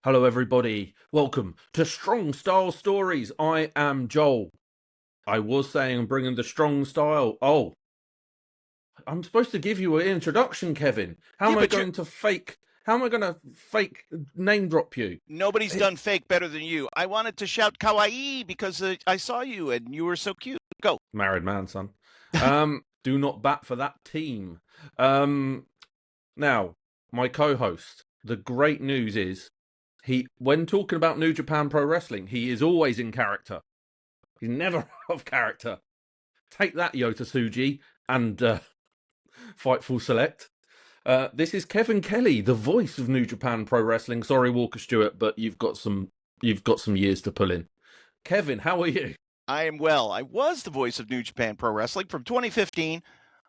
Hello, everybody. Welcome to Strong Style Stories. I am Joel. I was saying I'm bringing the strong style. Oh, I'm supposed to give you an introduction, Kevin. How am I going to fake? How am I going to fake name drop you? Nobody's done fake better than you. I wanted to shout kawaii because I saw you and you were so cute. Go. Married man, son. Do not bat for that team. Now, my co-host. The great news is, when talking about New Japan Pro Wrestling, he is always in character. He's never out of character. Take that, Yota Tsuji and Fightful Select. This is Kevin Kelly, the voice of New Japan Pro Wrestling. Sorry, Walker Stewart, but you've got some years to pull in. Kevin, how are you? I am well. I was the voice of New Japan Pro Wrestling from 2015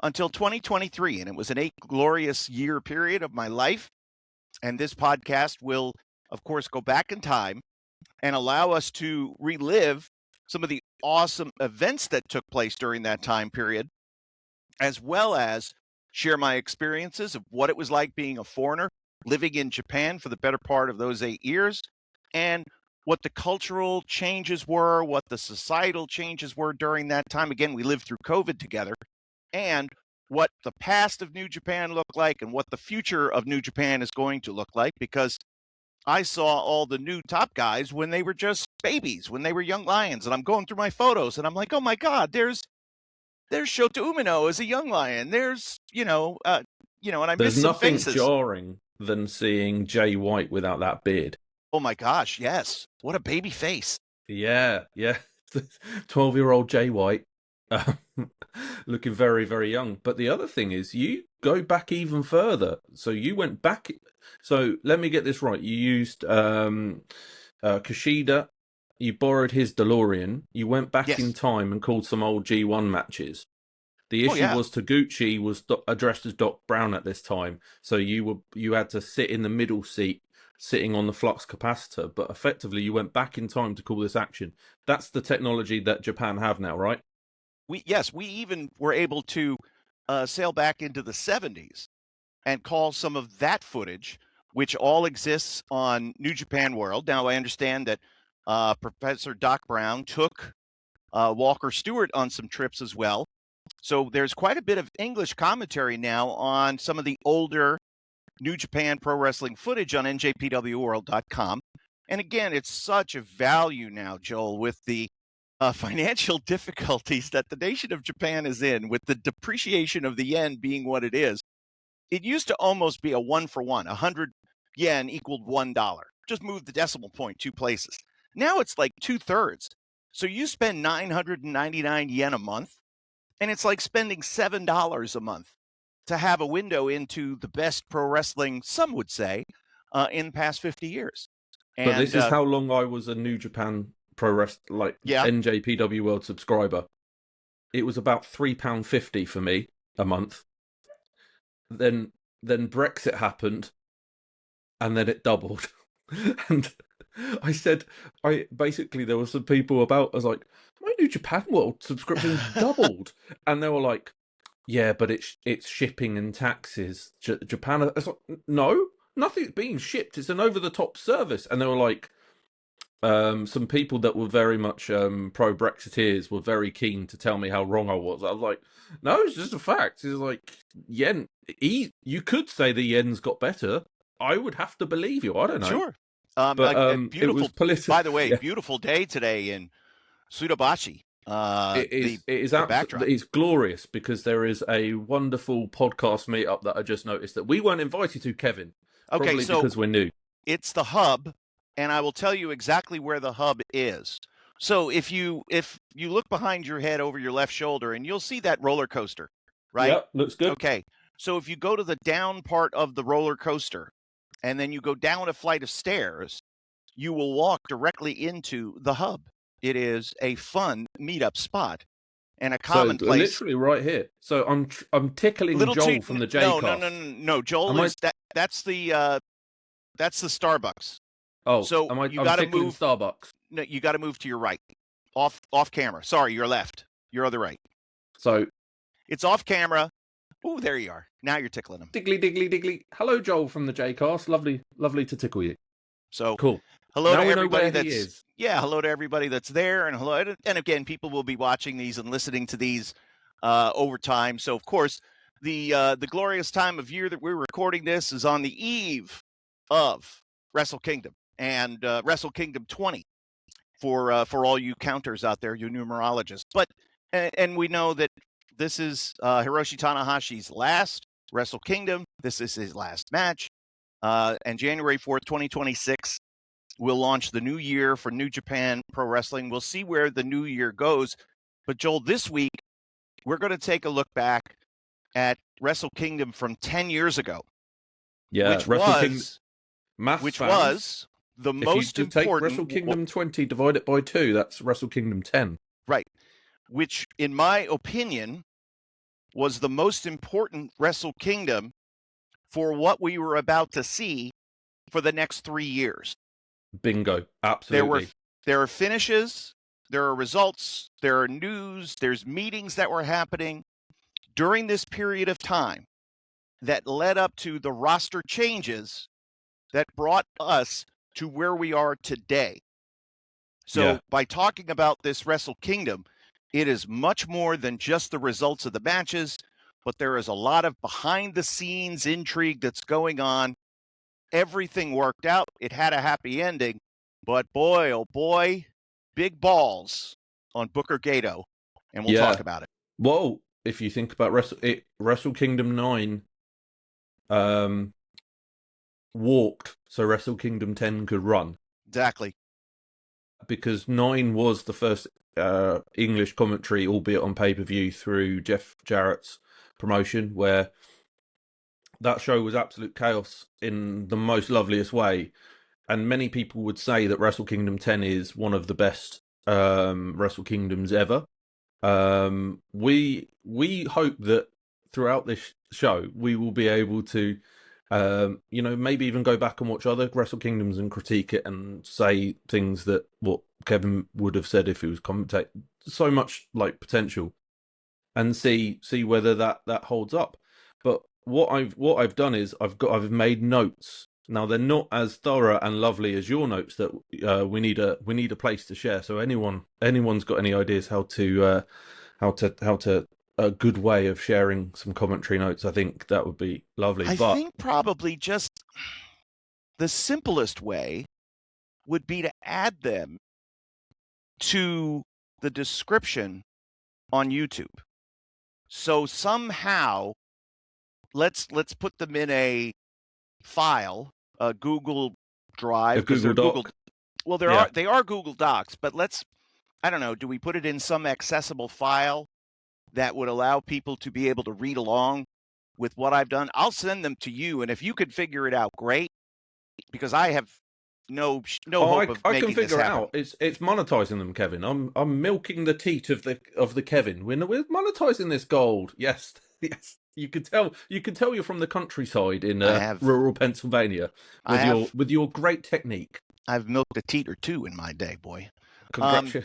until 2023, and it was an 8 glorious year period of my life. And this podcast will, of course, go back in time and allow us to relive some of the awesome events that took place during that time period, as well as share my experiences of what it was like being a foreigner, living in Japan for the better part of those 8 years, and what the cultural changes were, what the societal changes were during that time. Again, we lived through COVID together, and what the past of New Japan looked like and what the future of New Japan is going to look like, because I saw all the new top guys when they were just babies, when they were young lions, and I'm going through my photos and I'm like, oh my God, there's Shota Umino as a young lion. There's, and I miss some faces. There's nothing jarring than seeing Jay White without that beard. Oh my gosh, yes. What a baby face. Yeah. 12-year-old Jay White. Looking very, very young. But the other thing is, you go back even further. So you went back. So let me get this right. You used Kushida. You borrowed his DeLorean. You went back in time and called some old G1 matches. The issue was Taguchi was addressed as Doc Brown at this time. So you had to sit in the middle seat, sitting on the flux capacitor. But effectively, you went back in time to call this action. That's the technology that Japan have now, right? We even were able to sail back into the 70s and call some of that footage, which all exists on New Japan World. Now, I understand that Professor Doc Brown took Walker Stewart on some trips as well. So there's quite a bit of English commentary now on some of the older New Japan Pro Wrestling footage on njpwworld.com. And again, it's such a value now, Joel, with the financial difficulties that the nation of Japan is in, with the depreciation of the yen being what it is. It used to almost be a 1-for-1. 100 yen equaled $1. Just move the decimal point 2 places. Now it's like 2/3. So you spend 999 yen a month, and it's like spending $7 a month to have a window into the best pro wrestling, some would say, in the past 50 years. And, but this is how long I was a New Japan Pro Wrestling, NJPW World subscriber. It was about £3.50 for me a month. Then Brexit happened, and then it doubled. And I said, there were some people about. I was like, my New Japan World subscription doubled, and they were like, yeah, but it's shipping and taxes. Japan. I was like, no, nothing's being shipped. It's an over-the-top service, and they were like. Some people that were very much pro-Brexiteers were very keen to tell me how wrong I was. I was like, no, it's just a fact. It's like, yen, you could say the yen's got better. I would have to believe you. I don't know. Sure. But beautiful, by the way, beautiful day today in Sudabashi. It's glorious because there is a wonderful podcast meetup that I just noticed that we weren't invited to, Kevin. Okay, so because we're new. It's the hub. And I will tell you exactly where the hub is. So if you look behind your head over your left shoulder, and you'll see that roller coaster, right? Yep, looks good. Okay. So if you go to the down part of the roller coaster, and then you go down a flight of stairs, you will walk directly into the hub. It is a fun meetup spot and a common place. Literally right here. So I'm tickling Joel from the J-Cast. No. Joel that's the Starbucks. Oh, so I'm move Starbucks. No, you got to move to your right, off camera. Sorry, your left, your other right. So it's off camera. Oh, there you are. Now you're tickling him. Diggly. Hello, Joel from the J-Cast. Lovely to tickle you. So cool. hello now to we everybody know where he is. Yeah, hello to everybody that's there, and hello. And again, people will be watching these and listening to these over time. So of course, the glorious time of year that we're recording this is on the eve of Wrestle Kingdom and Wrestle Kingdom 20 for all you counters out there, you numerologists. But and we know that this is Hiroshi Tanahashi's last Wrestle Kingdom. This is his last match. And January 4th, 2026, we'll launch the new year for New Japan Pro Wrestling. We'll see where the new year goes. But Joel, this week, we're going to take a look back at Wrestle Kingdom from 10 years ago. Yeah, which was the most important. Take Wrestle Kingdom 20, divide it by 2, that's Wrestle Kingdom 10. Right. Which, in my opinion, was the most important Wrestle Kingdom for what we were about to see for the next 3 years. Bingo. Absolutely. There are finishes, there are results, there are news, there's meetings that were happening during this period of time that led up to the roster changes that brought us to where we are today. So by talking about this Wrestle Kingdom, it is much more than just the results of the matches, but there is a lot of behind-the-scenes intrigue that's going on. Everything worked out. It had a happy ending, but boy, oh boy, big balls on Booker Gedo, and we'll talk about it. Well, if you think about Wrestle Kingdom 9 walked so Wrestle Kingdom 10 could run. Exactly. Because 9 was the first English commentary, albeit on pay-per-view, through Jeff Jarrett's promotion, where that show was absolute chaos in the most loveliest way. And many people would say that Wrestle Kingdom 10 is one of the best Wrestle Kingdoms ever. We hope that throughout this show, we will be able to maybe even go back and watch other Wrestle Kingdoms and critique it and say things that what Kevin would have said if he was commentating. So much like potential, and see whether that holds up. But what I've done is I've made notes. Now they're not as thorough and lovely as your notes that we need a place to share. So anyone's got any ideas how to a good way of sharing some commentary notes, I think that would be lovely. I think probably just the simplest way would be to add them to the description on YouTube. So somehow, let's put them in a file, a Google Drive, a Google Doc. Well, they are Google Docs, but I don't know, do we put it in some accessible file that would allow people to be able to read along with what I've done? I'll send them to you, and if you could figure it out, great, because I have no hope of making this happen. I can figure it out. It's monetizing them, Kevin. I'm milking the teat of the Kevin. We're monetizing this gold. Yes, yes. You can tell you're from the countryside in rural Pennsylvania with your great technique. I've milked a teat or two in my day, boy. Congratulations.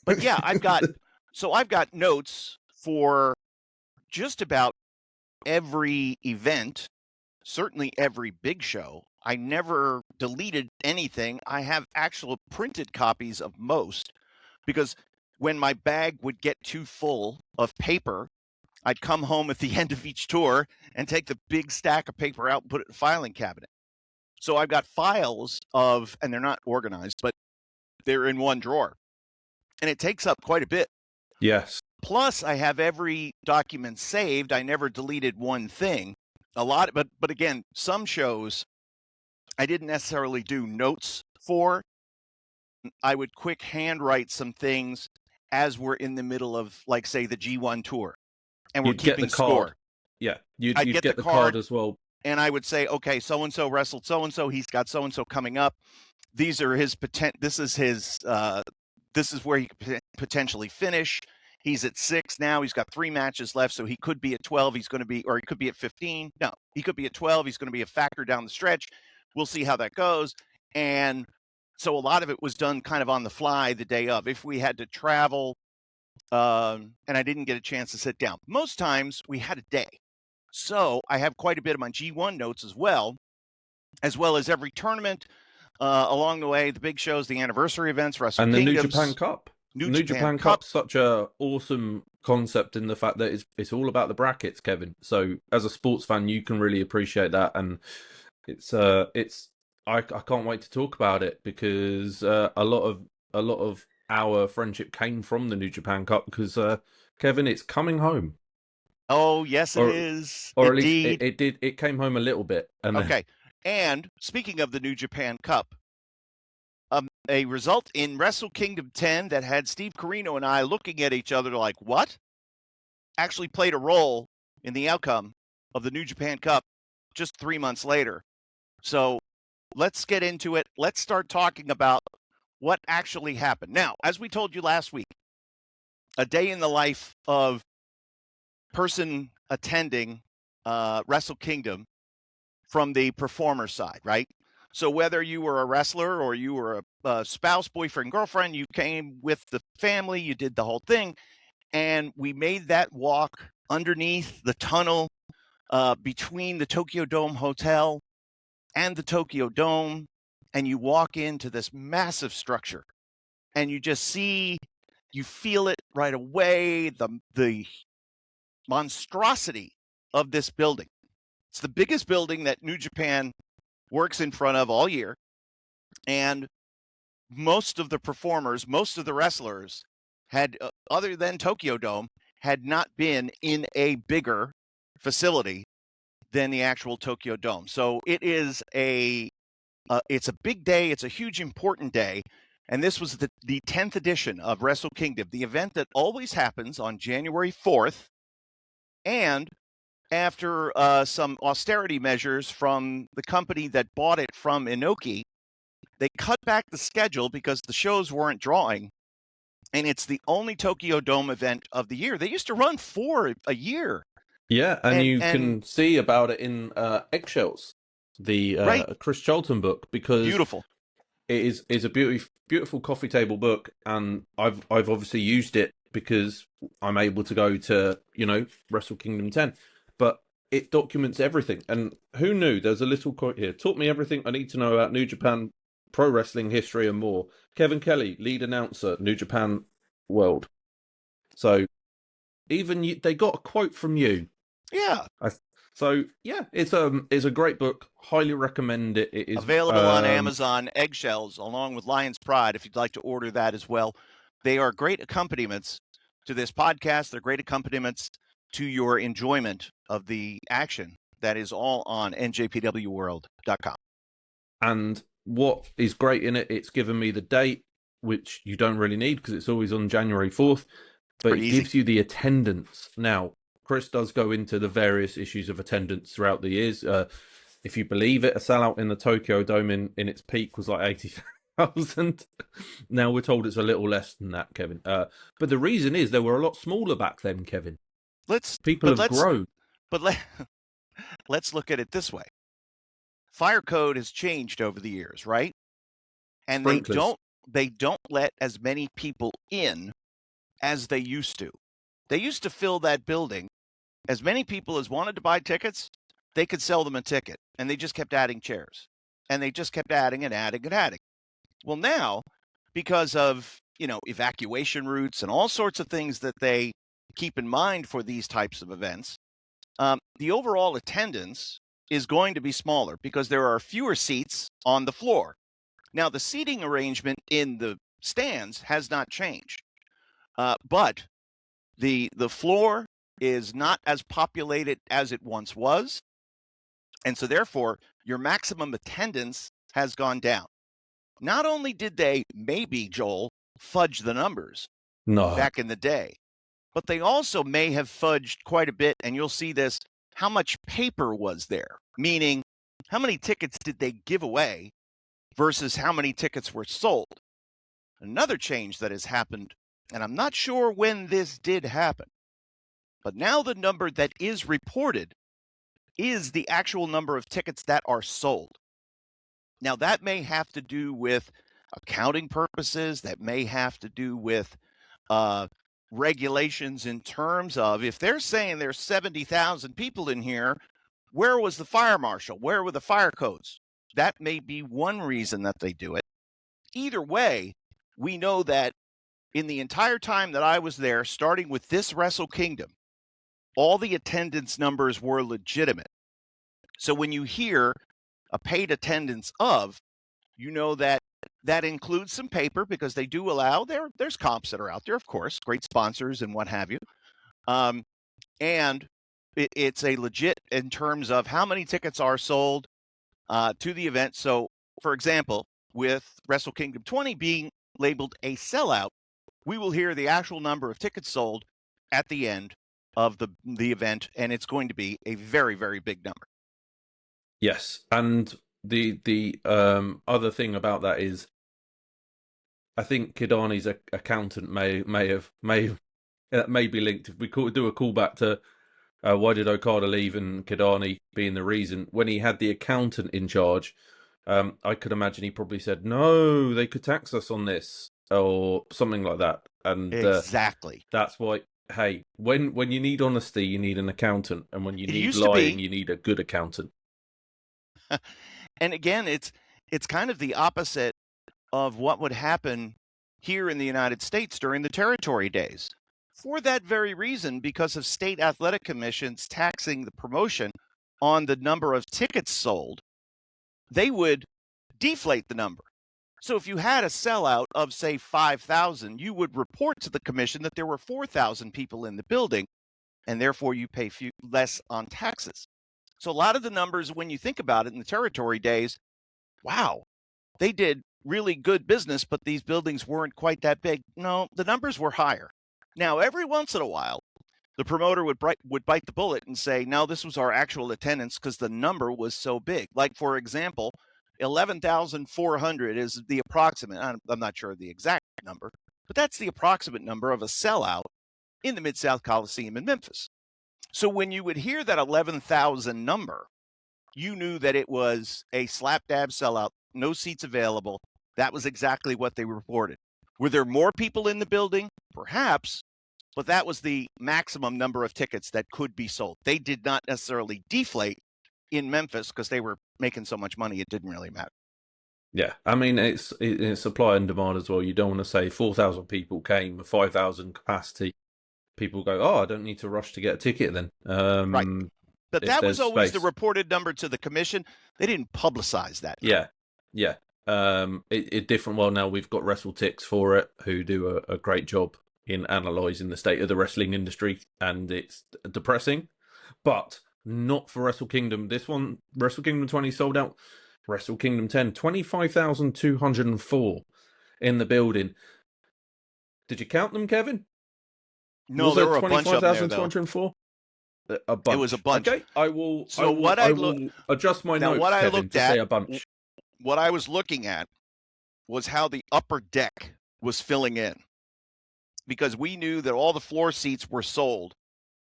But yeah, I've got notes for just about every event, certainly every big show. I never deleted anything. I have actual printed copies of most, because when my bag would get too full of paper, I'd come home at the end of each tour and take the big stack of paper out and put it in a filing cabinet. So I've got files and they're not organized, but they're in one drawer. And it takes up quite a bit. Yes. Plus, I have every document saved. I never deleted one thing. But again, some shows I didn't necessarily do notes for. I would quick handwrite some things as we're in the middle of, like, say, the G1 tour, and we're keeping score. Yeah, you'd get the card as well. And I would say, okay, so-and-so wrestled so-and-so. He's got so-and-so coming up. These are his this is where he could potentially finish. He's at 6 now. He's got 3 matches left, so he could be at 12. He could be at 15. No, he could be at 12. He's going to be a factor down the stretch. We'll see how that goes. And so a lot of it was done kind of on the fly the day of. If we had to travel, and I didn't get a chance to sit down. Most times we had a day. So I have quite a bit of my G1 notes as well as every tournament, along the way, the big shows, the anniversary events, Wrestle and Kingdoms. the New Japan Cup. New Japan Cup's such a awesome concept in the fact that it's all about the brackets, Kevin. So as a sports fan, you can really appreciate that, and it's I can't wait to talk about it because a lot of our friendship came from the New Japan Cup because Kevin, it's coming home. Oh yes, it is. Or Indeed. at least it came home a little bit. And okay. And speaking of the New Japan Cup, a result in Wrestle Kingdom 10 that had Steve Corino and I looking at each other like, what? Actually played a role in the outcome of the New Japan Cup just 3 months later. So let's get into it. Let's start talking about what actually happened. Now, as we told you last week, a day in the life of person attending Wrestle Kingdom from the performer side, right? So whether you were a wrestler or you were a spouse, boyfriend, girlfriend, you came with the family, you did the whole thing. And we made that walk underneath the tunnel between the Tokyo Dome Hotel and the Tokyo Dome. And you walk into this massive structure and you just see, you feel it right away, the monstrosity of this building. It's the biggest building that New Japan works in front of all year. And most of the performers, most of the wrestlers had, other than Tokyo Dome, had not been in a bigger facility than the actual Tokyo Dome. So it is it's a big day. It's a huge, important day. And this was the 10th edition of Wrestle Kingdom, the event that always happens on January 4th. And after some austerity measures from the company that bought it from Inoki, they cut back the schedule because the shows weren't drawing. And it's the only Tokyo Dome event of the year. They used to run 4 a year. Yeah, and you can see about it in Eggshells, the right. Chris Charlton book, because beautiful. It is a beautiful coffee table book, and I've obviously used it because I'm able to go to, Wrestle Kingdom 10, but it documents everything. And who knew? There's a little quote here: "Taught me everything I need to know about New Japan pro wrestling history and more. Kevin Kelly, lead announcer, New Japan World." So even they got a quote from you. Yeah. So yeah, it's a great book. Highly recommend it. It is available on Amazon. Eggshells, along with Lion's Pride, if you'd like to order that as well. They are great accompaniments to this podcast. They're great accompaniments to your enjoyment of the action that is all on njpwworld.com. And what is great in it, it's given me the date, which you don't really need because it's always on January 4th, but it gives you the attendance. Now, Chris does go into the various issues of attendance throughout the years. If you believe it, a sellout in the Tokyo Dome in its peak was like 80,000. Now we're told it's a little less than that, Kevin. But the reason is they were a lot smaller back then, Kevin. People have grown. But let's look at it this way. Fire code has changed over the years, right? And they don't let as many people in as they used to. They used to fill that building. As many people as wanted to buy tickets, they could sell them a ticket. And they just kept adding chairs. And they just kept adding and adding and adding. Well, now, because of, evacuation routes and all sorts of things that they keep in mind for these types of events, the overall attendance is going to be smaller because there are fewer seats on the floor. Now, the seating arrangement in the stands has not changed. But the floor is not as populated as it once was. And so therefore, your maximum attendance has gone down. Not only did they, maybe, Joel, fudge the numbers back in the day, but they also may have fudged quite a bit, and you'll see this, how much paper was there? Meaning, how many tickets did they give away versus how many tickets were sold? Another change that has happened, and I'm not sure when this did happen, but now the number that is reported is the actual number of tickets that are sold. Now, that may have to do with accounting purposes. That may have to do with regulations in terms of, if they're saying there's 70,000 people in here, where was the fire marshal? Where were the fire codes? that may be one reason that they do it. Either way, we know that in the entire time that I was there, starting with this Wrestle Kingdom, all the attendance numbers were legitimate. So when you hear a paid attendance of, you know that that includes some paper, because they do allow, there's comps that are out there, of course, great sponsors and what have you. And it's a legit in terms of how many tickets are sold to the event. So, for example, with Wrestle Kingdom 20 being labeled a sellout, we will hear the actual number of tickets sold at the end of the event, and it's going to be a very, very big number. Yes, and the other thing about that is, I think Kidani's accountant may be linked. If we do a callback to why did Okada leave and Kidani being the reason, when he had the accountant in charge, I could imagine he probably said, no, they could tax us on this or something like that. And exactly, that's why. Hey, when you need honesty, you need an accountant, and when you need lying, you need a good accountant. And again, it's kind of the opposite of what would happen here in the United States during the territory days. For that very reason, because of state athletic commissions taxing the promotion on the number of tickets sold, they would deflate the number. So if you had a sellout of, say, 5,000, you would report to the commission that there were 4,000 people in the building, and therefore you pay less on taxes. So a lot of the numbers, when you think about it in the territory days, wow, they did really good business, but these buildings weren't quite that big. No, the numbers were higher. Now, every once in a while, the promoter would bite the bullet and say, no, this was our actual attendance because the number was so big. Like, for example, 11,400 is the approximate. I'm not sure of the exact number, but that's the approximate number of a sellout in the Mid-South Coliseum in Memphis. So when you would hear that 11,000 number, you knew that it was a slap dab sellout, no seats available. That was exactly what they reported. Were there more people in the building? Perhaps, but that was the maximum number of tickets that could be sold. They did not necessarily deflate in Memphis because they were making so much money, it didn't really matter. Yeah, I mean, it's supply and demand as well. You don't want to say 4,000 people came, 5,000 capacity. People go, oh, I don't need to rush to get a ticket then. Right. But that was always space. the reported number to the commission. They didn't publicize that number. Yeah. It different. Well, now we've got WrestleTix for it, who do a great job in analysing the state of the wrestling industry, and it's depressing, but not for Wrestle Kingdom. This one, Wrestle Kingdom 20 sold out. Wrestle Kingdom 10, 25,204 in the building. Did you count them, Kevin? No, there were a bunch of them there, though. 25,204? A bunch. It was a bunch. Okay, I will adjust my notes, what Kevin, to say a bunch. What I was looking at was how the upper deck was filling in, because we knew that all the floor seats were sold.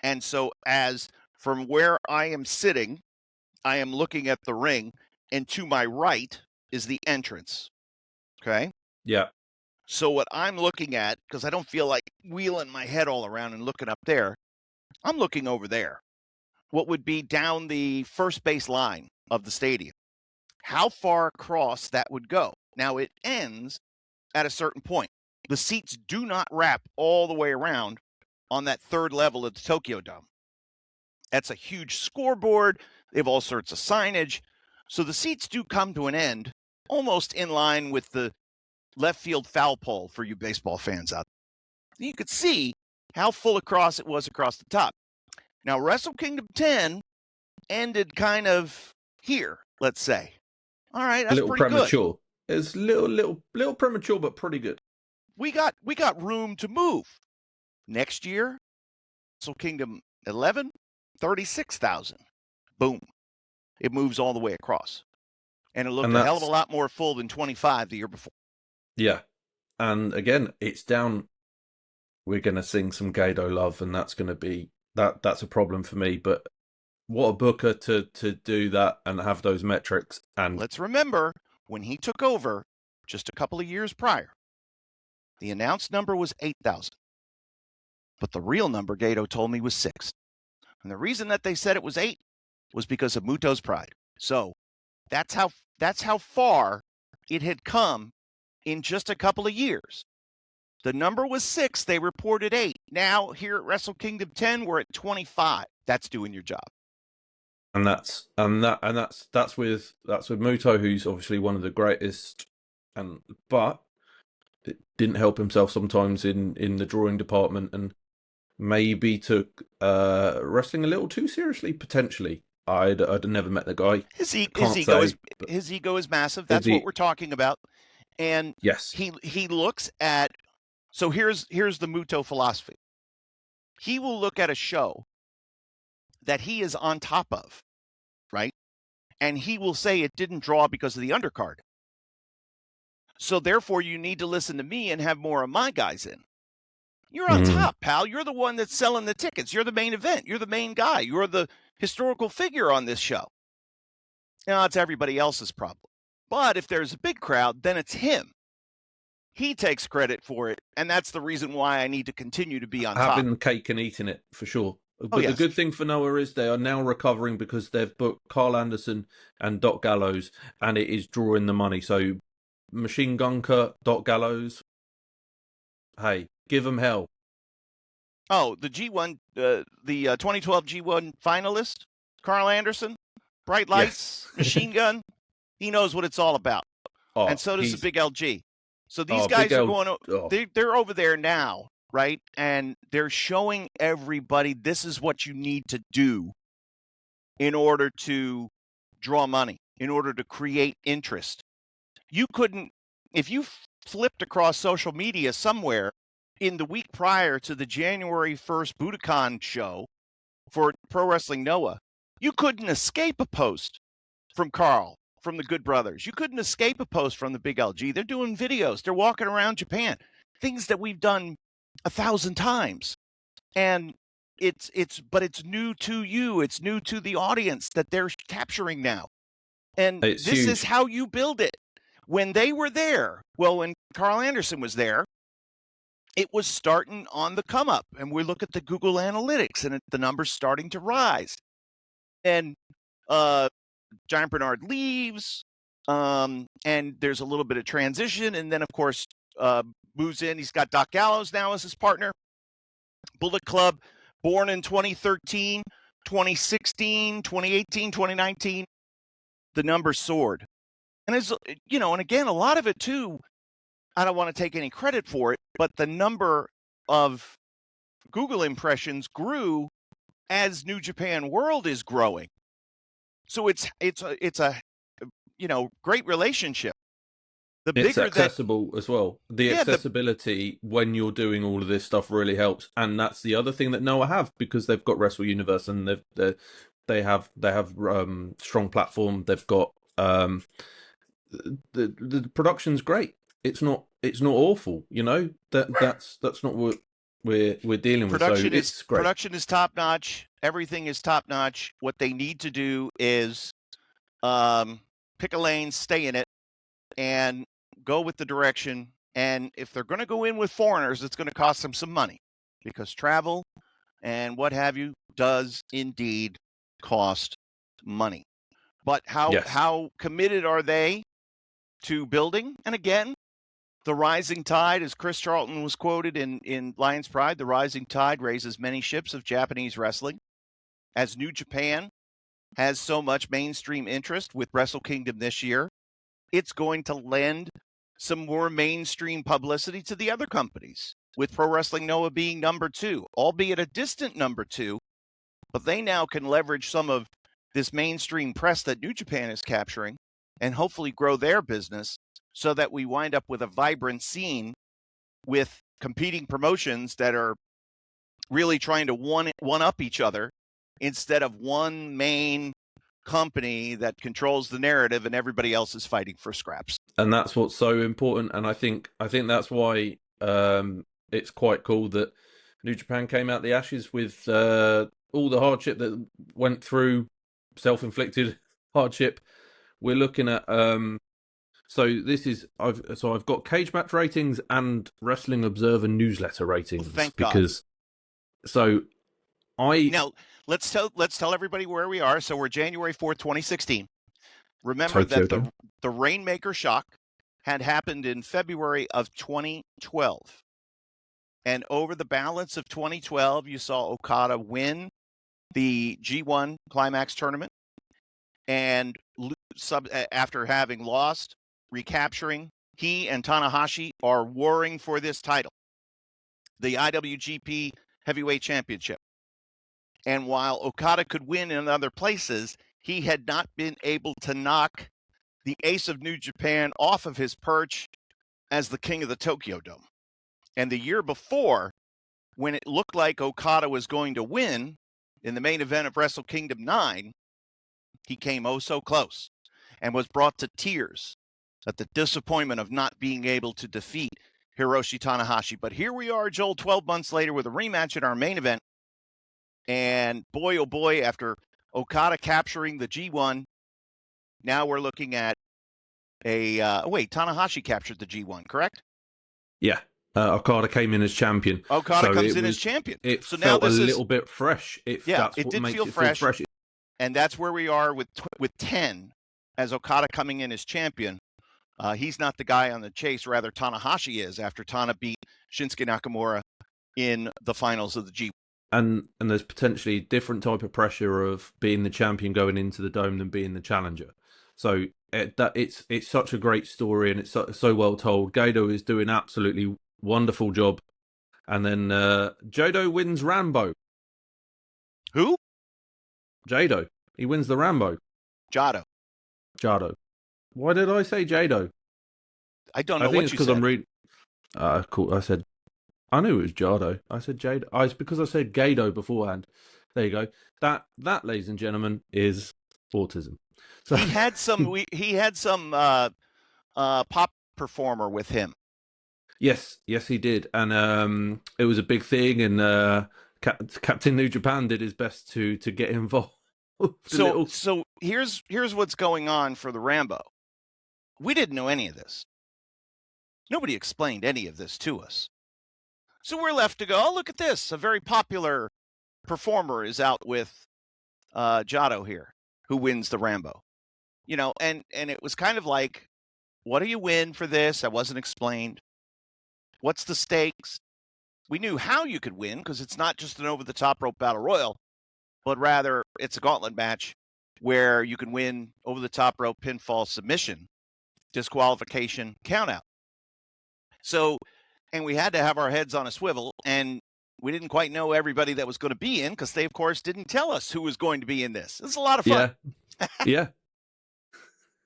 And so as from where I am sitting, I am looking at the ring, and to my right is the entrance. Okay? Yeah. So what I'm looking at, because I don't feel like wheeling my head all around and looking up there, I'm looking over there. What would be down the first base line of the stadium. How far across that would go. Now, it ends at a certain point. The seats do not wrap all the way around on that third level of the Tokyo Dome. That's a huge scoreboard. They have all sorts of signage. So the seats do come to an end, almost in line with the left field foul pole for you baseball fans out there. You could see how full across it was across the top. Now, Wrestle Kingdom 10 ended kind of here, let's say. All right, that's pretty premature. Good. It's little premature, but pretty good. We got room to move. Next year, Wrestle Kingdom 11, 36,000. Boom. It moves all the way across. And it looked a hell of a lot more full than 25 the year before. Yeah. And again, it's down. We're going to sing some Gedo love, and that's going to be that's a problem for me. But what a booker to do that and have those metrics. And let's remember, when he took over just a couple of years prior, the announced number was 8,000. But the real number, Gedo told me, was 6. And the reason that they said it was 8 was because of Muto's pride. So That's how far it had come in just a couple of years. The number was 6. They reported 8. Now here at Wrestle Kingdom 10, we're at 25. That's doing your job. And that's with Muto, who's obviously one of the greatest, but it didn't help himself sometimes in the drawing department, and maybe took wrestling a little too seriously, potentially. I'd never met the guy. His ego is massive. That's what we're talking about. And yes, he looks at. So here's the Muto philosophy. He will look at a show that he is on top of, right? And he will say it didn't draw because of the undercard. So therefore, you need to listen to me and have more of my guys in. You're on top, pal. You're the one that's selling the tickets. You're the main event. You're the main guy. You're the historical figure on this show. Now, it's everybody else's problem. But if there's a big crowd, then it's him. He takes credit for it, and that's the reason why I need to continue to be on top. Having the cake and eating it, for sure. But the good thing for Noah is they are now recovering because they've booked Carl Anderson and Doc Gallows, and it is drawing the money. So, Machine Gun Kurt, Doc Gallows, hey, give them hell. Oh, the G1, the 2012 G1 finalist, Carl Anderson, Bright Lights, yes. Machine Gun, he knows what it's all about. Oh, and so does the Big LG. So these guys are going, they're over there now, right? And they're showing everybody this is what you need to do in order to draw money, in order to create interest. You couldn't, if you flipped across social media somewhere in the week prior to the January 1st Budokan show for Pro Wrestling Noah, you couldn't escape a post from Carl, from the Good Brothers. You couldn't escape a post from the Big LG. They're doing videos. They're walking around Japan, things that we've done 1,000 times. And it's new to you. It's new to the audience that they're capturing now. And this is how you build it. When they were there, well, when Carl Anderson was there, it was starting on the come up. And we look at the Google Analytics and the numbers starting to rise. And Giant Bernard leaves, and there's a little bit of transition. And then, of course, moves in. He's got Doc Gallows now as his partner. Bullet Club, born in 2013, 2016, 2018, 2019. The numbers soared. And, and again, a lot of it, too, I don't want to take any credit for it, but the number of Google impressions grew as New Japan World is growing. So it's a great relationship. It's accessible as well. The accessibility when you're doing all of this stuff really helps, and that's the other thing that Noah have, because they've got Wrestle Universe and they have strong platform. They've got the production's great. It's not awful. That's not what we're dealing with. So it's great. Production is top notch. Everything is top notch. What they need to do is pick a lane, stay in it, and go with the direction. And if they're going to go in with foreigners, it's going to cost them some money, because travel and what have you does indeed cost money. But how committed are they to building? And again, the rising tide, as Chris Charlton was quoted in Lion's Pride, the rising tide raises many ships of Japanese wrestling. As New Japan has so much mainstream interest with Wrestle Kingdom this year, it's going to lend some more mainstream publicity to the other companies, with Pro Wrestling Noah being number 2, albeit a distant number 2, but they now can leverage some of this mainstream press that New Japan is capturing and hopefully grow their business so that we wind up with a vibrant scene with competing promotions that are really trying to one up each other, instead of one main company that controls the narrative and everybody else is fighting for scraps. And that's what's so important. And I think that's why it's quite cool that New Japan came out the ashes with all the hardship that went through, self-inflicted hardship. We're looking at I've got Cage Match ratings and Wrestling Observer newsletter ratings. Well, thank God. Now let's tell everybody where we are. So we're January 4th, 2016. Remember that the Rainmaker shock had happened in February of 2012. And over the balance of 2012, you saw Okada win the G1 Climax tournament. And after having lost, recapturing, he and Tanahashi are warring for this title, the IWGP Heavyweight Championship. And while Okada could win in other places, he had not been able to knock the ace of New Japan off of his perch as the king of the Tokyo Dome. And the year before, when it looked like Okada was going to win in the main event of Wrestle Kingdom 9, he came oh so close and was brought to tears at the disappointment of not being able to defeat Hiroshi Tanahashi. But here we are, Joel, 12 months later with a rematch at our main event. And boy, oh boy, after Okada capturing the G1, now we're looking at Tanahashi captured the G1, correct? Yeah. Okada came in as champion. Okada comes in as champion. It so felt now a little bit fresh. It did feel fresh. And that's where we are with 10 as Okada coming in as champion. He's not the guy on the chase. Rather, Tanahashi is after Tana beat Shinsuke Nakamura in the finals of the G1. And there's potentially different type of pressure of being the champion going into the Dome than being the challenger. So it's such a great story and it's so well told. Gedo is doing absolutely wonderful job. And then Gedo wins Rambo. Who? Gedo. He wins the Rambo. Jado. Why did I say Gedo? I don't know what you said. I think it's because I'm reading. Cool. I said, I knew it was Jado. I said Jado. It's because I said Gedo beforehand. There you go. That, ladies and gentlemen, is autism. So he had some pop performer with him. Yes, he did, and it was a big thing. And Captain New Japan did his best to get involved. So here's what's going on for the Rambo. We didn't know any of this. Nobody explained any of this to us. So we're left to go, oh, look at this. A very popular performer is out with Jado here, who wins the Rambo. You know, and it was kind of like, what do you win for this? That wasn't explained. What's the stakes? We knew how you could win because it's not just an over-the-top rope battle royal, but rather it's a gauntlet match where you can win over-the-top rope pinfall submission, disqualification, countout. So, and we had to have our heads on a swivel, and we didn't quite know everybody that was going to be in because they, of course, didn't tell us who was going to be in this. It's a lot of fun. Yeah.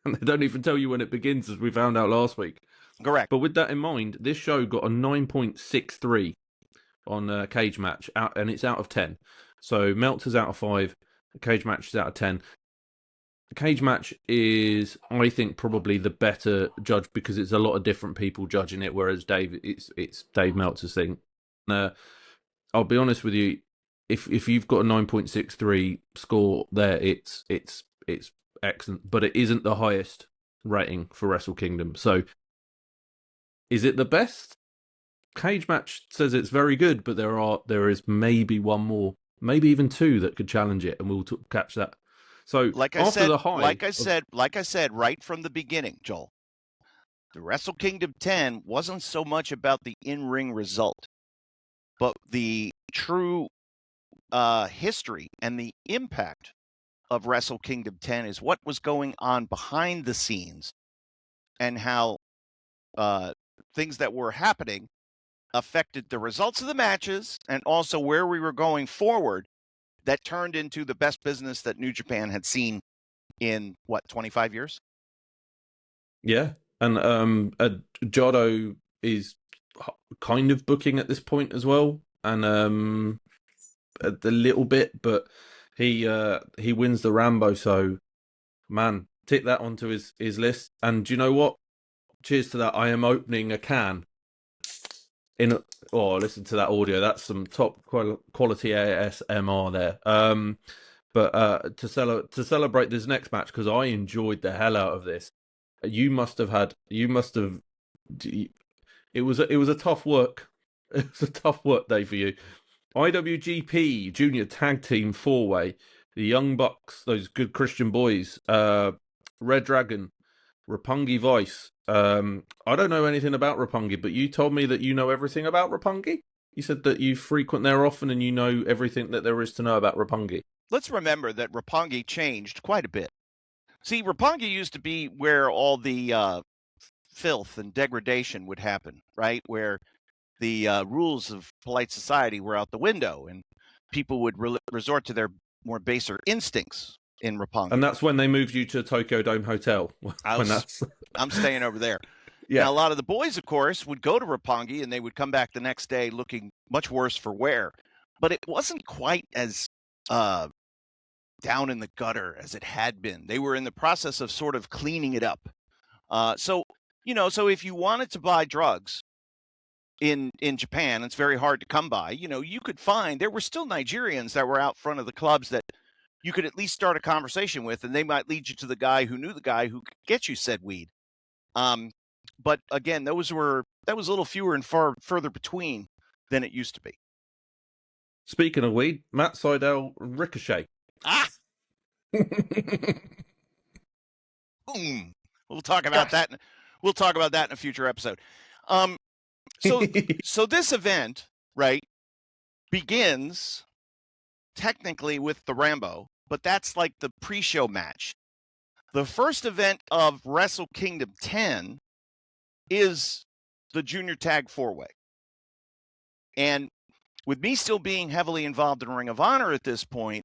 And they don't even tell you when it begins, as we found out last week. Correct. But with that in mind, this show got a 9.63 on Cage Match, and it's out of 10. So Meltzer's out of 5, Cage Match is out of 10. Cage Match is, I think, probably the better judge because it's a lot of different people judging it, whereas it's Dave Meltzer's thing. I'll be honest with you, if you've got a 9.63 score there, it's excellent, but it isn't the highest rating for Wrestle Kingdom. So, is it the best? Cage Match says it's very good, but there is maybe one more, maybe even two that could challenge it, and we'll catch that. So, like I said, right from the beginning, Joel, the Wrestle Kingdom 10 wasn't so much about the in-ring result, but the true history and the impact of Wrestle Kingdom 10 is what was going on behind the scenes and how things that were happening affected the results of the matches and also where we were going forward that turned into the best business that New Japan had seen in, 25 years? Yeah. And Jado is kind of booking at this point as well. And a little bit, but he wins the Rambo, so man, tick that onto his list. And do you know what? Cheers to that. I am opening a can. Listen to that audio. That's some top quality ASMR there. But to celebrate this next match, because I enjoyed the hell out of this. It was a tough work. It was a tough work day for you. IWGP Junior Tag Team 4-Way, the Young Bucks, those good Christian boys, Red Dragon, Roppongi Vice. I don't know anything about Roppongi, but you told me that you know everything about Roppongi. You said that you frequent there often and you know everything that there is to know about Roppongi. Let's remember that Roppongi changed quite a bit. See, Roppongi used to be where all the filth and degradation would happen, right? Where the rules of polite society were out the window and people would resort to their more baser instincts in Roppongi. And that's when they moved you to Tokyo Dome Hotel. I'm staying over there. Yeah. Now, a lot of the boys, of course, would go to Roppongi and they would come back the next day looking much worse for wear. But it wasn't quite as down in the gutter as it had been. They were in the process of sort of cleaning it up. So if you wanted to buy drugs in Japan, it's very hard to come by. You could find there were still Nigerians that were out front of the clubs that you could at least start a conversation with, and they might lead you to the guy who knew the guy who could get you said weed. But again, that was a little fewer and further between than it used to be. Speaking of weed, Matt Sydal, Ricochet. We'll talk about that. We'll talk about that in a future episode. So this event, right, begins technically with the Rambo, but that's like the pre-show match. The first event of Wrestle Kingdom 10 is the Junior Tag 4-Way. And with me still being heavily involved in Ring of Honor at this point,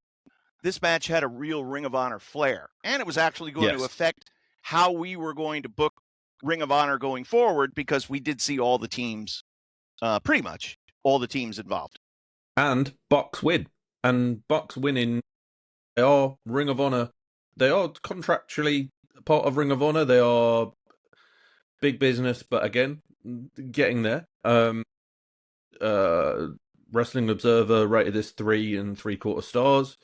this match had a real Ring of Honor flair. And it was actually going to affect how we were going to book Ring of Honor going forward, because we did see all the teams, pretty much all the teams involved. And Bucks win. And Bucks winning, they are Ring of Honor. They are contractually part of Ring of Honor. They are big business, but again, getting there. Wrestling Observer rated this 3 3/4 stars.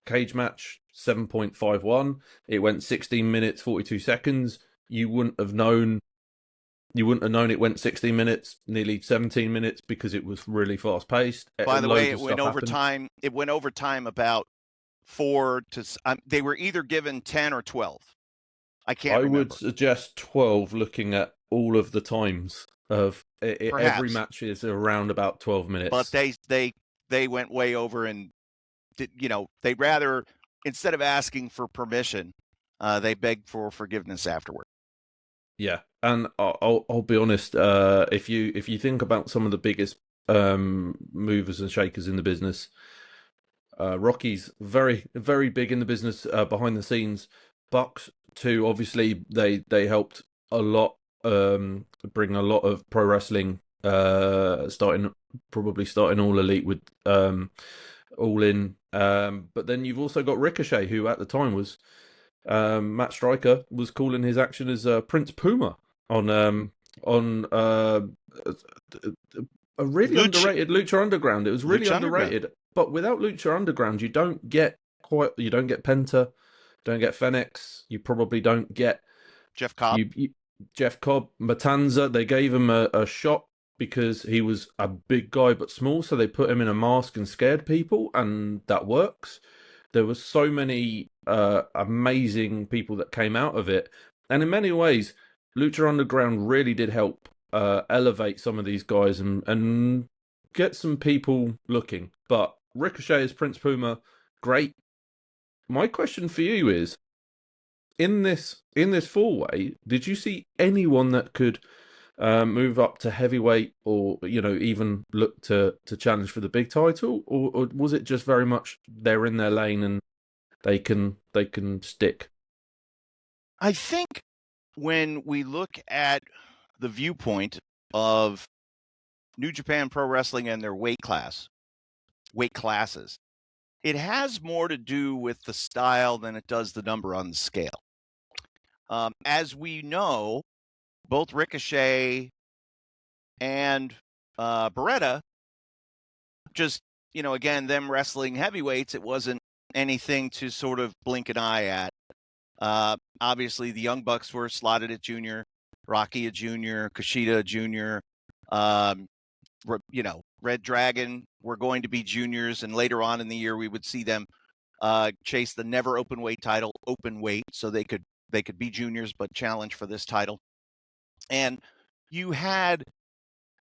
Cage match 7.51. It went 16 minutes 42 seconds. You wouldn't have known it went 16 minutes, nearly 17 minutes, because it was really fast paced. By the way, it went overtime. It went overtime about 4 to. They were either given 10 or 12. I can't remember. I would suggest 12, looking at all of the times of it. Every match is around about 12 minutes. But they went way over, and they rather, instead of asking for permission, they begged for forgiveness afterward. Yeah, and I'll be honest. If you think about some of the biggest movers and shakers in the business, Rocky's very, very big in the business behind the scenes. Bucks too. Obviously, they helped a lot, bring a lot of pro wrestling, starting All Elite with All In. But then you've also got Ricochet, who at the time was. Matt Stryker was calling his action as Prince Puma on a really underrated Lucha Underground. It was really underrated, but without Lucha Underground, you don't get Penta, don't get Fenix, you probably don't get Jeff Cobb. Jeff Cobb, Matanza. They gave him a shot because he was a big guy but small, so they put him in a mask and scared people, and that works. There were so many amazing people that came out of it. And in many ways, Lucha Underground really did help elevate some of these guys and get some people looking. But Ricochet as Prince Puma, great. My question for you is, in this 4-way, did you see anyone that could move up to heavyweight, or even look to challenge for the big title, or was it just very much they're in their lane and they can stick? I think when we look at the viewpoint of New Japan Pro Wrestling and their weight classes, it has more to do with the style than it does the number on the scale. As we know, both Ricochet and Beretta, just, again, them wrestling heavyweights, it wasn't anything to sort of blink an eye at. Obviously, the Young Bucks were slotted at junior, Rocky a junior, Kushida a junior, Red Dragon were going to be juniors, and later on in the year we would see them chase the never open weight title open weight, so they could they could be juniors, but challenge for this title. And you had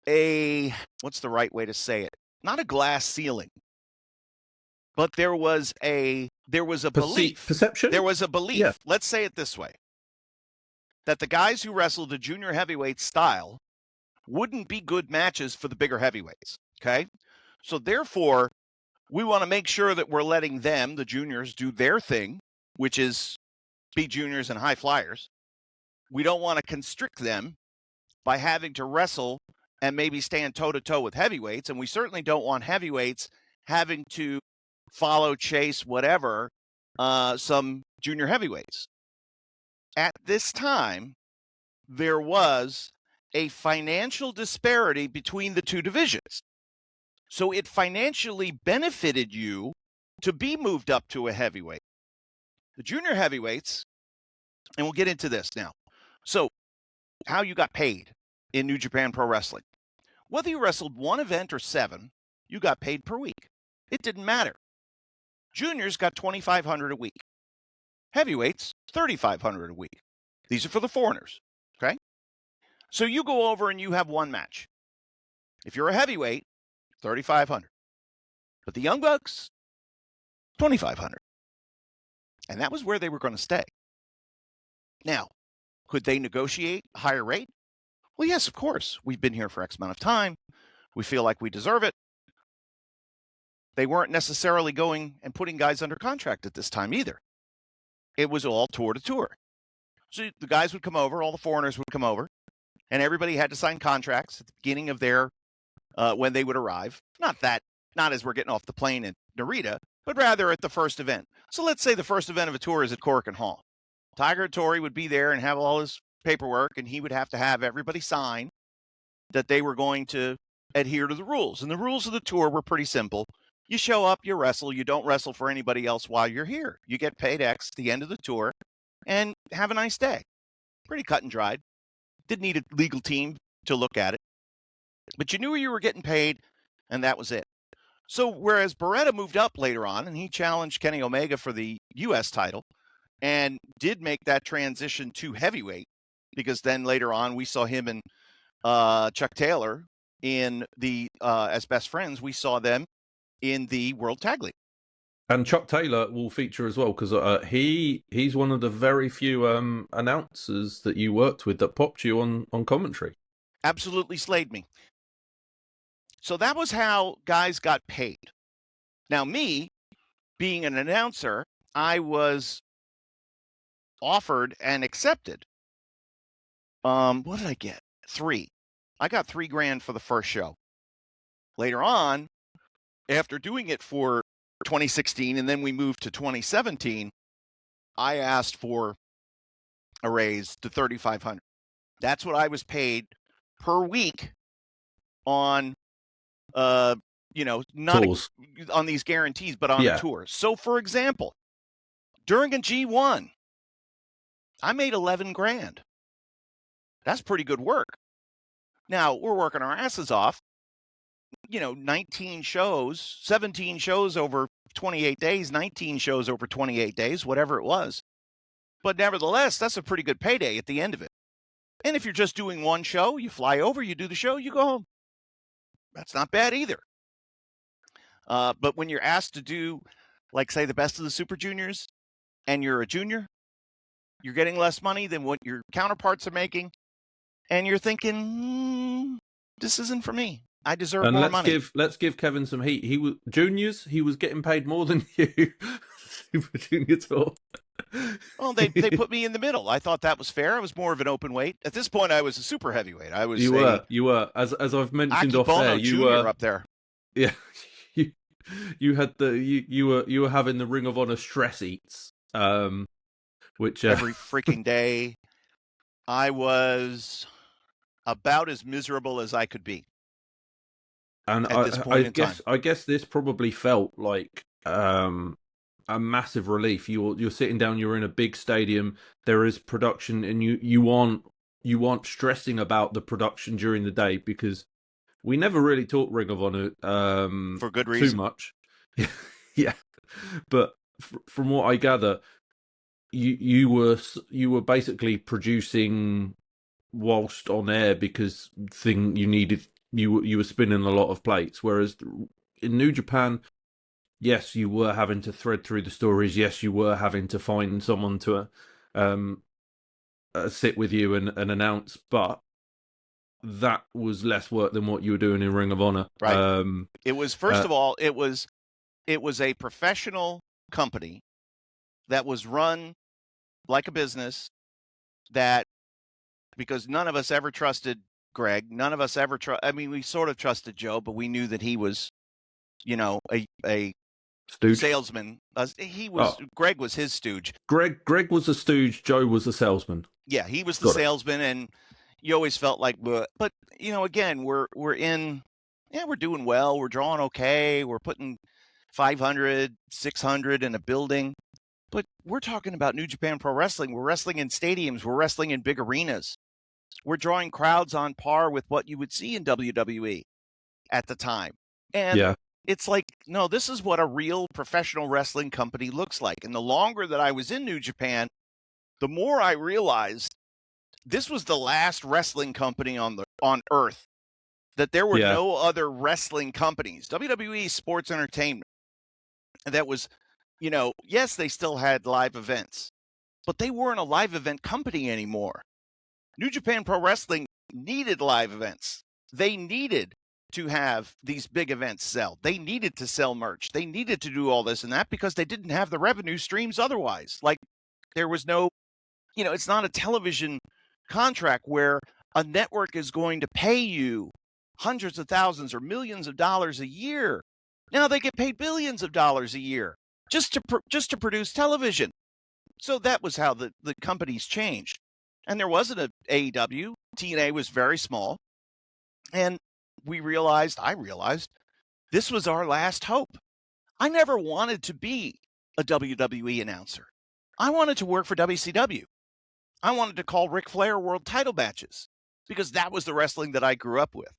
what's the right way to say it? Not a glass ceiling, but there was a belief. Perception? There was a belief. Yeah. Let's say it this way, that the guys who wrestled the junior heavyweight style wouldn't be good matches for the bigger heavyweights. Okay. So therefore, we want to make sure that we're letting them, the juniors, do their thing, which is be juniors and high flyers. We don't want to constrict them by having to wrestle and maybe stand toe-to-toe with heavyweights. And we certainly don't want heavyweights having to follow, chase, whatever, some junior heavyweights. At this time, there was a financial disparity between the two divisions. So it financially benefited you to be moved up to a heavyweight. The junior heavyweights, and we'll get into this now. So how you got paid in New Japan Pro Wrestling. Whether you wrestled one event or 7, you got paid per week. It didn't matter. Juniors got $2,500 a week. Heavyweights, $3,500 a week. These are for the foreigners, okay? So you go over and you have one match. If you're a heavyweight, $3,500. But the Young Bucks, $2,500. And that was where they were going to stay. Now, could they negotiate a higher rate? Well, yes, of course. We've been here for X amount of time. We feel like we deserve it. They weren't necessarily going and putting guys under contract at this time either. It was all tour to tour. So the guys would come over, all the foreigners would come over, and everybody had to sign contracts at the beginning of their, when they would arrive. Not as we're getting off the plane in Narita, but rather at the first event. So let's say the first event of a tour is at Korakuen Hall. Tiger Tori would be there and have all his paperwork, and he would have to have everybody sign that they were going to adhere to the rules. And the rules of the tour were pretty simple. You show up, you wrestle, you don't wrestle for anybody else while you're here. You get paid X at the end of the tour, and have a nice day. Pretty cut and dried. Didn't need a legal team to look at it. But you knew you were getting paid, and that was it. So whereas Beretta moved up later on, and he challenged Kenny Omega for the U.S. title, and did make that transition to heavyweight, because then later on we saw him and Chuck Taylor in the as best friends. We saw them in the World Tag League. And Chuck Taylor will feature as well, because he's one of the very few announcers that you worked with that popped you on commentary. Absolutely slayed me. So that was how guys got paid. Now me, being an announcer, I was offered and accepted. What did I get? 3. I got $3,000 for the first show. Later on, after doing it for 2016, and then we moved to 2017, I asked for a raise to $3,500. That's what I was paid per week on, not Tours. on these guarantees, but on the tours. So, for example, during a G1, I made $11,000. That's pretty good work. Now, we're working our asses off. 19 shows, 17 shows over 28 days, 19 shows over 28 days, whatever it was. But nevertheless, that's a pretty good payday at the end of it. And if you're just doing one show, you fly over, you do the show, you go home. That's not bad either. But when you're asked to do, like, say, the best of the Super Juniors, and you're a junior, you're getting less money than what your counterparts are making, and you're thinking, this isn't for me. I deserve more money. Let's give Kevin some heat. He was juniors. He was getting paid more than you. Super Junior Tour. Well, they put me in the middle. I thought that was fair. I was more of an open weight. At this point, I was a super heavyweight. I was. You were. As I've mentioned off there, you were up there. Yeah, you had you were having the Ring of Honor stress eats, which every freaking day, I was about as miserable as I could be. And I guess this probably felt like a massive relief. You're sitting down. You're in a big stadium. There is production, and you aren't stressing about the production during the day, because we never really talk Ring of Honor for good reason too much. Yeah, but from what I gather, you were basically producing whilst on air because you were spinning a lot of plates. Whereas in New Japan, yes, you were having to thread through the stories. Yes, you were having to find someone to sit with you and announce, but that was less work than what you were doing in Ring of Honor. Right. It was, first of all, it was a professional company that was run like a business, that because none of us ever trusted Greg. None of us ever I mean, we sort of trusted Joe, but we knew that he was, a stooge salesman. Greg was his stooge. Greg was a stooge. Joe was a salesman. Yeah, he was the salesman, and you always felt like, but again, we're doing well. We're drawing okay. We're putting 500, 600 in a building. But we're talking about New Japan Pro Wrestling. We're wrestling in stadiums. We're wrestling in big arenas. We're drawing crowds on par with what you would see in WWE at the time. And it's like, no, this is what a real professional wrestling company looks like. And the longer that I was in New Japan, the more I realized this was the last wrestling company on earth, that there were no other wrestling companies. WWE Sports Entertainment, that was, yes, they still had live events, but they weren't a live event company anymore. New Japan Pro Wrestling needed live events. They needed to have these big events sell. They needed to sell merch. They needed to do all this and that because they didn't have the revenue streams otherwise. Like, there was no, it's not a television contract where a network is going to pay you hundreds of thousands or millions of dollars a year. Now they get paid billions of dollars a year just to produce television. So that was how the companies changed. And there wasn't an AEW. TNA was very small. And I realized this was our last hope. I never wanted to be a WWE announcer. I wanted to work for WCW. I wanted to call Ric Flair world title matches because that was the wrestling that I grew up with.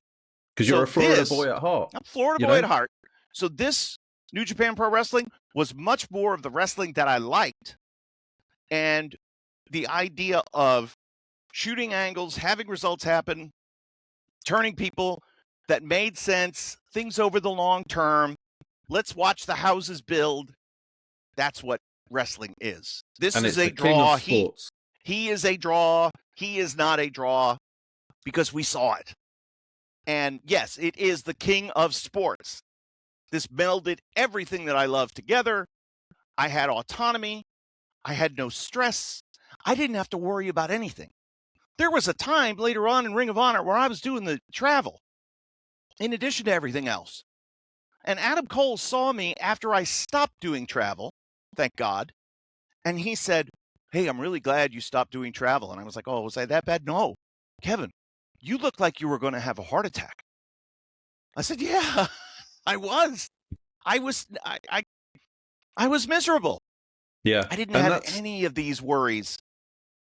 Because you're a Florida boy at heart. I'm a Florida boy at heart. So this New Japan Pro Wrestling was much more of the wrestling that I liked. And the idea of shooting angles, having results happen, turning people that made sense, things over the long term. Let's watch the houses build. That's what wrestling is. This is a draw. He is a draw. He is not a draw because we saw it. And yes, it is the king of sports. This melded everything that I love together. I had autonomy. I had no stress. I didn't have to worry about anything. There was a time later on in Ring of Honor where I was doing the travel in addition to everything else. And Adam Cole saw me after I stopped doing travel, thank God. And he said, "Hey, I'm really glad you stopped doing travel." And I was like, "Oh, was I that bad?" "No, Kevin, you looked like you were going to have a heart attack." I said, "Yeah, I was. I was miserable." Yeah. I didn't have any of these worries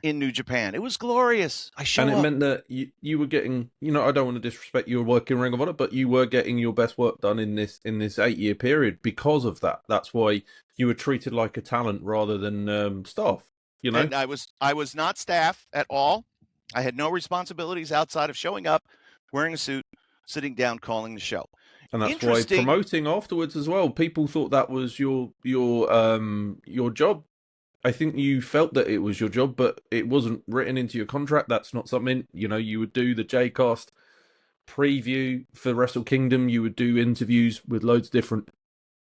in New Japan. It was glorious. And it meant that you were getting, I don't want to disrespect your work in Ring of Honor, but you were getting your best work done in this 8-year period because of that. That's why you were treated like a talent rather than staff. And I was not staff at all. I had no responsibilities outside of showing up, wearing a suit, sitting down, calling the show. And that's why promoting afterwards as well. People thought that was your job. I think you felt that it was your job, but it wasn't written into your contract. That's not something, you would do the J-Cast preview for Wrestle Kingdom. You would do interviews with loads of different...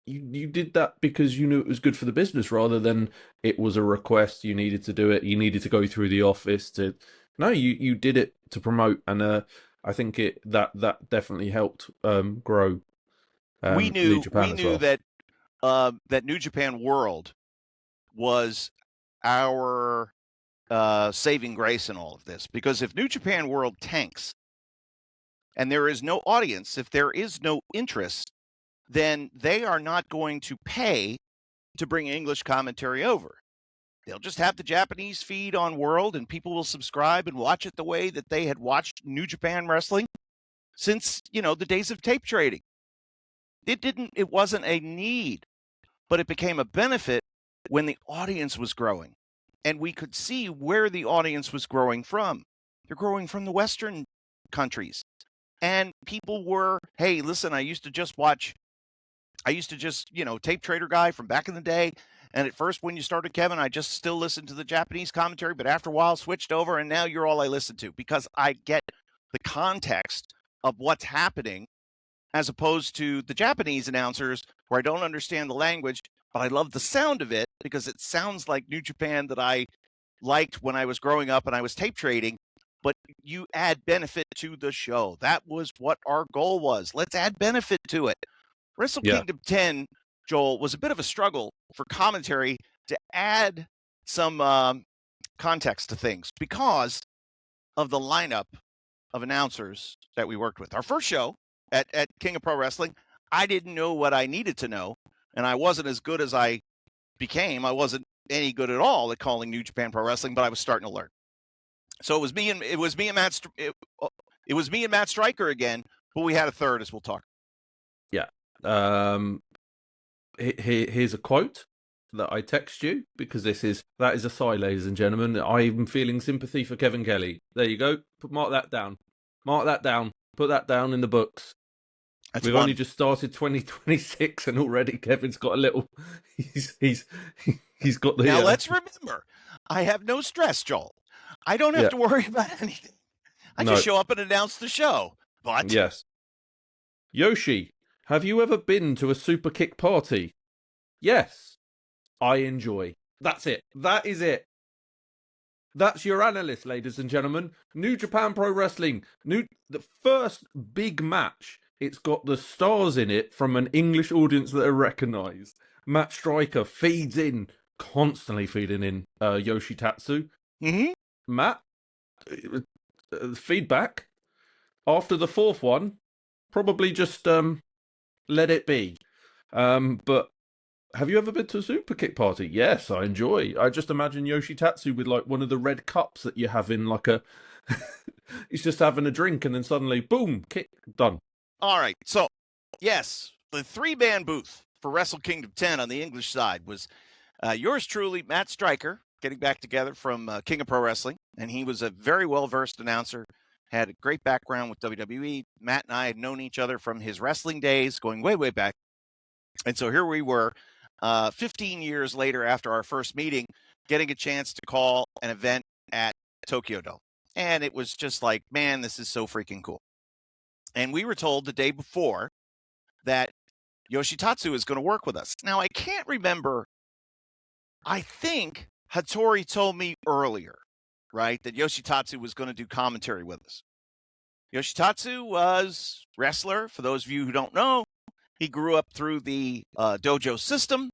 You did that because you knew it was good for the business rather than it was a request. You needed to do it. You needed to go through the office to... No, you did it to promote. And I think that definitely helped grow we knew, New Japan we knew well. that New Japan World was our saving grace in all of this, because if New Japan World tanks and there is no audience, if there is no interest, then they are not going to pay to bring English commentary over. They'll just have the Japanese feed on World, and people will subscribe and watch it the way that they had watched New Japan Wrestling since, the days of tape trading. It wasn't a need, but it became a benefit when the audience was growing. And we could see where the audience was growing from. They're growing from the Western countries. And people were, hey, listen, I used to just, tape trader guy from back in the day. And at first, when you started, Kevin, I just still listened to the Japanese commentary, but after a while switched over, and now you're all I listen to because I get the context of what's happening as opposed to the Japanese announcers where I don't understand the language, but I love the sound of it because it sounds like New Japan that I liked when I was growing up and I was tape trading, but you add benefit to the show. That was what our goal was. Let's add benefit to it. Wrestle Kingdom 10, Joel, was a bit of a struggle for commentary to add some context to things because of the lineup of announcers that we worked with. Our first show at King of Pro Wrestling, I didn't know what I needed to know, and I wasn't as good as I became. I wasn't any good at all at calling New Japan Pro Wrestling, but I was starting to learn. So it was me and Matt Stryker again, but we had a third, as we'll talk. Yeah. Here's a quote that I text you because that is a sigh, ladies and gentlemen. I'm feeling sympathy for Kevin Kelly. There you go. Mark that down. Mark that down. Put that down in the books. We've only just started 2026 and already Kevin's got a little. He's got the. Now let's remember, I have no stress, Joel. I don't have to worry about anything. I just show up and announce the show. But yes, Yoshi, have you ever been to a super kick party? Yes, I enjoy. That's it. That is it. That's your analyst, ladies and gentlemen. New Japan Pro Wrestling. The first big match. It's got the stars in it from an English audience that are recognised. Matt Stryker constantly feeding in Yoshi Tatsu. Mm-hmm. Matt, feedback after the fourth one, probably just let it be. But have you ever been to a super kick party? Yes, I enjoy. I just imagine Yoshi Tatsu with like one of the red cups that you have in like a. He's just having a drink and then suddenly, boom, kick, done. All right. So, yes, the 3-man booth for Wrestle Kingdom 10 on the English side was yours truly, Matt Stryker, getting back together from King of Pro Wrestling. And he was a very well-versed announcer, had a great background with WWE. Matt and I had known each other from his wrestling days, going way, way back. And so here we were, 15 years later after our first meeting, getting a chance to call an event at Tokyo Dome. And it was just like, man, this is so freaking cool. And we were told the day before that Yoshi Tatsu is going to work with us. Now, I can't remember. I think Hattori told me earlier, right, that Yoshi Tatsu was going to do commentary with us. Yoshi Tatsu was a wrestler. For those of you who don't know, he grew up through the dojo system.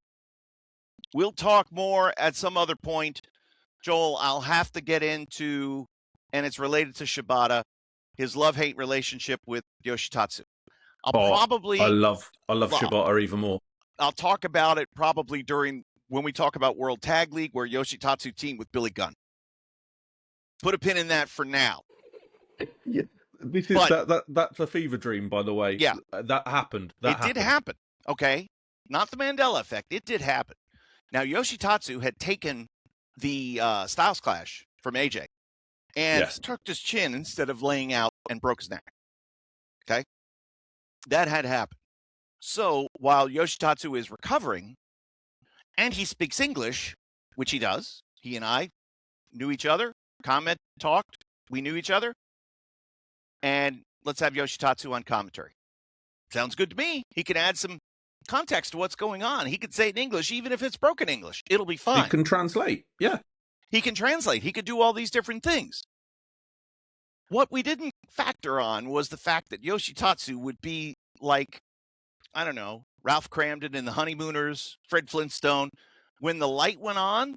We'll talk more at some other point. Joel, I'll have to get into, and it's related to Shibata, his love-hate relationship with Yoshi Tatsu. I love Shibata even more. I'll talk about it probably when we talk about World Tag League, where Yoshi Tatsu teamed with Billy Gunn. Put a pin in that for now. Yeah, that's a fever dream, by the way. Yeah, that happened. It did happen. Okay, not the Mandela effect. It did happen. Now Yoshi Tatsu had taken the Styles Clash from AJ and tucked his chin instead of laying out and broke his neck. Okay, that had happened. So while Yoshi Tatsu is recovering, and he speaks English, which he does, he and I knew each other, talked, we knew each other, and let's have Yoshi Tatsu on commentary. Sounds good to me. He can add some context to what's going on. He could say it in English, even if it's broken English. It'll be fine. He can translate. Yeah. He can translate. He could do all these different things. What we didn't factor on was the fact that Yoshi Tatsu would be like, I don't know, Ralph Cramden in The Honeymooners, Fred Flintstone. When the light went on,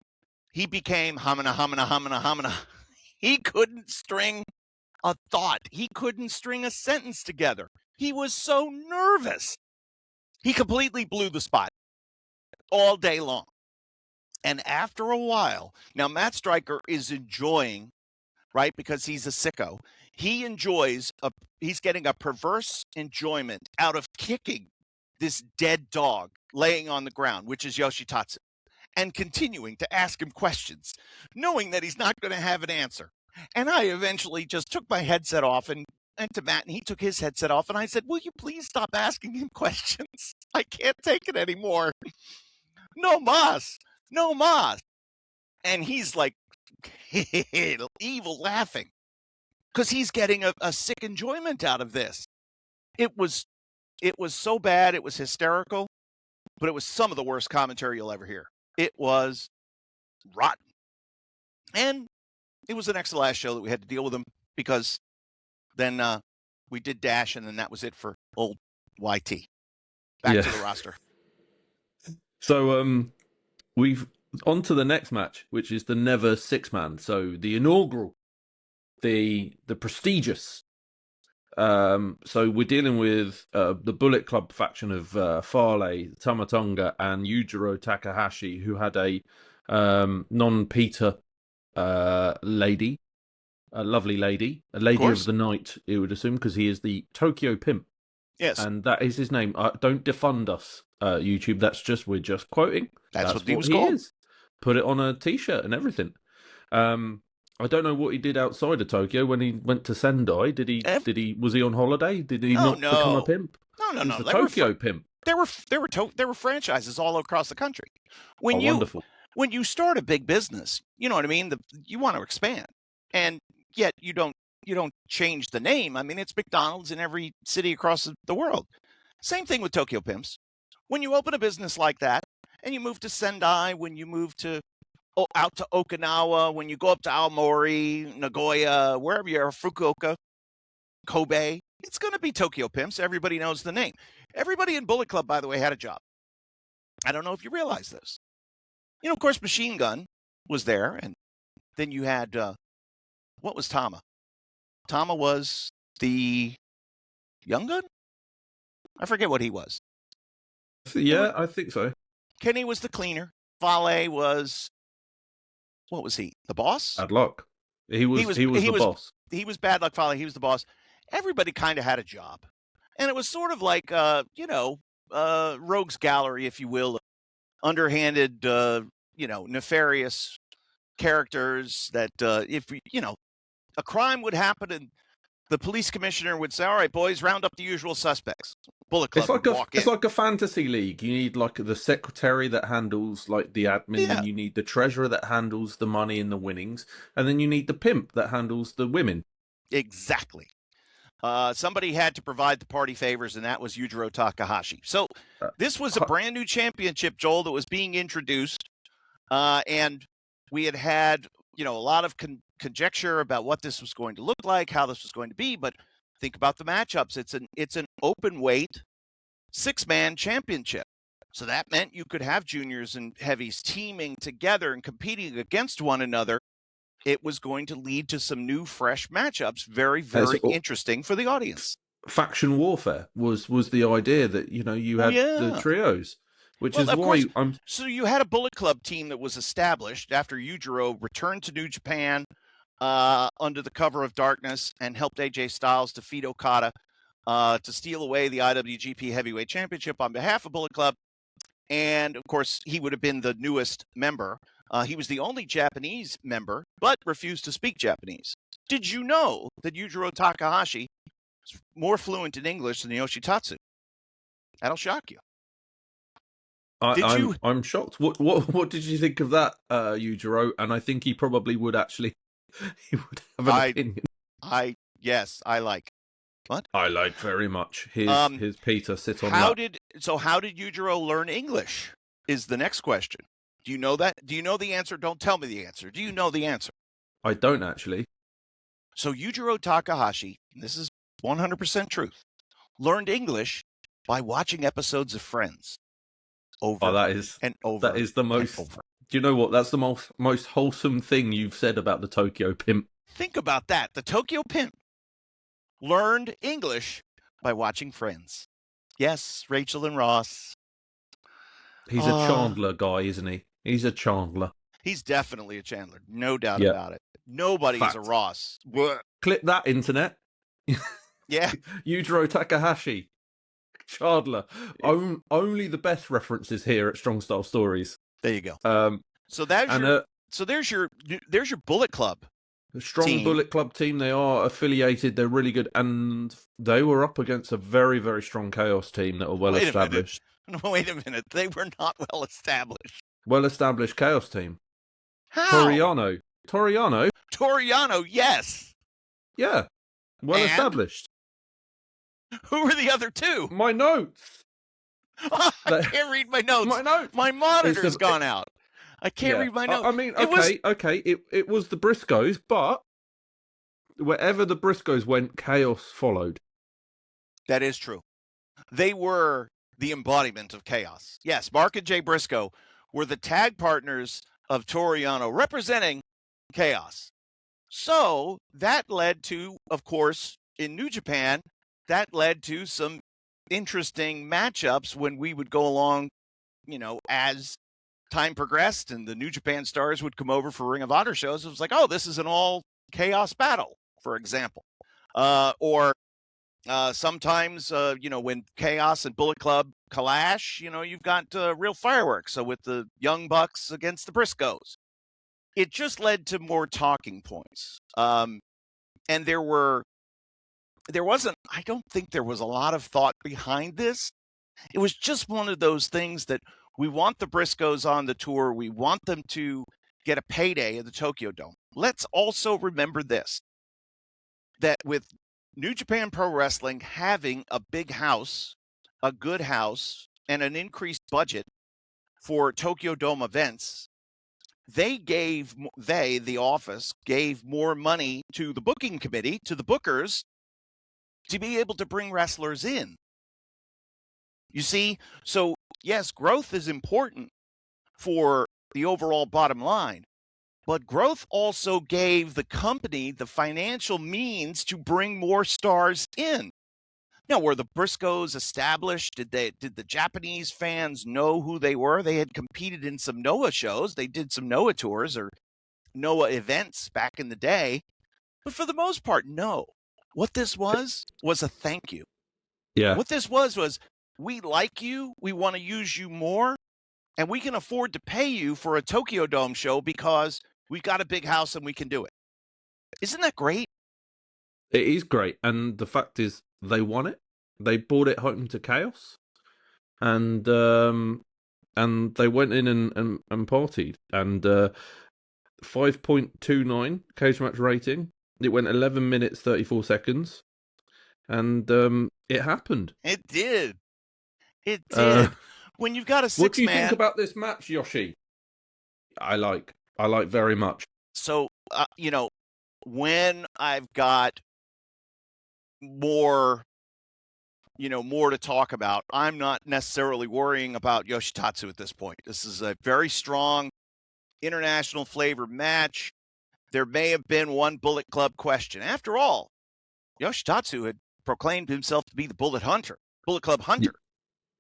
he became hamina, hamina, hamina, hamina. He couldn't string a thought. He couldn't string a sentence together. He was so nervous. He completely blew the spot all day long. And after a while, now Matt Stryker is enjoying, right, because he's a sicko. He enjoys, he's getting a perverse enjoyment out of kicking this dead dog laying on the ground, which is Yoshi Tatsu. and continuing to ask him questions, knowing that he's not going to have an answer. And I eventually just took my headset off and went to Matt, and he took his headset off, and I said, will you please stop asking him questions? I can't take it anymore. No mas, no mas. And he's like evil laughing because he's getting a sick enjoyment out of this. It was so bad, it was hysterical, but it was some of the worst commentary you'll ever hear. It was rotten. And it was the next to last show that we had to deal with him, because then we did Dash, and then that was it for old YT. Back to the roster. So we've on to the next match, which is the Never Six-Man. So the inaugural, the prestigious. So we're dealing with the Bullet Club faction of Farley, Tamatonga, and Yujiro Takahashi, who had a non-Peter lady, a lovely lady, a lady of the night, you would assume, because he is the Tokyo Pimp. Yes. And that is his name. Don't defund us, YouTube. We're just quoting. That's what he was called. Is. Put it on a t-shirt and everything. I don't know what he did outside of Tokyo when he went to Sendai. Was he on holiday? Did he not become a pimp? No. The Tokyo Pimp. There were franchises all across the country. Wonderful. When you start a big business, you know what I mean? You want to expand. And yet you don't change the name. I mean, it's McDonald's in every city across the world. Same thing with Tokyo Pimps. When you open a business like that and you move to Sendai, when you move out to Okinawa, when you go up to Aomori, Nagoya, wherever you are, Fukuoka, Kobe, it's going to be Tokyo Pimps. Everybody knows the name. Everybody in Bullet Club, by the way, had a job. I don't know if you realize this. You know, of course, Machine Gun was there, and then you had, what was Tama? Tama was the Young Gun? I forget what he was. Yeah, I think so. Kenny was the cleaner. Fale was, what was he? The boss? Bad Luck. He was the boss. He was Bad Luck Fale. He was the boss. Everybody kind of had a job. And it was sort of like, rogues gallery, if you will, underhanded, nefarious characters that if, a crime would happen and the police commissioner would say, all right, boys, round up the usual suspects. Bullet Club would walk in. It's like a fantasy league. You need like the secretary that handles like the admin, and you need the treasurer that handles the money and the winnings, and then you need the pimp that handles the women. Exactly. Somebody had to provide the party favors, and that was Yujiro Takahashi. So this was a brand new championship, Joel, that was being introduced, and we had a lot of conjecture about what this was going to look like, how this was going to be. But think about the matchups. It's an open weight 6-man championship. So that meant you could have juniors and heavies teaming together and competing against one another. It was going to lead to some new, fresh matchups. Very, very interesting for the audience. Faction warfare was the idea that, you had the trios, which is why I'm... So you had a Bullet Club team that was established after Yujiro returned to New Japan under the cover of darkness and helped AJ Styles defeat Okada to steal away the IWGP Heavyweight Championship on behalf of Bullet Club. And, of course, he would have been the newest member. He was the only Japanese member, but refused to speak Japanese. Did you know that Yujiro Takahashi is more fluent in English than Yoshi Tatsu? That'll shock you. I'm shocked. What did you think of that, Yujiro? And I think he probably would actually. He would have an opinion. Yes, I like. What? I like very much his Peter sit on. How did Yujiro learn English? Is the next question. Do you know that? Do you know the answer? Don't tell me the answer. Do you know the answer? I don't actually. So Yujiro Takahashi, and this is 100% truth, learned English by watching episodes of Friends. That is the most. Do you know what? That's the most wholesome thing you've said about the Tokyo Pimp. Think about that. The Tokyo Pimp learned English by watching Friends. Yes, Rachel and Ross. He's a Chandler guy, isn't he? He's a Chandler. He's definitely a Chandler. No doubt about it. Nobody's a Ross. Clip that, internet. Yeah. Yujiro Takahashi. Chandler. Only the best references here at Strong Style Stories. There you go. So there's your Bullet Club. A strong team. Bullet Club team. They are affiliated. They're really good, and they were up against a very, very strong Chaos team that are well established. Wait a minute. They were not well established. Well established Chaos team. How? Toriano, yes. Yeah. Well established. Who were the other two? My notes. I can't read my notes. My monitor's gone out. I can't read my notes. I mean, okay. It was the Briscoes, but wherever the Briscoes went, chaos followed. That is true. They were the embodiment of chaos. Yes, Mark and Jay Briscoe were the tag partners of Toriano, representing chaos. So that led to, of course, in New Japan, that led to some interesting matchups when we would go along, as time progressed and the New Japan stars would come over for Ring of Honor shows. It was like, oh, this is an all chaos battle, for example. Or sometimes, when Chaos and Bullet Club clash, you've got real fireworks. So with the Young Bucks against the Briscoes, it just led to more talking points. And I don't think there was a lot of thought behind this. It was just one of those things that we want the Briscoes on the tour. We want them to get a payday at the Tokyo Dome. Let's also remember this, that with New Japan Pro Wrestling having a big house, a good house, and an increased budget for Tokyo Dome events, the office gave more money to the booking committee, to the bookers, to be able to bring wrestlers in. You see? So, yes, growth is important for the overall bottom line, but growth also gave the company the financial means to bring more stars in. Now, were the Briscoes established? Did the Japanese fans know who they were? They had competed in some Noah shows. They did some Noah tours or Noah events back in the day. But for the most part, no. What this was a thank you. Yeah. What this was we like you, we want to use you more, and we can afford to pay you for a Tokyo Dome show because we've got a big house and we can do it. Isn't that great? It is great. And the fact is, they won it. They brought it home to Chaos. And they went in and partied. And 5.29 cage match rating. It went 11 minutes, 34 seconds. And it happened. It did. It did. When you've got a 6-man... What do you think about this match, Yoshi? I like very much. So, when I've got more to talk about, I'm not necessarily worrying about Yoshi Tatsu at this point. This is a very strong international flavor match. There may have been one Bullet Club question. After all, Yoshi Tatsu had proclaimed himself to be the Bullet Club Hunter.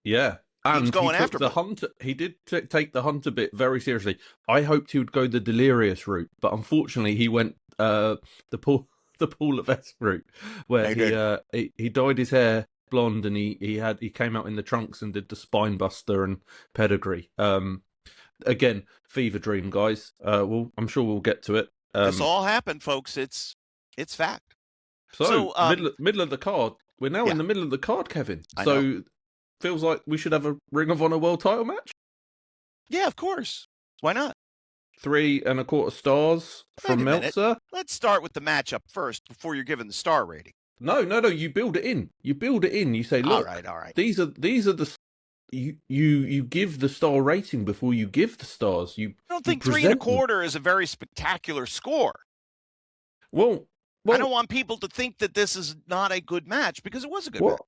Yeah. And he was going after the Hunter. He did take the Hunter bit very seriously. I hoped he would go the Delirious route, but unfortunately he went the Paul Levesque route, where he dyed his hair blonde and he came out in the trunks and did the spine buster and pedigree. Again, fever dream, guys. I'm sure we'll get to it. This all happened, folks. It's fact. So middle of the card. We're now in the middle of the card, Kevin. So feels like we should have a Ring of Honor World Title match. Yeah, of course. Why not? 3.25 stars from Meltzer. Let's start with the matchup first before you're given the star rating. No. You build it in. You say, look, all right. These are the. You give the star rating before you give the stars. I don't think 3.25 is a very spectacular score. Well, I don't want people to think that this is not a good match, because it was a good match.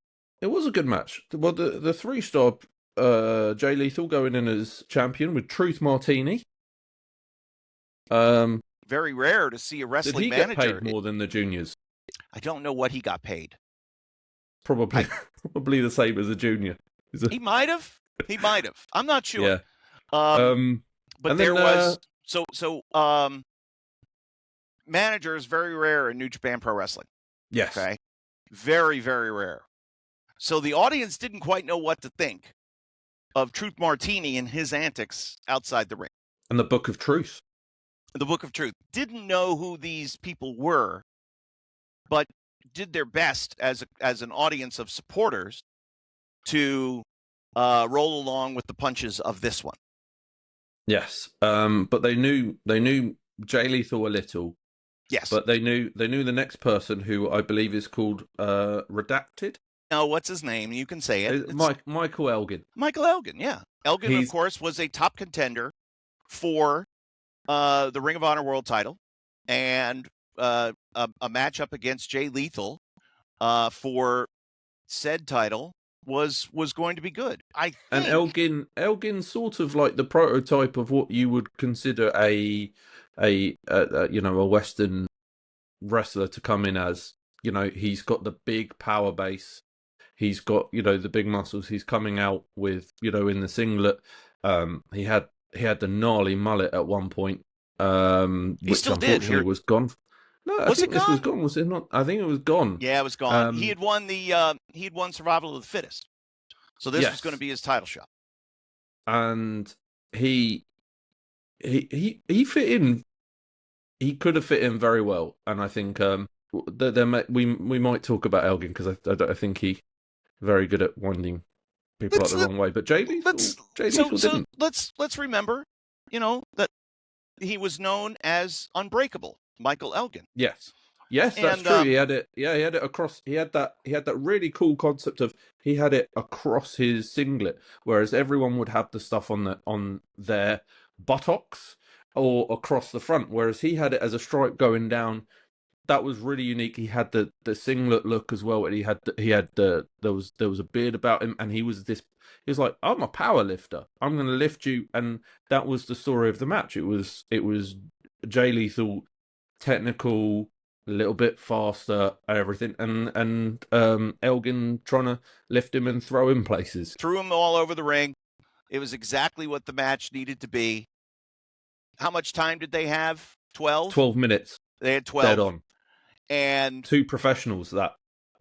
It was a good match. Well, the 3-star Jay Lethal going in as champion with Truth Martini. Very rare to see a wrestling manager. Did he get paid more than the juniors? I don't know what he got paid. Probably the same as a junior. He might have. I'm not sure. Yeah. But there was manager is very rare in New Japan Pro Wrestling. Yes. Okay. Very, very rare. So the audience didn't quite know what to think. Truth Martini and his antics outside the ring. And the Book of Truth. The Book of Truth. Didn't know who these people were, but did their best as an audience of supporters to roll along with the punches of this one. Yes, but they knew Jay Lethal a little. Yes, but they knew the next person, who I believe is called Redacted. No, what's his name? You can say it. Michael Elgin. Michael Elgin, yeah. Elgin, of course, was a top contender for the Ring of Honor World Title, and a matchup against Jay Lethal for said title was going to be good. I think. And Elgin's sort of like the prototype of what you would consider a Western wrestler to come in as. He's got the big power base. He's got the big muscles. He's coming out with in the singlet. He had the gnarly mullet at one point, which unfortunately was gone. No, I think this was gone. Was it not? I think it was gone. Yeah, it was gone. He had won Survival of the Fittest, so this was going to be his title shot. And he fit in. He could have fit in very well, and I think we might talk about Elgin, because I think he very good at winding people up the wrong way. But Jay Lethal didn't. Let's remember, that he was known as Unbreakable, Michael Elgin. Yes, that's true. He had it. Yeah, he had it across. He had that really cool concept of he had it across his singlet, whereas everyone would have the stuff on their buttocks or across the front, whereas he had it as a stripe going down. That was really unique. He had the singlet look as well, and there was a beard about him, and he was like, I'm a power lifter. I'm going to lift you, and that was the story of the match. It was Jay Lethal, technical, a little bit faster, and everything, and Elgin trying to lift him and throw him places. Threw him all over the ring. It was exactly what the match needed to be. How much time did they have? 12? 12 minutes. They had 12. Dead on. And two professionals that.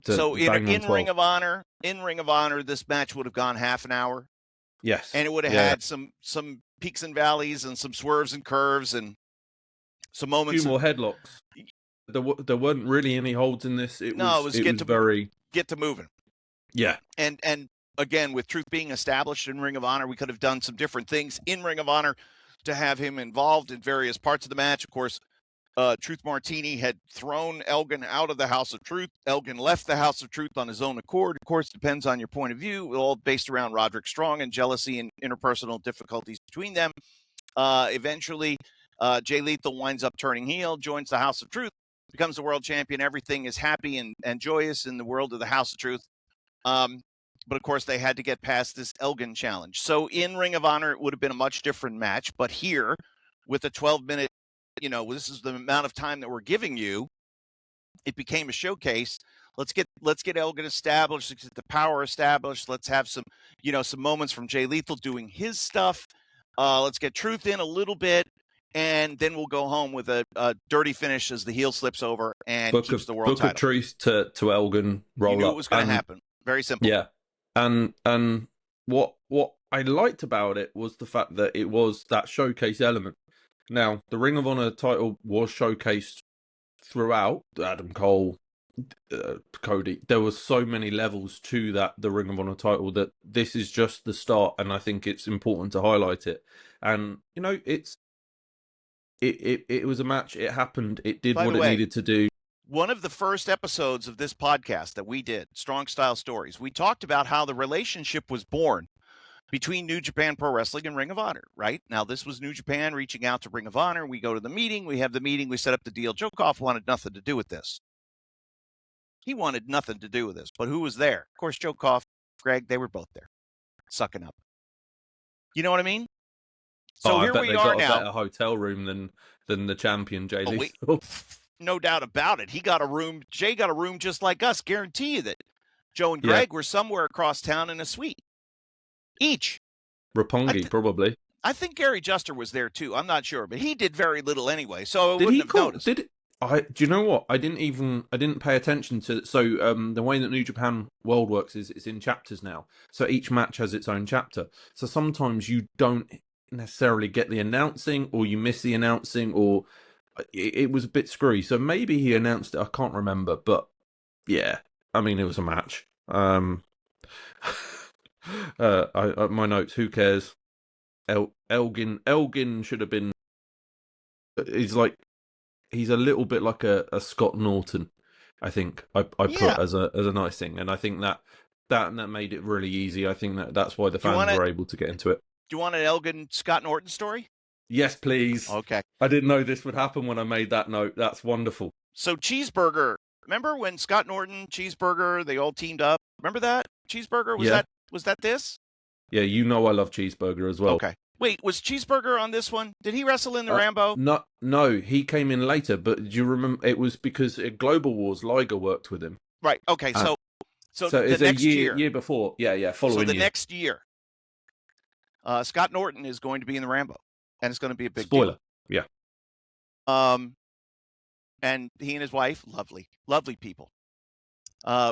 So in Ring of Honor, this match would have gone half an hour. Yes. And it would have had some peaks and valleys and some swerves and curves and some moments. A few more headlocks. There weren't really any holds in this. It was get to moving. Yeah. And again, with Truth being established in Ring of Honor, we could have done some different things in Ring of Honor to have him involved in various parts of the match. Of course, Truth Martini had thrown Elgin out of the House of Truth. Elgin left the House of Truth on his own accord. Of course, depends on your point of view, all based around Roderick Strong and jealousy and interpersonal difficulties between them. Eventually, Jay Lethal winds up turning heel, joins the House of Truth, becomes the world champion. Everything is happy and joyous in the world of the House of Truth. But, of course, they had to get past this Elgin challenge. So in Ring of Honor, it would have been a much different match. But here, with a 12-minute, this is the amount of time that we're giving you, it became a showcase. Let's get Elgin established. Let's get the power established. Let's have some moments from Jay Lethal doing his stuff. Let's get Truth in a little bit. And then we'll go home with a dirty finish as the heel slips over and keeps the world title. Book of Truth to Elgin, roll up. You knew it was going to happen. Very simple. Yeah. And what I liked about it was the fact that it was that showcase element. Now, the Ring of Honor title was showcased throughout. Adam Cole, Cody. There was so many levels to the Ring of Honor title that this is just the start, and I think it's important to highlight it. And it was a match. It happened. It did what it needed to do. One of the first episodes of this podcast that we did, Strong Style Stories, we talked about how the relationship was born between New Japan Pro Wrestling and Ring of Honor, right? Now, this was New Japan reaching out to Ring of Honor. We go to the meeting. We have the meeting. We set up the deal. Jokoff wanted nothing to do with this. He wanted nothing to do with this. But who was there? Of course, Jokoff, Greg, they were both there, sucking up. You know what I mean? So here we are now. I bet they got a better hotel room than the champion, Jay Lethal. No doubt about it. Jay got a room just like us. Guarantee you that Joe and Greg were somewhere across town in a suite. Each. Roppongi, probably. I think Gary Juster was there too. I'm not sure, but he did very little anyway, so I wouldn't have noticed. Do you know what? I didn't pay attention to. So the way that New Japan World works is it's in chapters now. So each match has its own chapter. So sometimes you don't necessarily get the announcing, or you miss the announcing, or it was a bit screwy. So maybe he announced it. I can't remember, but yeah, I mean it was a match. My notes. Who cares? Elgin should have been. He's a little bit like a Scott Norton. I think I put as a nice thing, and I think that made it really easy. I think that's why the fans were able to get into it. Do you want an Elgin Scott Norton story? Yes, please. Okay. I didn't know this would happen when I made that note. That's wonderful. So Cheeseburger, remember when Scott Norton, Cheeseburger, they all teamed up? Remember that? Cheeseburger? Was that this? Yeah, you know I love Cheeseburger as well. Okay. Wait, was Cheeseburger on this one? Did he wrestle in the Rambo? No, he came in later, but do you remember it was because at Global Wars Liger worked with him. Right. Okay, so it's a year before. Yeah, following year. So the next year, Scott Norton is going to be in the Rambo, and it's going to be a big spoiler. Deal. Yeah. And he and his wife, lovely people.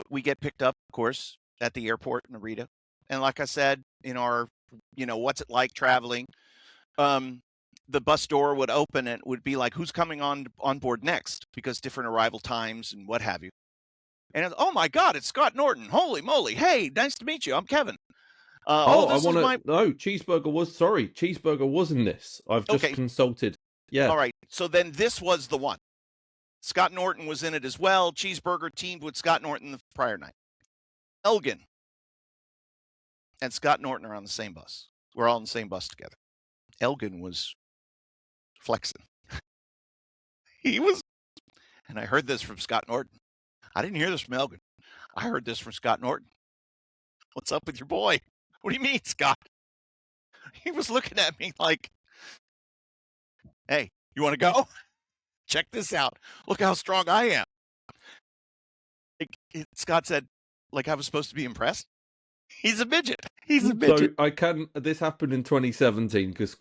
We get picked up, of course, at the airport in Narita. And like I said, in our, what's it like traveling? The bus door would open and it would be like, who's coming on board next? Because different arrival times and what have you. And oh my God, it's Scott Norton. Holy moly. Hey, nice to meet you. I'm Kevin. Cheeseburger was in this. I've just consulted. Yeah. All right. So then this was the one. Scott Norton was in it as well. Cheeseburger teamed with Scott Norton the prior night. Elgin and Scott Norton are on the same bus. We're all on the same bus together. Elgin was flexing. He was, and I heard this from Scott Norton. I didn't hear this from Elgin. I heard this from Scott Norton. What's up with your boy? What do you mean, Scott? He was looking at me like, hey, you want to go? Check this out. Look how strong I am. Scott said, like I was supposed to be impressed. He's a midget. So this happened in 2017 because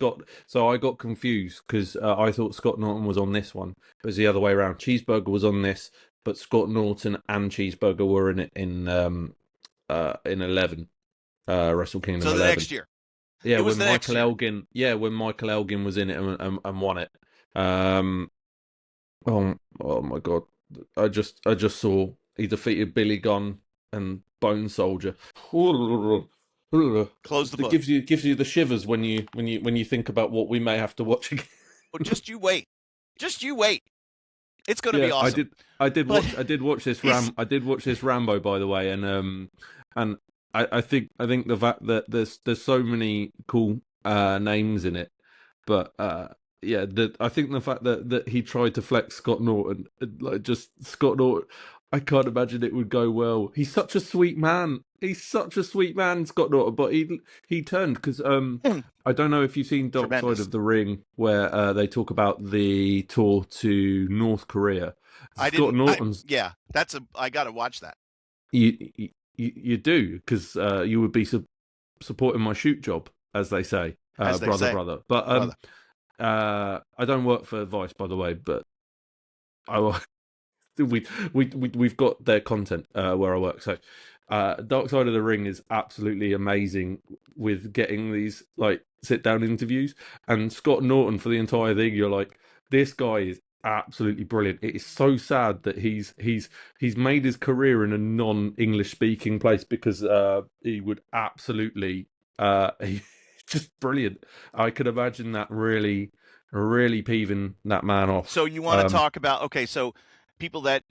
so I got confused because I thought Scott Norton was on this one. It was the other way around. Cheeseburger was on this, but Scott Norton and Cheeseburger were in it in 11. Wrestle Kingdom 11. So the next year. Yeah, when Michael Elgin was in it and won it. Oh my God! I just saw he defeated Billy Gunn and Bone Soldier. Close the book. It gives you the shivers when you think about what we may have to watch again. Well, just you wait. It's going to be awesome. I did watch this Rambo, by the way, and I think the fact that there's so many cool names in it, but I think the fact that he tried to flex Scott Norton, Scott Norton, I can't imagine it would go well. He's such a sweet man. Scott Norton. But he turned because I don't know if you've seen Dark Side of the Ring, where they talk about the tour to North Korea. I got to watch that. You do, because you would be supporting my shoot job, as they say, brother. But I don't work for Vice, by the way, but we've got their content where I work. So Dark Side of the Ring is absolutely amazing with getting these like sit down interviews, and Scott Norton for the entire thing. You're like, this guy is absolutely brilliant. It is so sad that he's made his career in a non-English speaking place, because he would absolutely he's just brilliant. I could imagine that really peeving that man off. So you want to talk about so people that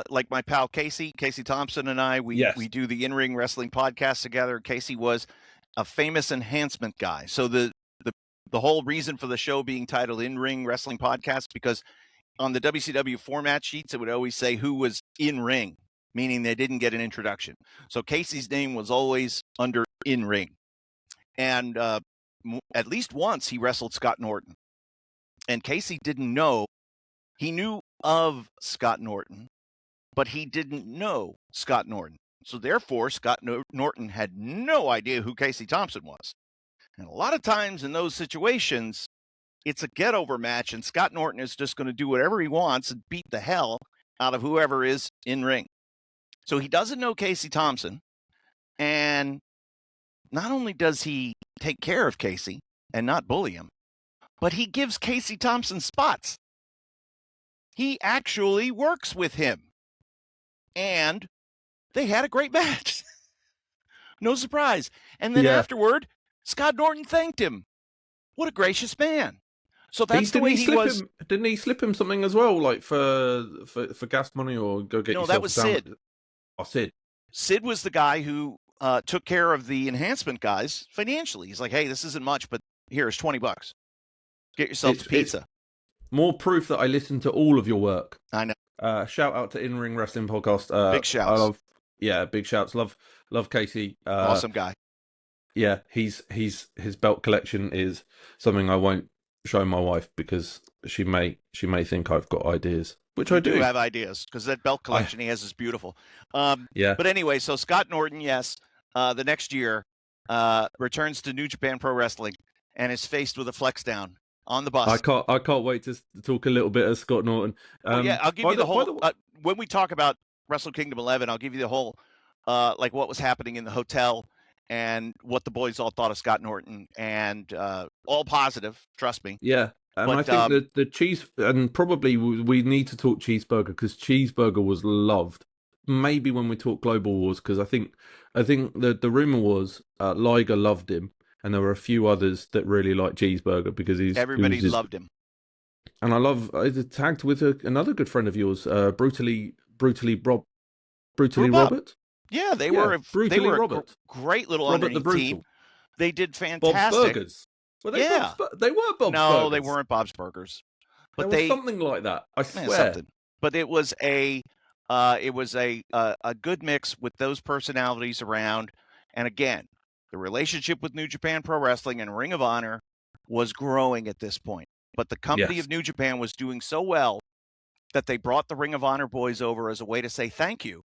like my pal Casey Thompson and I, we do the in-ring wrestling podcast together. Casey was a famous enhancement guy. So the whole reason for the show being titled In-Ring Wrestling Podcast, because on the WCW format sheets, it would always say who was in ring, meaning they didn't get an introduction. So Casey's name was always under in ring. And at least once he wrestled Scott Norton. And Casey didn't know. He knew of Scott Norton, but he didn't know Scott Norton. So therefore, Scott Norton had no idea who Casey Thompson was. And a lot of times in those situations, it's a get-over match, and Scott Norton is just going to do whatever he wants and beat the hell out of whoever is in ring. So he doesn't know Casey Thompson, and not only does he take care of Casey and not bully him, but he gives Casey Thompson spots. He actually works with him. And they had a great match. No surprise. And then afterward, Scott Norton thanked him. What a gracious man. So that's the way he was. Didn't he slip him something as well, like for gas money or go get yourself? No, that was Sid. Oh, Sid. Sid was the guy who took care of the enhancement guys financially. He's like, hey, this isn't much, but here's $20. Get yourself a pizza. It's more proof that I listen to all of your work. I know. Shout out to In Ring Wrestling Podcast. Big shouts. Big shouts. Love Casey. Awesome guy. Yeah, his belt collection is something I won't show my wife because she may think I've got ideas, which I do. You have ideas because that belt collection he has is beautiful. But anyway, so Scott Norton, yes, the next year returns to New Japan Pro Wrestling and is faced with a flex down on the bus. I can't wait to talk a little bit of Scott Norton. I'll give you the whole. When we talk about Wrestle Kingdom 11, I'll give you the whole, like what was happening in the hotel and what the boys all thought of Scott Norton, and all positive. Trust me. Yeah, and I think the cheese, and probably we need to talk Cheeseburger because Cheeseburger was loved. Maybe when we talk Global Wars, because I think the rumor was Liger loved him. And there were a few others that really liked Cheeseburger because everybody loved him. And I tagged with another good friend of yours, Brutally Robert. Yeah, they were a great little underneath team. They did fantastic. Bob's Burgers. Were they they were Bob's Burgers. No, they weren't Bob's Burgers. But there was something like that. I swear. Something. But it was a good mix with those personalities around. And again, the relationship with New Japan Pro Wrestling and Ring of Honor was growing at this point. But the company of New Japan was doing so well that they brought the Ring of Honor boys over as a way to say thank you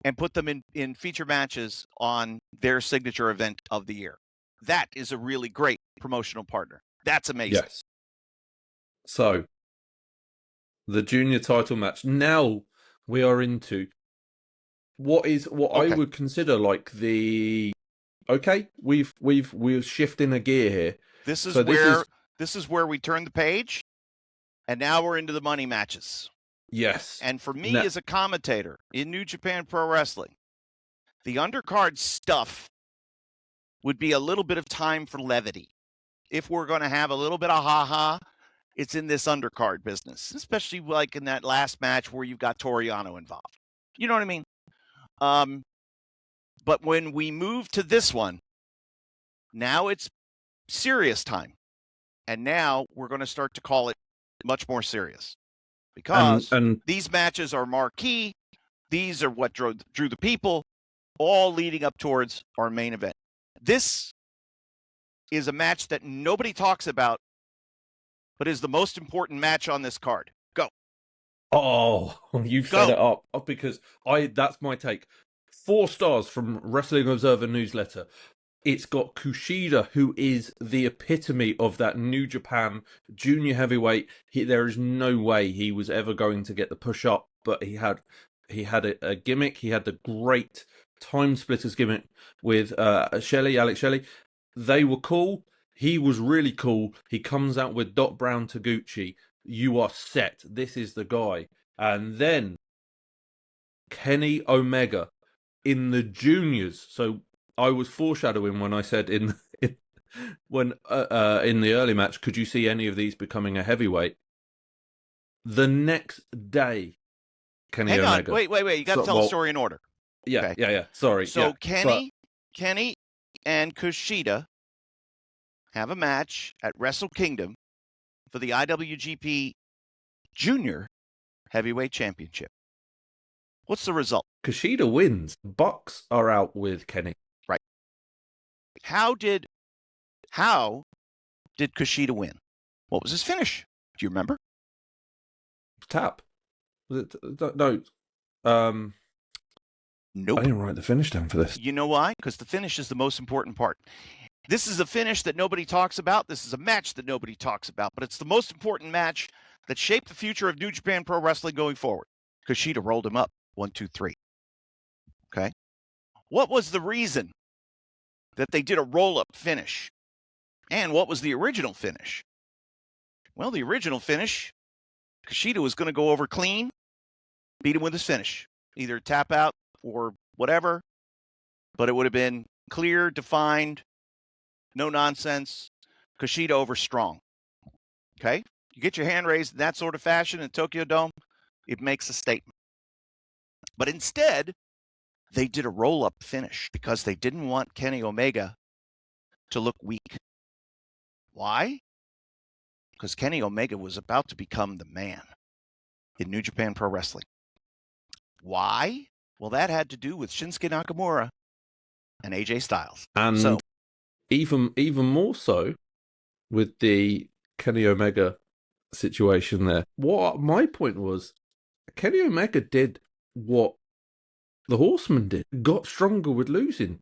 and put them in feature matches on their signature event of the year. That is a really great promotional partner. That's amazing. Yes. So, the junior title match. Now we are into what I would consider like the... Okay, we're shifting a gear here. This is where we turn the page, and now we're into the money matches. Yes. And for me as a commentator in New Japan Pro Wrestling, the undercard stuff would be a little bit of time for levity. If we're going to have a little bit of ha-ha, it's in this undercard business, especially like in that last match where you've got Toriano involved. You know what I mean? But when we move to this one, now it's serious time. And now we're going to start to call it much more serious. Because these matches are marquee. These are what drew the people, all leading up towards our main event. This is a match that nobody talks about, but is the most important match on this card. Go. Oh, you've set it up because that's my take. 4 stars from Wrestling Observer newsletter. It's got Kushida, who is the epitome of that New Japan junior heavyweight. There is no way he was ever going to get the push up, but he had a gimmick. He had the great Time Splitters gimmick with Alex Shelley. They were cool. He was really cool. He comes out with Doc Brown Taguchi. You are set. This is the guy. And then Kenny Omega in the juniors. So I was foreshadowing when I said in the early match, could you see any of these becoming a heavyweight? The next day, Kenny Omega. Wait. You got to tell the story in order. Yeah, okay. Yeah. Sorry. So Kenny and Kushida have a match at Wrestle Kingdom for the IWGP Junior Heavyweight Championship. What's the result? Kushida wins. Bucks are out with Kenny. Right. How did Kushida win? What was his finish? Do you remember? Tap. Was it? No. Nope. I didn't write the finish down for this. You know why? Because the finish is the most important part. This is a finish that nobody talks about. This is a match that nobody talks about, but it's the most important match that shaped the future of New Japan Pro Wrestling going forward. Kushida rolled him up. 1, 2, 3. Okay. What was the reason that they did a roll-up finish? And what was the original finish? Well, the original finish, Kushida was going to go over clean, beat him with his finish. Either tap out or whatever, but it would have been clear, defined, no nonsense. Kushida over strong. Okay? You get your hand raised in that sort of fashion in Tokyo Dome, it makes a statement. But instead, they did a roll-up finish because they didn't want Kenny Omega to look weak. Why? Because Kenny Omega was about to become the man in New Japan Pro Wrestling. Why? Well, that had to do with Shinsuke Nakamura and AJ Styles. And so, even more so with the Kenny Omega situation there. What my point was, Kenny Omega did what the Horseman did, got stronger with losing.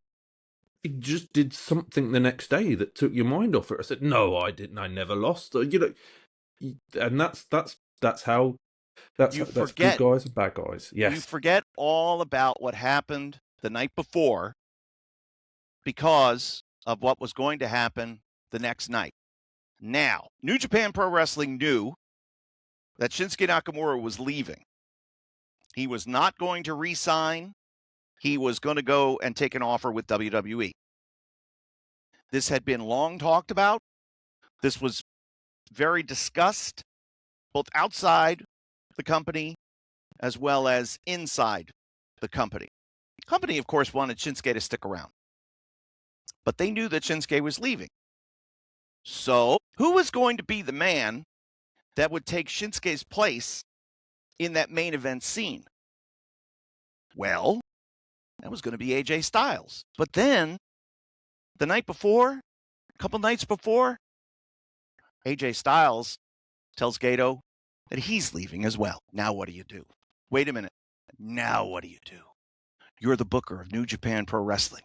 He just did something the next day that took your mind off it. I said, no, I didn't. I never lost. And that's how that's good guys and bad guys. Yes, you forget all about what happened the night before because of what was going to happen the next night. Now, New Japan Pro Wrestling knew that Shinsuke Nakamura was leaving. He was not going to re-sign. He was going to go and take an offer with WWE. This had been long talked about. This was very discussed, both outside the company as well as inside the company. The company, of course, wanted Shinsuke to stick around. But they knew that Shinsuke was leaving. So, who was going to be the man that would take Shinsuke's place in that main event scene? Well, that was going to be AJ Styles. But then, the night before, a couple nights before, AJ Styles tells Gedo that he's leaving as well. Now what do you do? Wait a minute. Now what do you do? You're the booker of New Japan Pro Wrestling,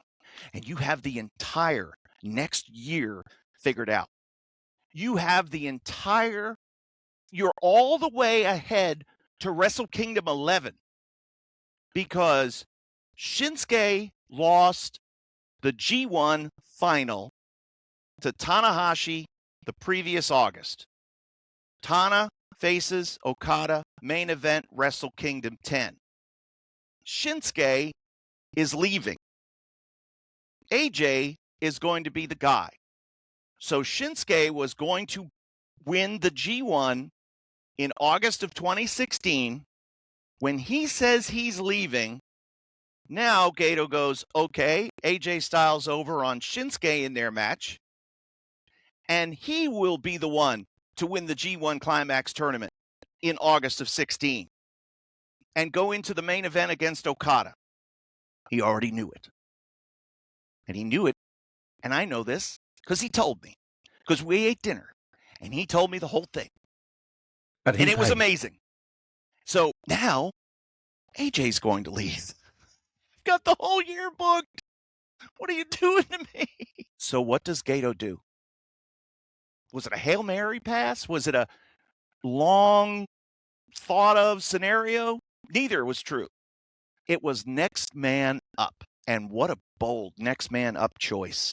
and you have the entire next year figured out. You have you're all the way ahead to Wrestle Kingdom 11 because Shinsuke lost the G1 final to Tanahashi the previous August. Tana faces Okada, main event Wrestle Kingdom 10. Shinsuke is leaving. AJ is going to be the guy. So Shinsuke was going to win the G1 in August of 2016. When he says he's leaving, now Gedo goes, okay, AJ Styles over on Shinsuke in their match, and he will be the one to win the G1 Climax tournament in August of 16 and go into the main event against Okada. He already knew it. And he knew it, and I know this because he told me, because we ate dinner, and he told me the whole thing. And it was amazing. So now, AJ's going to leave. I've got the whole year booked. What are you doing to me? So what does Gedo do? Was it a Hail Mary pass? Was it a long thought of scenario? Neither was true. It was next man up. And what a bold next man up choice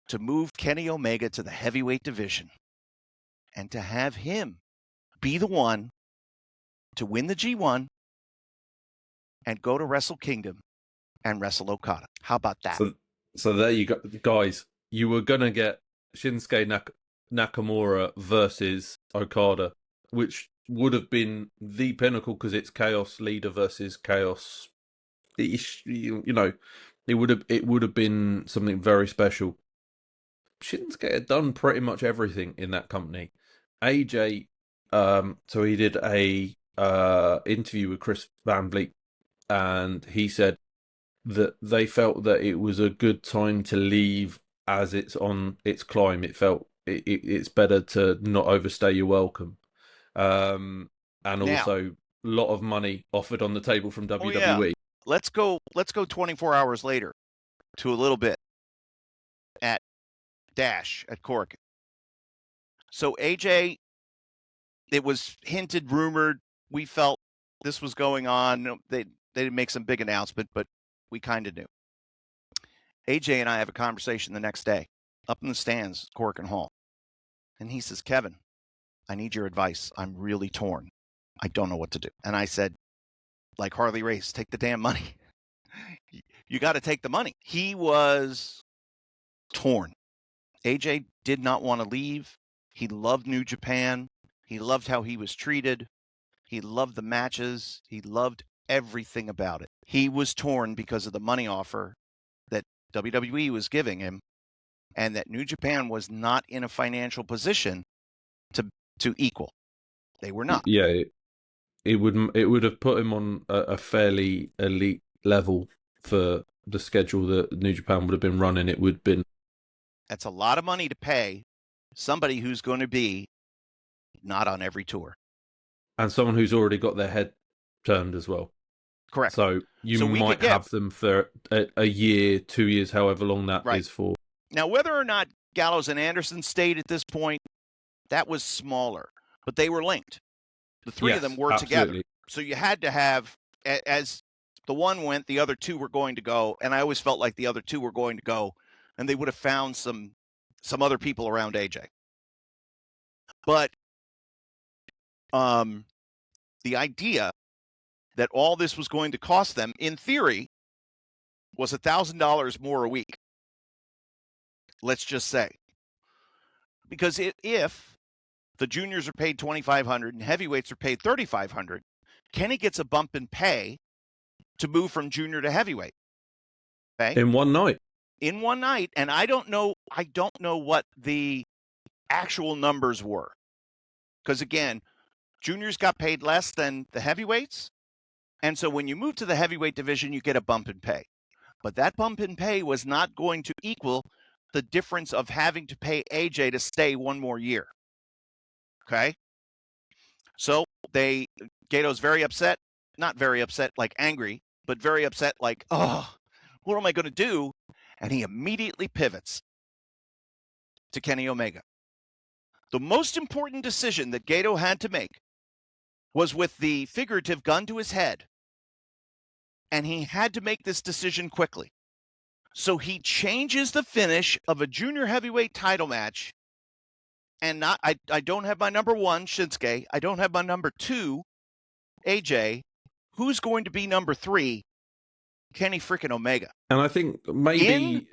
to move Kenny Omega to the heavyweight division and to have him be the one to win the G1 and go to Wrestle Kingdom and wrestle Okada. How about that? So there you go, guys. You were going to get Shinsuke Nakamura versus Okada, which would have been the pinnacle because it's Chaos Leader versus Chaos. You know, it would have been something very special. Shinsuke had done pretty much everything in that company. AJ, so he did a interview with Chris Van Vliet, and he said that they felt that it was a good time to leave as it's on its climb. It felt it's better to not overstay your welcome. And also a lot of money offered on the table from WWE. Yeah. Let's go 24 hours later to a little bit at dash at Cork. So AJ, it was hinted, rumored, we felt this was going on. They didn't make some big announcement, but we kind of knew. AJ and I have a conversation the next day up in the stands, Cork and Hall. And he says, Kevin, I need your advice. I'm really torn. I don't know what to do. And I said, like Harley Race, take the damn money. You got to take the money. He was torn. AJ did not want to leave. He loved New Japan. He loved how he was treated. He loved the matches. He loved everything about it. He was torn because of the money offer that WWE was giving him, and that New Japan was not in a financial position to equal. They were not. Yeah, it would have put him on a fairly elite level for the schedule that New Japan would have been running. It would have been. That's a lot of money to pay somebody who's going to be not on every tour. And someone who's already got their head turned as well. Correct. So might have them for a year, 2 years, however long that is for. Now, whether or not Gallows and Anderson stayed at this point, that was smaller, but they were linked. The three of them were together. So you had to have, as the one went, the other two were going to go. And I always felt like the other two were going to go, and they would have found some other people around AJ. But the idea that all this was going to cost them, in theory, was $1,000 more a week. Let's just say. Because if the juniors are paid $2,500 and heavyweights are paid $3,500, Kenny gets a bump in pay to move from junior to heavyweight. Okay? In one night. In one night. And I don't know what the actual numbers were. Because again, juniors got paid less than the heavyweights. And so when you move to the heavyweight division, you get a bump in pay. But that bump in pay was not going to equal the difference of having to pay AJ to stay one more year. Okay? So Gedo's very upset, not very upset, like angry, but very upset, like, oh, what am I going to do? And he immediately pivots to Kenny Omega. The most important decision that Gedo had to make was with the figurative gun to his head. And he had to make this decision quickly. So he changes the finish of a junior heavyweight title match. And I don't have my number one, Shinsuke. I don't have my number two, AJ. Who's going to be number three? Kenny freaking Omega. And I think maybe...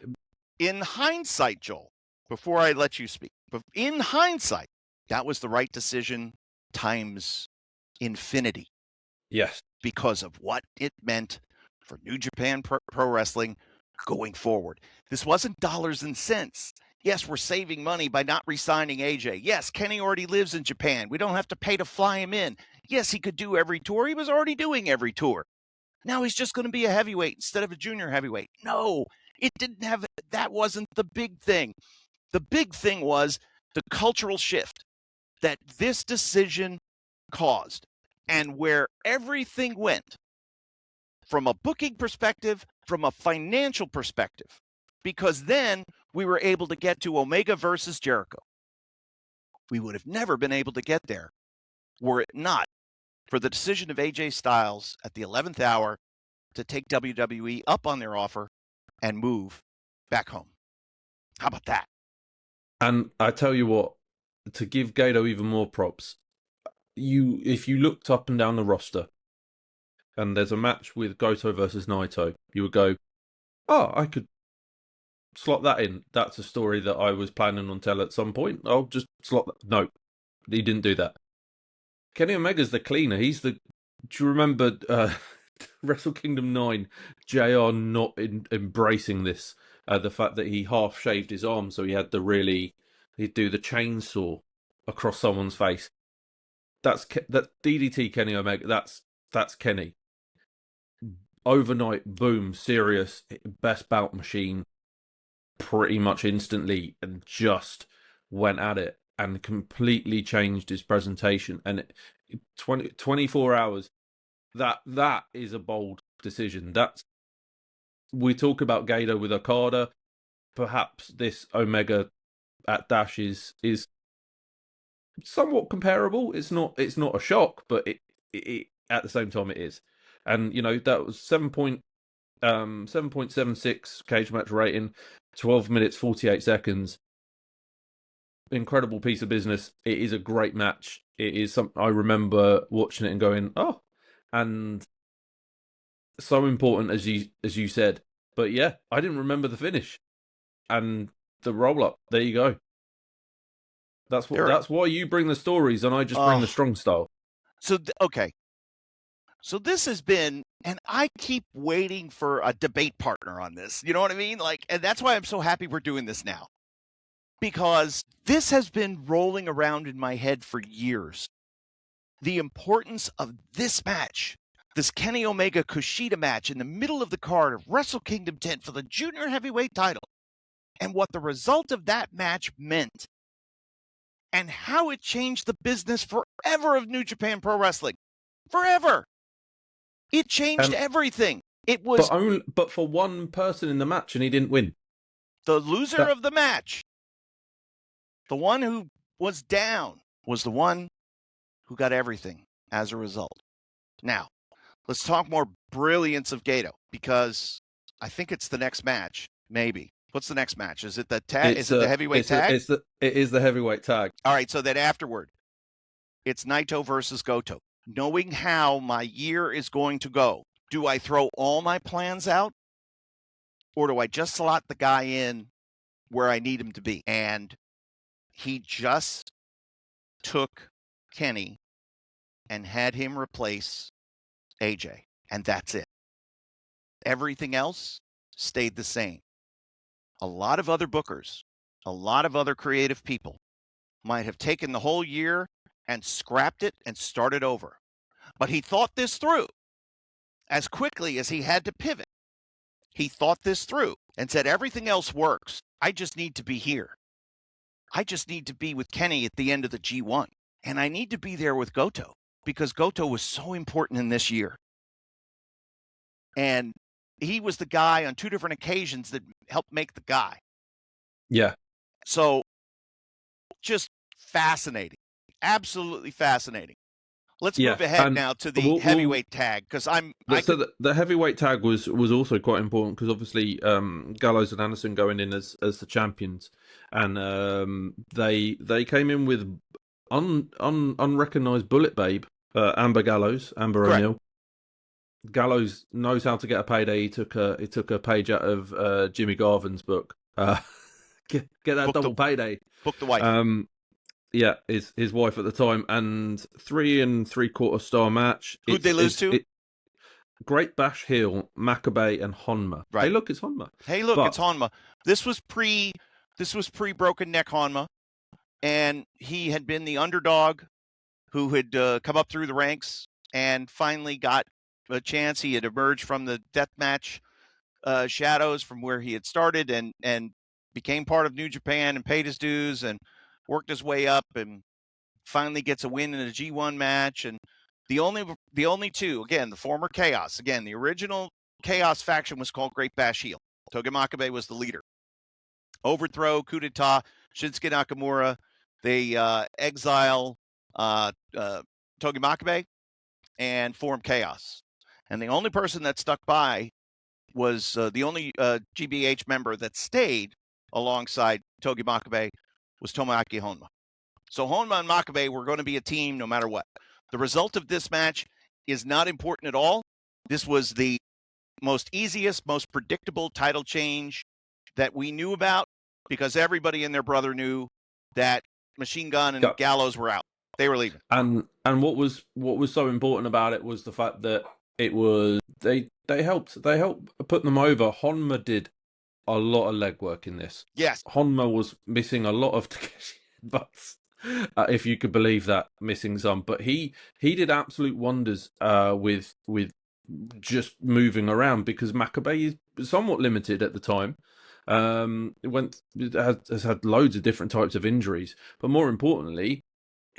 In hindsight, Joel, before I let you speak, but in hindsight, that was the right decision times infinity. Yes. Because of what it meant for New Japan Pro Wrestling going forward. This wasn't dollars and cents. Yes, we're saving money by not re-signing AJ. Yes, Kenny already lives in Japan. We don't have to pay to fly him in. Yes, he could do every tour. He was already doing every tour. Now he's just going to be a heavyweight instead of a junior heavyweight. No, it didn't have, that wasn't the big thing. The big thing was the cultural shift that this decision caused, and where everything went from a booking perspective, from a financial perspective, because then we were able to get to Omega versus Jericho. We would have never been able to get there were it not for the decision of AJ Styles at the 11th hour to take WWE up on their offer and move back home. How about that? And I tell you what, to give Gedo even more props, if you looked up and down the roster and there's a match with Goto versus Naito, you would go, oh, I could slot that in. That's a story that I was planning on telling at some point. I'll just slot that. No, he didn't do that. Kenny Omega's the cleaner. Do you remember Wrestle Kingdom 9, JR not embracing this? The fact that he half shaved his arm, so he'd do the chainsaw across someone's face. That DDT Kenny Omega. That's Kenny. Overnight, boom, serious, best bout machine, pretty much instantly, and just went at it and completely changed his presentation. And 24 hours, that is a bold decision. We talk about Gedo with Okada. Perhaps this Omega at Dash is somewhat comparable. It's not a shock, but it at the same time it is. And that was 7.76 cage match rating, 12 minutes 48 seconds. Incredible piece of business. It is a great match. It is something I remember watching it and going, oh, and so important as you said. But yeah, I didn't remember the finish and the roll up. There you go. That's why you bring the stories and I just bring the strong style. So okay. So this has been, and I keep waiting for a debate partner on this. You know what I mean? And that's why I'm so happy we're doing this now. Because this has been rolling around in my head for years. The importance of this match, this Kenny Omega Kushida match in the middle of the card of Wrestle Kingdom 10 for the junior heavyweight title, and what the result of that match meant, and how it changed the business forever of New Japan Pro Wrestling. Forever. It changed everything. It was but for one person in the match, and he didn't win. The loser of the match, the one who was down, was the one who got everything as a result. Now, let's talk more brilliance of Gedo, because I think it's the next match. Maybe. What's the next match? Is it the tag? Is it the heavyweight tag? It is the heavyweight tag. All right. So then afterward, it's Naito versus Goto. Knowing how my year is going to go, do I throw all my plans out, or do I just slot the guy in where I need him to be? And he just took Kenny and had him replace AJ, and that's it. Everything else stayed the same. A lot of other bookers, a lot of other creative people might have taken the whole year and scrapped it and started over. But he thought this through. As quickly as he had to pivot, he thought this through and said, everything else works. I just need to be here. I just need to be with Kenny at the end of the G1. And I need to be there with Goto, because Goto was so important in this year. And he was the guy on two different occasions that helped make the guy. Yeah. So just fascinating. Absolutely fascinating. Let's move ahead now to the heavyweight tag, because the heavyweight tag was also quite important, because obviously Gallows and Anderson going in as the champions, and they came in with unrecognized Bullet Babe, Amber O'Neil. Gallows knows how to get a payday. He took a page out of Jimmy Garvin's book. Get that double payday. Book the wife. Yeah, his wife at the time, and 3 3/4 star match. Who'd they lose to? Great Bash Heel, Makabe, and Honma. Right. Hey, look, it's Honma. It's Honma. This was pre broken neck Honma, and he had been the underdog who had come up through the ranks and finally got a chance. He had emerged from the deathmatch shadows from where he had started, and became part of New Japan and paid his dues and worked his way up, and finally gets a win in a G1 match. And the only two, again, the former Chaos, again, the original Chaos faction was called Great Bash Heel. Togi Makabe was the leader. Overthrow, coup d'etat, Shinsuke Nakamura, they exile Togi Makabe and form Chaos. And the only person that stuck by was the only GBH member that stayed alongside Togi Makabe was Tomoaki Honma. So Honma and Makabe were going to be a team no matter what. The result of this match is not important at all. This was the most easiest, most predictable title change that we knew about, because everybody and their brother knew that Machine Gun and Gallows were out. They were leaving. And what was so important about it was the fact that it was they helped put them over. Honma did a lot of legwork in this. Yes. Honma was missing a lot of Takeshi butts, if you could believe that, missing some. But he did absolute wonders with just moving around, because Makabe is somewhat limited at the time. Has had loads of different types of injuries, but more importantly,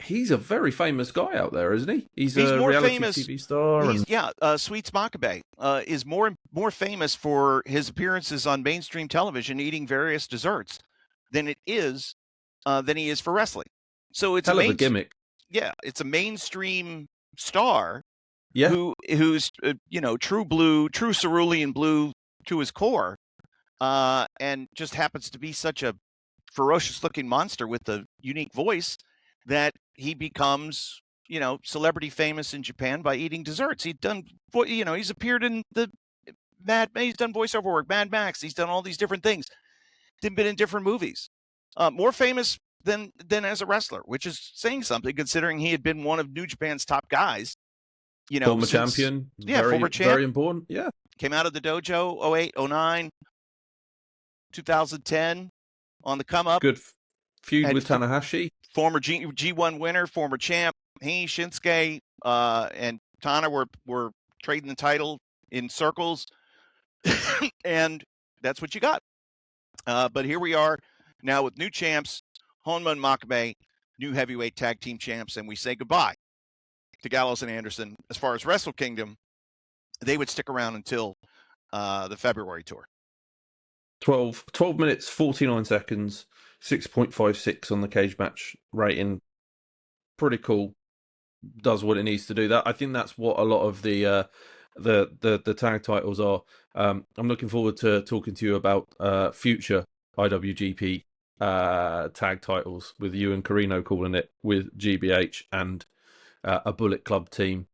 he's a very famous guy out there, isn't he? He's a more reality famous TV star. Sweets Makabe is more famous for his appearances on mainstream television eating various desserts than it is than he is for wrestling. So it's hell of a gimmick. Yeah, it's a mainstream star. Yeah. Who's true blue, true cerulean blue to his core, and just happens to be such a ferocious looking monster with a unique voice that he becomes, celebrity famous in Japan by eating desserts. He's appeared in he's done voiceover work, Mad Max. He's done all these different things. He's been in different movies. More famous than as a wrestler, which is saying something considering he had been one of New Japan's top guys. Former champion. Former champ. Very important. Yeah. Came out of the dojo 08, 09, 2010 on the come up. Good feud with Tanahashi. Former G1 winner, former champ. He, Shinsuke, and Tana were trading the title in circles. And that's what you got. But here we are now with new champs, Honma and Makabe, new heavyweight tag team champs, and we say goodbye to Gallows and Anderson. As far as Wrestle Kingdom, they would stick around until the February tour. 12 minutes, 49 seconds, 6.56 on the cage match rating. Pretty cool. Does what it needs to do. That I think that's what a lot of the tag titles are. I'm looking forward to talking to you about future IWGP tag titles with you and Carino calling it with GBH and a Bullet Club team.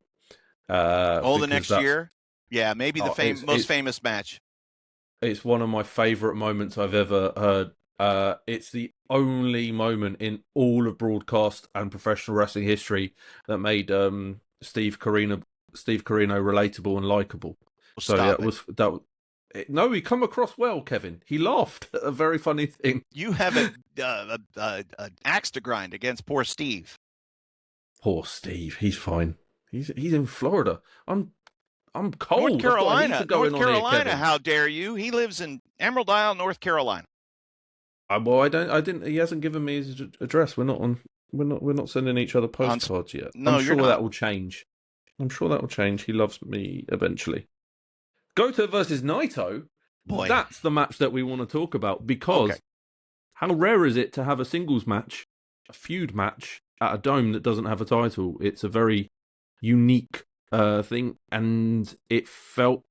The next year? Yeah, maybe the most famous match. It's one of my favourite moments I've ever heard. It's the only moment in all of broadcast and professional wrestling history that made Steve Carino relatable and likable. So yeah, no, he come across well, Kevin. He laughed at a very funny thing. You have an axe to grind against poor Steve. Poor Steve. He's fine. He's in Florida. I'm cold. North Carolina. How dare you? He lives in Emerald Isle, North Carolina. Well, I didn't. He hasn't given me his address. We're not sending each other postcards yet. No, I'm sure that will change. He loves me eventually. Goto versus Naito. Boy, that's the match that we want to talk about because how rare is it to have a singles match, a feud match at a dome that doesn't have a title? It's a very unique thing, and it felt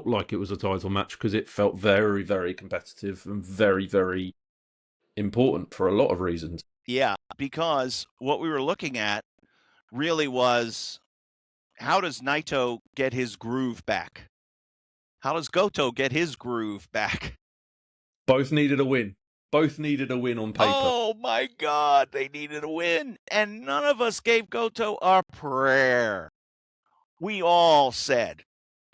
like it was a title match because it felt very, very competitive and very, very important for a lot of reasons. Yeah, because what we were looking at really was, how does Naito get his groove back? How does Goto get his groove back? Both needed a win. Both needed a win on paper. Oh my God, they needed a win, and none of us gave Goto a prayer. We all said,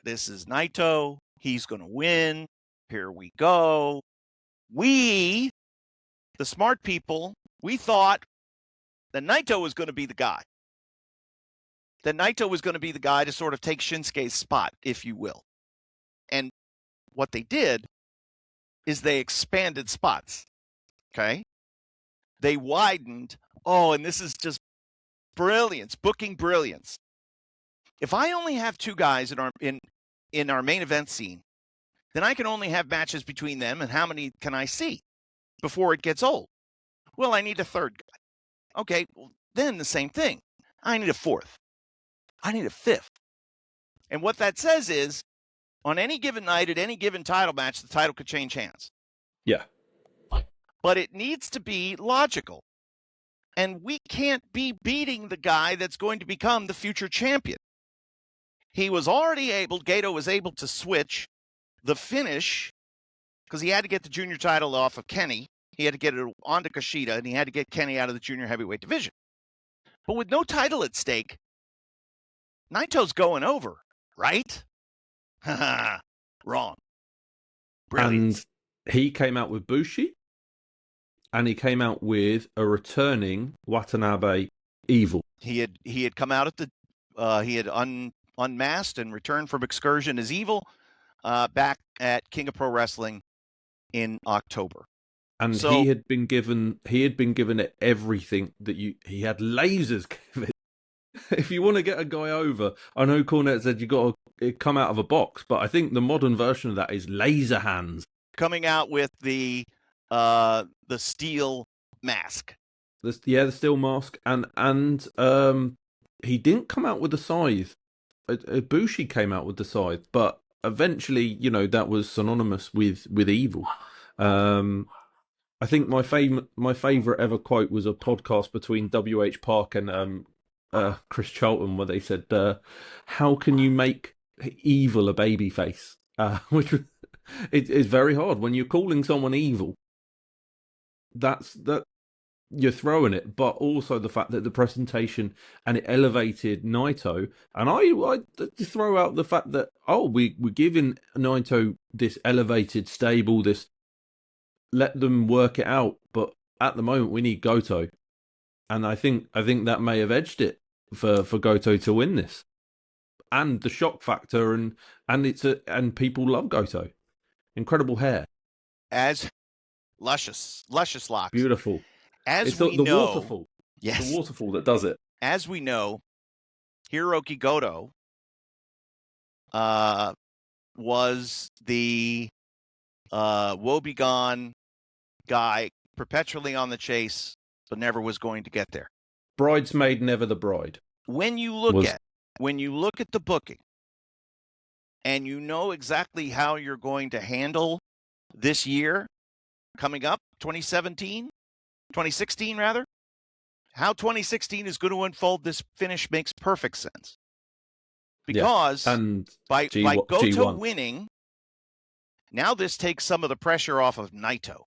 this is Naito. He's going to win. Here we go. We, the smart people, we thought that Naito was going to be the guy. That Naito was going to be the guy to sort of take Shinsuke's spot, if you will. And what they did is they expanded spots. Okay? They widened. Oh, and this is just brilliance, booking brilliance. If I only have two guys in our main event scene, then I can only have matches between them, and how many can I see before it gets old? Well, I need a third guy. Okay, well, then the same thing. I need a fourth. I need a fifth. And what that says is, on any given night, at any given title match, the title could change hands. Yeah. But it needs to be logical. And we can't be beating the guy that's going to become the future champion. Gedo was able to switch the finish because he had to get the junior title off of Kenny. He had to get it onto Kushida, and he had to get Kenny out of the junior heavyweight division. But with no title at stake, Naito's going over, right? Wrong. Brilliant. And he came out with Bushi, and he came out with a returning Watanabe Evil. He had come out at he had unmasked and returned from excursion as Evil back at King of Pro Wrestling in October. And so, he had been given it everything that he had lasers given. If you want to get a guy over, I know Cornette said you got to come out of a box, but I think the modern version of that is laser hands. Coming out with the steel mask. The steel mask, and he didn't come out with the scythe. Ibushi came out with the scythe, but eventually, that was synonymous with evil. I think my favorite ever quote was a podcast between W.H. Park and Chris Charlton, where they said, "How can you make evil a baby face?" Which it's very hard when you're calling someone evil. That you're throwing it, but also the fact that the presentation and it elevated Naito, and I throw out the fact that we're giving Naito this elevated, stable, this let them work it out, but at the moment we need Goto, and I think that may have edged it for Goto to win this, and the shock factor, and and people love Goto, incredible hair, as luscious locks, beautiful. As we know, the waterfall. Yes, the waterfall that does it. As we know, Hiroki Goto was the woebegone guy, perpetually on the chase, but never was going to get there. Bridesmaid, never the bride. When you look at the booking, and you know exactly how you're going to handle this year coming up, 2016 rather, how 2016 is going to unfold, this finish makes perfect sense. Because by Goto G1 winning, now this takes some of the pressure off of Naito.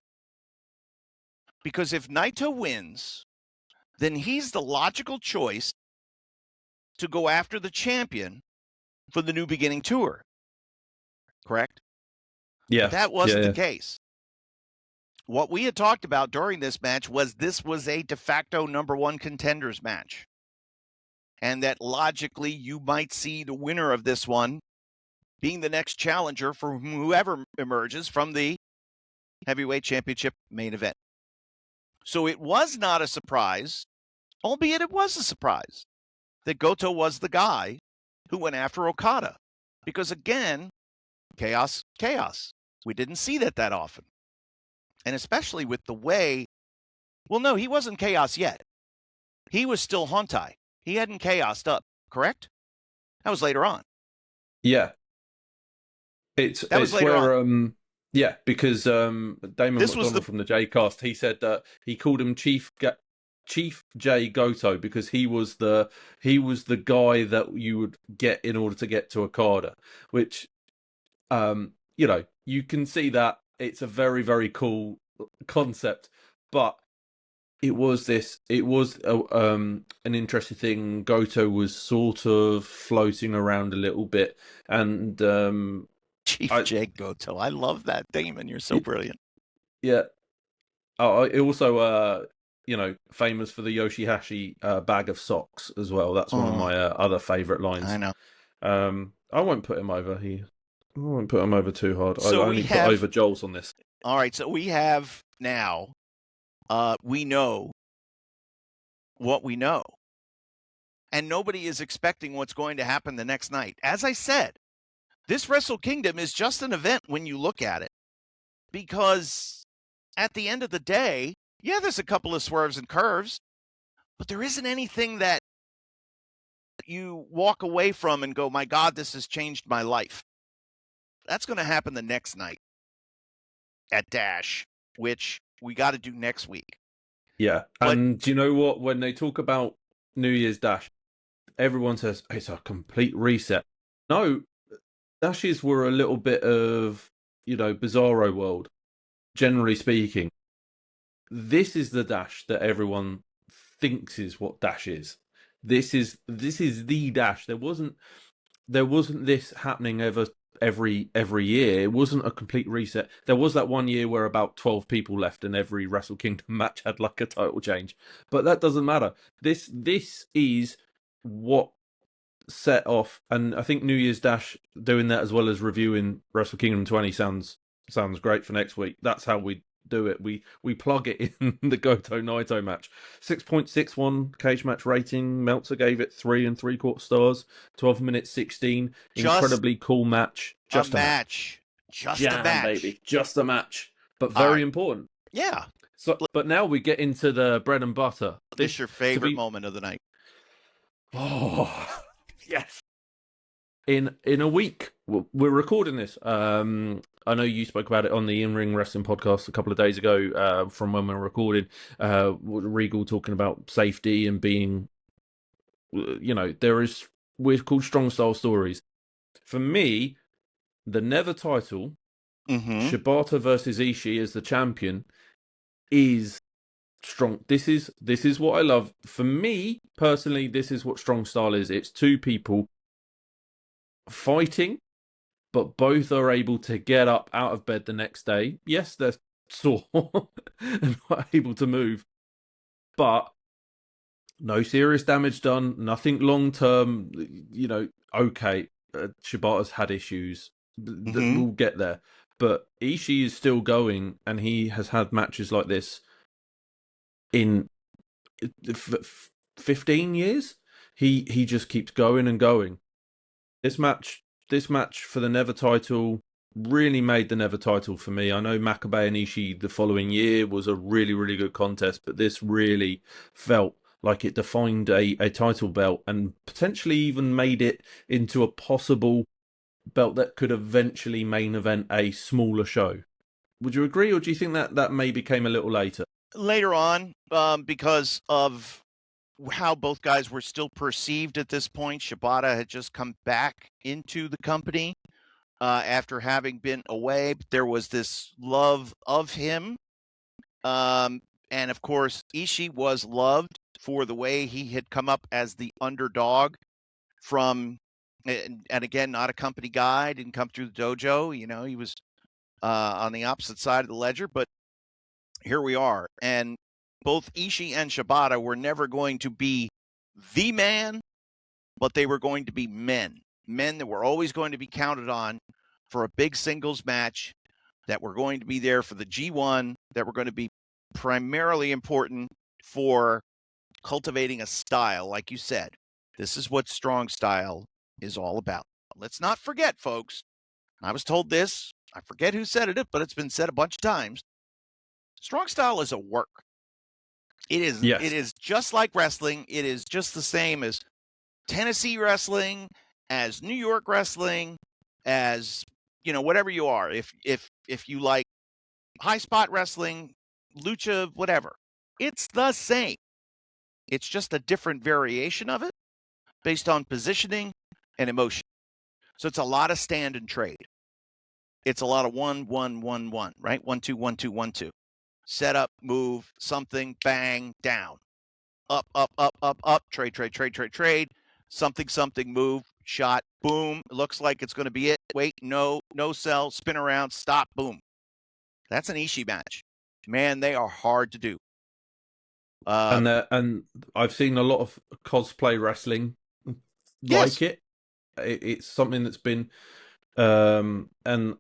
Because if Naito wins, then he's the logical choice to go after the champion for the New Beginning Tour. Correct? Yeah. But that wasn't the case. What we had talked about during this match was this was a de facto #1 contenders match. And that logically you might see the winner of this one being the next challenger for whoever emerges from the heavyweight championship main event. So it was not a surprise, albeit it was a surprise, that Goto was the guy who went after Okada. Because again, chaos. We didn't see that often. And especially with the way, well, no, he wasn't chaos yet. He was still Hontai. He hadn't chaosed up, correct? That was later on. Yeah. It's later where, on. Yeah, because Damon McDonald from the J-Cast, he said that he called him Chief J Goto because he was the guy that you would get in order to get to Okada, which, you can see that it's a very, very cool concept, but it was an interesting thing. Goto was sort of floating around a little bit, and Chief J Goto. I love that, Damon. You're so brilliant. Yeah. It also, famous for the Yoshihashi bag of socks as well. That's one of my other favorite lines. I know. I won't put him over. I won't put him over too hard. So I only put over Joel's on this. All right, so we have now, we know what we know. And nobody is expecting what's going to happen the next night. As I said, this Wrestle Kingdom is just an event when you look at it. Because at the end of the day, yeah, there's a couple of swerves and curves, but there isn't anything that you walk away from and go, my God, this has changed my life. That's going to happen the next night at Dash, which we got to do next week. Yeah. And do you know what? When they talk about New Year's Dash, everyone says it's a complete reset. No, Dashes were a little bit of, bizarro world, generally speaking. This is the Dash that everyone thinks is what Dash is. This is the Dash. There wasn't this happening every year. It wasn't a complete reset. There was that one year where about 12 people left and every Wrestle Kingdom match had like a title change. But that doesn't matter. This is what set off, and I think New Year's Dash doing that as well as reviewing Wrestle Kingdom 20 sounds great for next week. That's how we do it. We plug it in the Goto Naito match. 6.61 cage match rating. Meltzer gave it 3 3/4 stars. 12 minutes 16. Incredibly cool match. Just a match. Just a match, baby. Just a match. But very important. Yeah. So, but now we get into the bread and butter. This is your favorite moment of the night. Oh, yes. In a week, we're recording this. I know you spoke about it on the In-Ring Wrestling podcast a couple of days ago. From when we were recording, Regal talking about safety and being, we're called Strong Style Stories. For me, the Never title, Shibata versus Ishii as the champion, is strong. This is what I love. For me personally, this is what Strong Style is. It's two people fighting, but both are able to get up out of bed the next day. Yes, they're sore and not able to move, but no serious damage done, nothing long term. Okay, Shibata's had issues. We'll get there. But Ishii is still going, and he has had matches like this in 15 years. He just keeps going and going. This match for the Never title really made the Never title for me. I know Makabe and Ishii the following year was a really, really good contest, but this really felt like it defined a title belt and potentially even made it into a possible belt that could eventually main event a smaller show. Would you agree, or do you think that maybe came a little later? Later on, because of how both guys were still perceived at this point. Shibata had just come back into the company after having been away. There was this love of him. And of course, Ishii was loved for the way he had come up as the underdog from, and again, not a company guy, didn't come through the dojo. He was on the opposite side of the ledger, but here we are. And both Ishii and Shibata were never going to be the man, but they were going to be men that were always going to be counted on for a big singles match, that were going to be there for the G1, that were going to be primarily important for cultivating a style. Like you said, this is what strong style is all about. Let's not forget, folks, I was told this, I forget who said it, but it's been said a bunch of times. Strong style is a work. It is. Yes. It is just like wrestling. It is just the same as Tennessee wrestling, as New York wrestling, as whatever you are. If you like high spot wrestling, lucha, whatever, it's the same. It's just a different variation of it based on positioning and emotion. So it's a lot of stand and trade. It's a lot of 1, 1, 1, 1, right? 1, 2, 1, 2, 1, 2. Set up, move, something, bang, down. Up, up, up, up, up, trade, trade, trade, trade, trade. Something, something, move, shot, boom. It looks like it's going to be it. Wait, no sell, spin around, stop, boom. That's an Ishii match. Man, they are hard to do. And I've seen a lot of cosplay wrestling like it. It's something that's been... and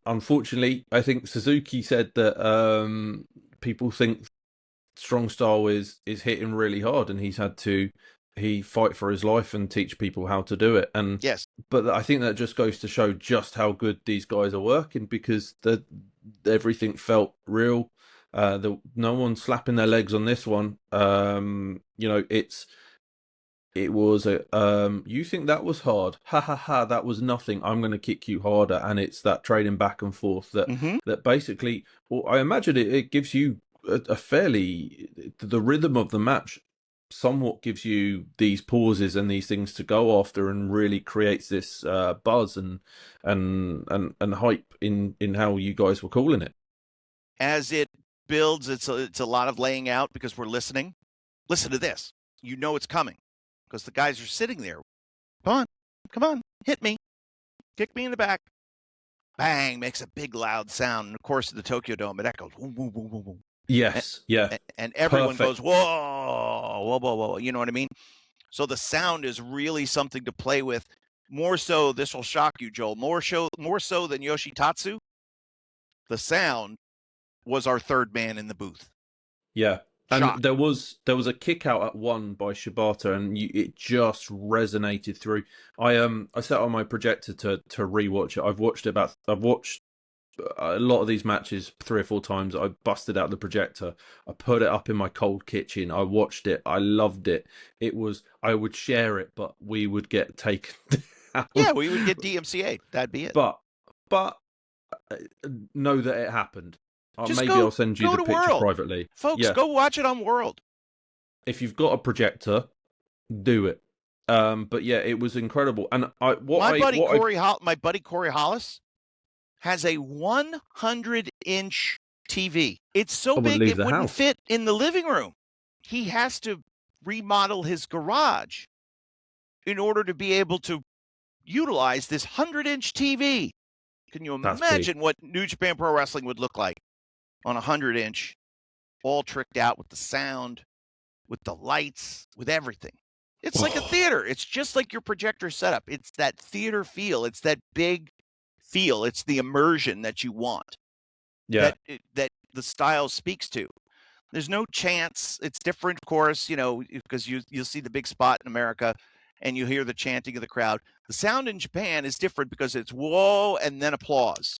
unfortunately, I think Suzuki said that people think Strong Style is hitting really hard, and he's had to fight for his life and teach people how to do it. And yes, but I think that just goes to show just how good these guys are working, because everything felt real. No one slapping their legs on this one. It was you think that was hard? Ha ha ha! That was nothing. I'm going to kick you harder, and it's that trading back and forth that basically. Well, I imagine it gives you a fairly the rhythm of the match. Somewhat gives you these pauses and these things to go after, and really creates this buzz and hype in how you guys were calling it. As it builds, it's a lot of laying out, because we're listening. Listen to this. It's coming. Because the guys are sitting there. Come on, hit me. Kick me in the back. Bang, makes a big loud sound. And of course, the Tokyo Dome, it echoes. Woo, woo, woo, woo, woo. Yes, and everyone goes, whoa, whoa, whoa, whoa. You know what I mean? So the sound is really something to play with. More so, this will shock you, Joel. More so than Yoshi Tatsu. The sound was our third man in the booth. Yeah. And there was a kick out at one by Shibata, and it just resonated through. I set on my projector to rewatch it. I've watched a lot of these matches 3 or 4 times. I busted out the projector. I put it up in my cold kitchen. I watched it. I loved it. I would share it, but we would get taken down. Yeah, we would get DMCA. That'd be it. But know that it happened. Just maybe I'll send you the picture World. privately. Folks, go watch it on World. If you've got a projector, do it. But yeah, it was incredible. And my buddy Corey Hollis has a 100-inch TV. It's so big it wouldn't fit in the living room. He has to remodel his garage in order to be able to utilize this 100-inch TV. Can you imagine what New Japan Pro Wrestling would look like on a 100-inch, all tricked out with the sound, with the lights, with everything? It's like a theater. It's just like your projector setup. It's that theater feel. It's that big feel. It's the immersion that you want. Yeah. That the style speaks to. There's no chance. It's different, of course, because you'll see the big spot in America and you hear the chanting of the crowd. The sound in Japan is different because it's whoa and then applause.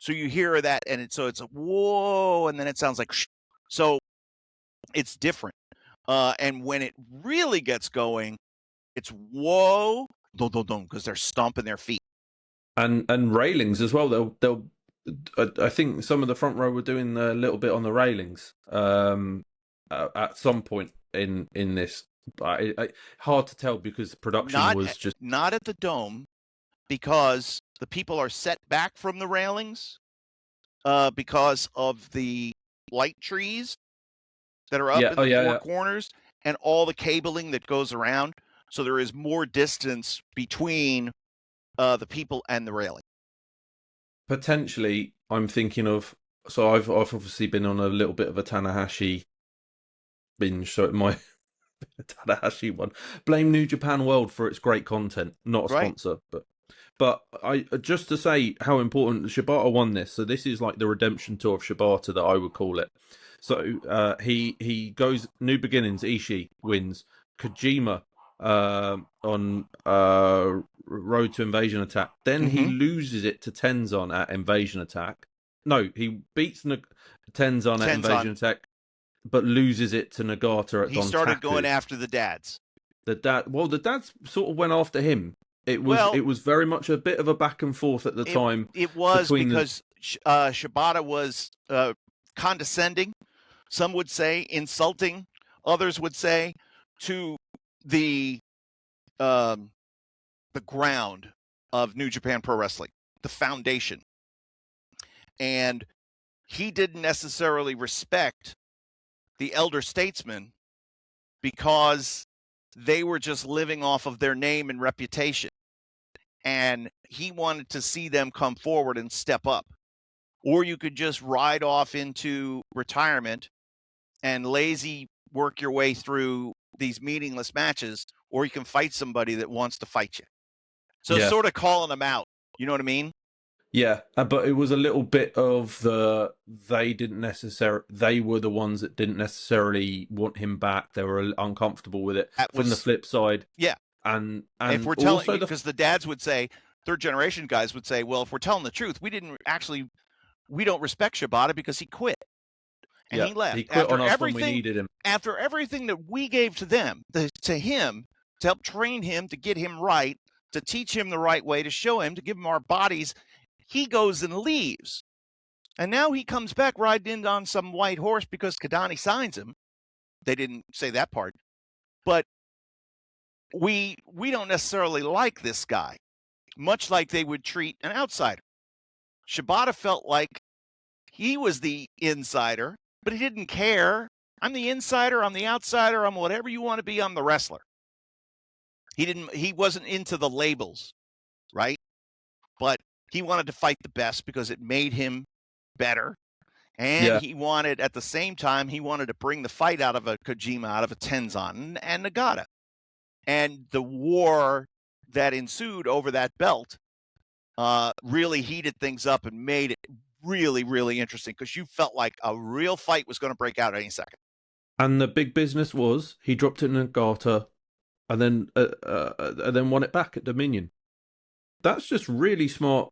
So you hear that and it's a whoa and then it sounds like shh. So it's different. And when it really gets going, it's whoa, dum dum dum, because they're stomping their feet. And railings as well. They'll I think some of the front row were doing a little bit on the railings at some point in this. Hard to tell because the production was just not at the Dome, because the people are set back from the railings because of the light trees that are up in the four corners and all the cabling that goes around. So there is more distance between the people and the railing. Potentially, I'm thinking of. So I've obviously been on a little bit of a Tanahashi binge. So it might Tanahashi one. Blame New Japan World for its great content. Not a sponsor, but I just to say how important Shibata won this. So this is like the redemption tour of Shibata that I would call it. So he goes New Beginnings. Ishii wins. Kojima on Road to Invasion Attack. Then he loses it to Tenzon at Invasion Attack. No, he beats Tenzon at Invasion Attack, but loses it to Nagata at Dontaku. He started going after the dads. The dads sort of went after him. It was very much a bit of a back and forth at the time. It was because Shibata was condescending. Some would say insulting. Others would say to the ground of New Japan Pro Wrestling, the foundation. And he didn't necessarily respect the elder statesmen because they were just living off of their name and reputation. And he wanted to see them come forward and step up. Or you could just ride off into retirement and lazy work your way through these meaningless matches, or you can fight somebody that wants to fight you. So sort of calling them out. You know what I mean? Yeah, but it was a little bit of they were the ones that didn't necessarily want him back. They were uncomfortable with it. From the flip side. Yeah. And if we're telling, because the dads would say, third generation guys would say, well, if we're telling the truth, we don't respect Shibata because he quit. And he left. He quit on us when we needed him. After everything that we gave to them, to him, to help train him, to get him right, to teach him the right way, to show him, to give him our bodies, he goes and leaves. And now he comes back riding in on some white horse because Kadani signs him. They didn't say that part. But we don't necessarily like this guy, much like they would treat an outsider. Shibata felt like he was the insider, but he didn't care. I'm the insider, I'm the outsider, I'm whatever you want to be, I'm the wrestler. He wasn't into the labels, right? But he wanted to fight the best because it made him better. And he wanted, at the same time, he wanted to bring the fight out of a Kojima, out of a Tenzon and Nagata. And the war that ensued over that belt really heated things up and made it really, really interesting because you felt like a real fight was going to break out any second. And the big business was he dropped it in Nagata and then won it back at Dominion. That's just really smart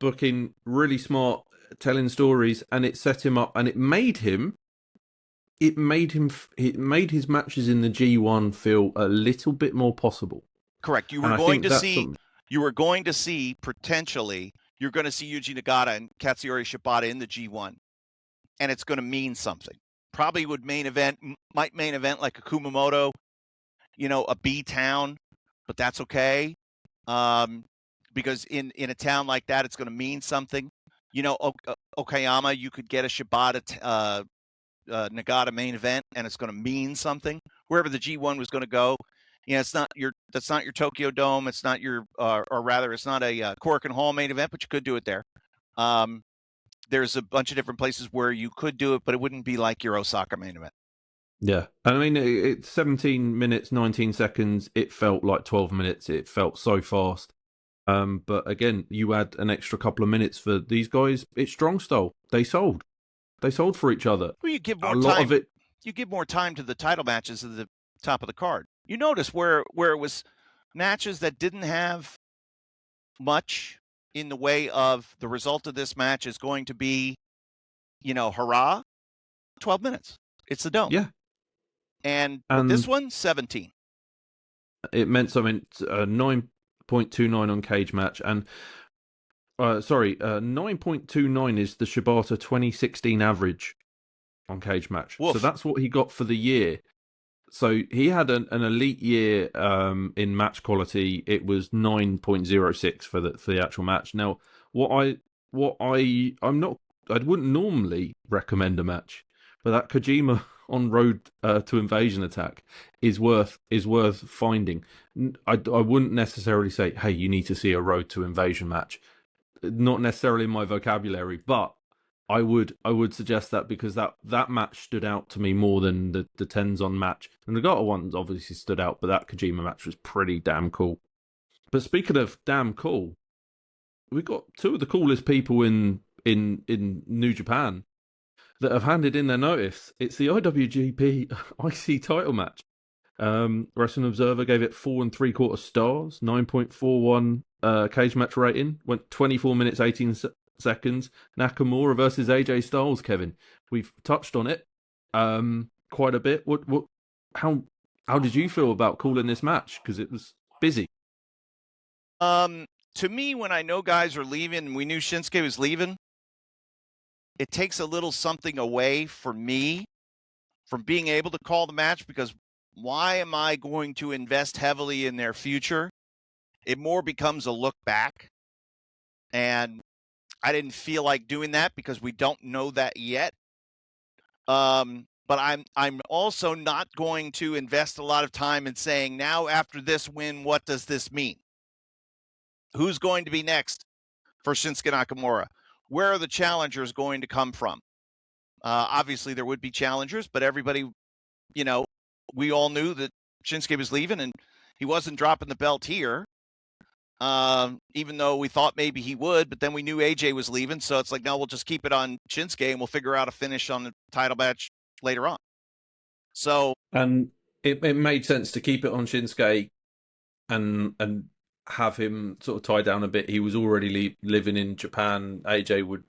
booking, really smart, telling stories, and it set him up, and it made his matches in the G1 feel a little bit more possible. Correct. You were going to see potentially, you're going to see Yuji Nagata and Katsuyori Shibata in the G1, and it's going to mean something. Probably might main event like a Kumamoto, a B town, but that's okay. Because in a town like that, it's going to mean something. Okayama, you could get a Shibata Nagata main event, and it's going to mean something. Wherever the G1 was going to go, that's not your Tokyo Dome. It's not your, or rather, it's not a Korakuen Hall main event, but you could do it there. There's a bunch of different places where you could do it, but it wouldn't be like your Osaka main event. Yeah, I mean, it's 17 minutes, 19 seconds. It felt like 12 minutes. It felt so fast. But again, you add an extra couple of minutes for these guys. It's strong style. They sold for each other. Well, you give more time. You give more time to the title matches at the top of the card. You notice where it was matches that didn't have much in the way of the result of this match is going to be, hurrah, 12 minutes. It's the Dome. Yeah. And this one, 17. It meant something. 9.29 on Cage Match, and 9.29 is the Shibata 2016 average on Cage Match. Woof. So that's what he got for the year. So he had an elite year in match quality. It was 9.06 for the actual match. Now, I wouldn't normally recommend a match, but that Kojima on Road to Invasion attack is worth finding. I wouldn't necessarily say, hey, you need to see a Road to Invasion match. Not necessarily in my vocabulary, but I would suggest that because that match stood out to me more than the Tenzon match. And the Nagata one obviously stood out, but that Kojima match was pretty damn cool. But speaking of damn cool, we've got two of the coolest people in New Japan that have handed in their notice. It's the IWGP IC title match. Wrestling Observer gave it 4 3/4 stars, 9.41 cage match rating, went 24 minutes 18 seconds. Nakamura versus AJ Styles. Kevin, we've touched on it quite a bit. How did you feel about calling this match? Because it was busy. To me, when I know guys are leaving, and we knew Shinsuke was leaving, it takes a little something away for me from being able to call the match, because why am I going to invest heavily in their future? It more becomes a look back. And I didn't feel like doing that because we don't know that yet. But I'm also not going to invest a lot of time in saying, now after this win, what does this mean? Who's going to be next for Shinsuke Nakamura? Where are the challengers going to come from? Obviously, there would be challengers, but everybody, we all knew that Shinsuke was leaving and he wasn't dropping the belt here, even though we thought maybe he would, but then we knew AJ was leaving. So it's like, no, we'll just keep it on Shinsuke and we'll figure out a finish on the title match later on. So, and it made sense to keep it on Shinsuke and have him sort of tie down a bit. He was already living in Japan. AJ would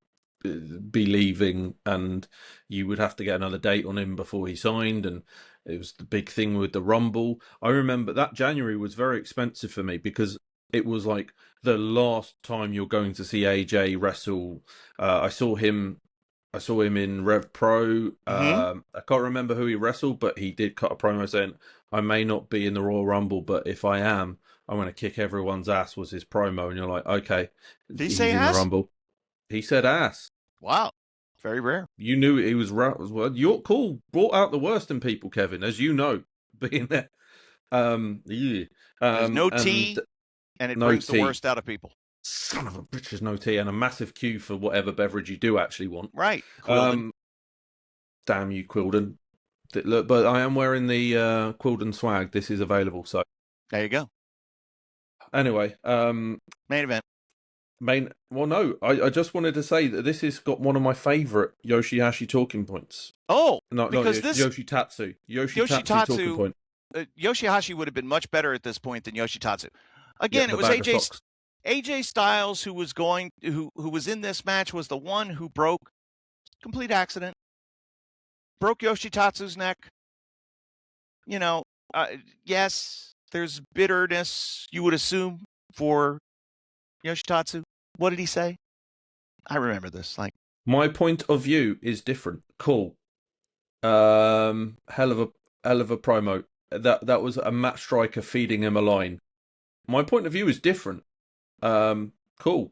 be leaving, and you would have to get another date on him before he signed. And it was the big thing with the Rumble. I remember that January was very expensive for me because it was like the last time you're going to see AJ wrestle. I saw him in Rev Pro. I can't remember who he wrestled, but he did cut a promo saying, I may not be in the Royal Rumble, but if I am, I'm going to kick everyone's ass, was his promo. And you're like, okay. Did he say ass? The Rumble. He said ass. Wow. Very rare. You knew he was right. Your call brought out the worst in people, Kevin, as you know, being there. There's no tea, and it brings the worst out of people. Son of a bitch, there's no tea, and a massive queue for whatever beverage you do actually want. Right. Quilden. Damn you, Quilden. Look, but I am wearing the Quilden swag. This is available, so. There you go. Anyway. Main event. Well, no, I just wanted to say that this has got one of my favourite Yoshihashi talking points. Oh, because this Yoshi Tatsu. Yoshi Tatsu talking point. Yoshihashi would have been much better at this point than Yoshi Tatsu. Again, it was AJ. AJ Styles, who was in this match, was the one who broke, complete accident, broke Yoshi Tatsu's neck. Yes, there's bitterness, you would assume, for Yoshi Tatsu. What did he say? I remember this. My point of view is different. Cool. Hell of a promo. That was a Matt Striker feeding him a line. My point of view is different. Cool.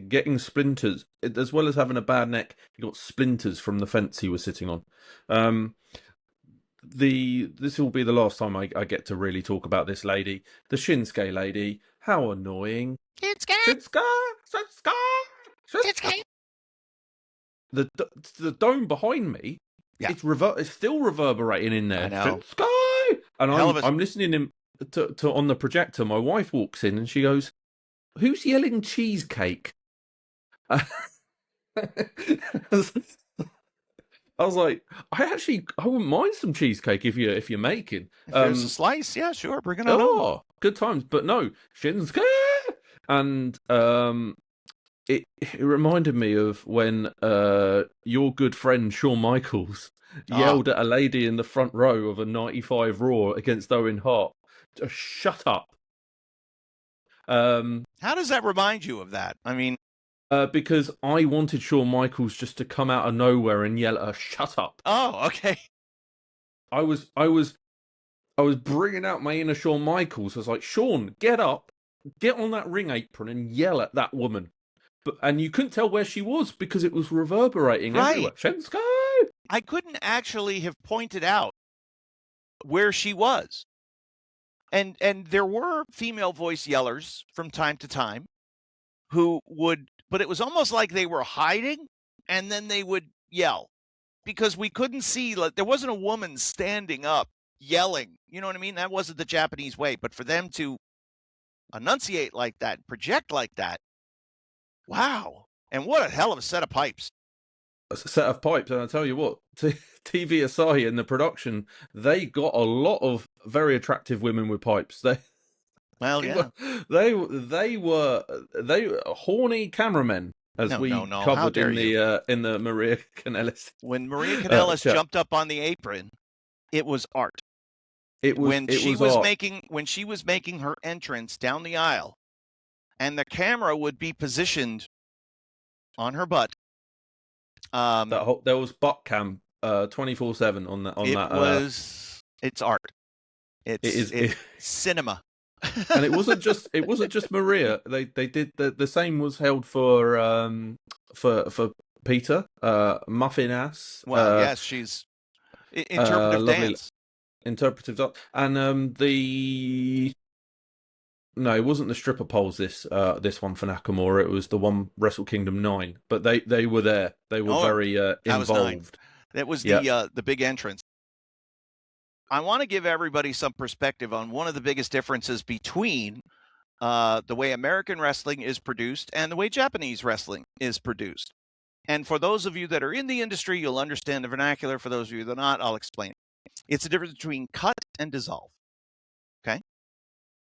Getting splinters, as well as having a bad neck, he got splinters from the fence he was sitting on. This will be the last time I get to really talk about this lady, the Shinsuke lady. How annoying! Shinsuke. The dome behind me, yeah, it's still reverberating in there. I know. Shinsuke! And I'm listening to on the projector. My wife walks in and she goes, "Who's yelling cheesecake?" I was like, I wouldn't mind some cheesecake if you're making. If there's a slice, yeah, sure, bring it on. Good times, but no, Shinsuke. And it reminded me of when your good friend Shawn Michaels yelled at a lady in the front row of a 95 Raw against Owen Hart, "Just shut up." How does that remind you of that? I mean, because I wanted Shawn Michaels just to come out of nowhere and yell at her, "Shut up." Oh, okay. I was bringing out my inner Shawn Michaels. I was like, "Shawn, get up, get on that ring apron and yell at that woman." And you couldn't tell where she was because it was reverberating everywhere. Shinsuke! I couldn't actually have pointed out where she was. And there were female voice yellers from time to time who would, but it was almost like they were hiding and then they would yell because we couldn't see, there wasn't a woman standing up yelling. You know what I mean? That wasn't the Japanese way. But for them to enunciate like that, project like that, wow. And what a hell of a set of pipes. A set of pipes. And I tell you what, TV Asahi and the production, they got a lot of very attractive women with pipes. They were horny cameramen, as we covered in the Maria Kanellis. When Maria Kanellis jumped up on the apron, it was art. When she was making her entrance down the aisle, and the camera would be positioned on her butt. There was butt cam 24/7 on that. It's art. It's cinema. And it wasn't just Maria. They did the same was held for Peter, Muffin Ass. Well, yes, she's interpretive dance. Interpretive dance. And no, it wasn't the stripper poles this one for Nakamura. It was the one Wrestle Kingdom 9. But they were there. They were very involved. That was the big entrance. I want to give everybody some perspective on one of the biggest differences between the way American wrestling is produced and the way Japanese wrestling is produced. And for those of you that are in the industry, you'll understand the vernacular. For those of you that are not, I'll explain it. It's the difference between cut and dissolve. Okay?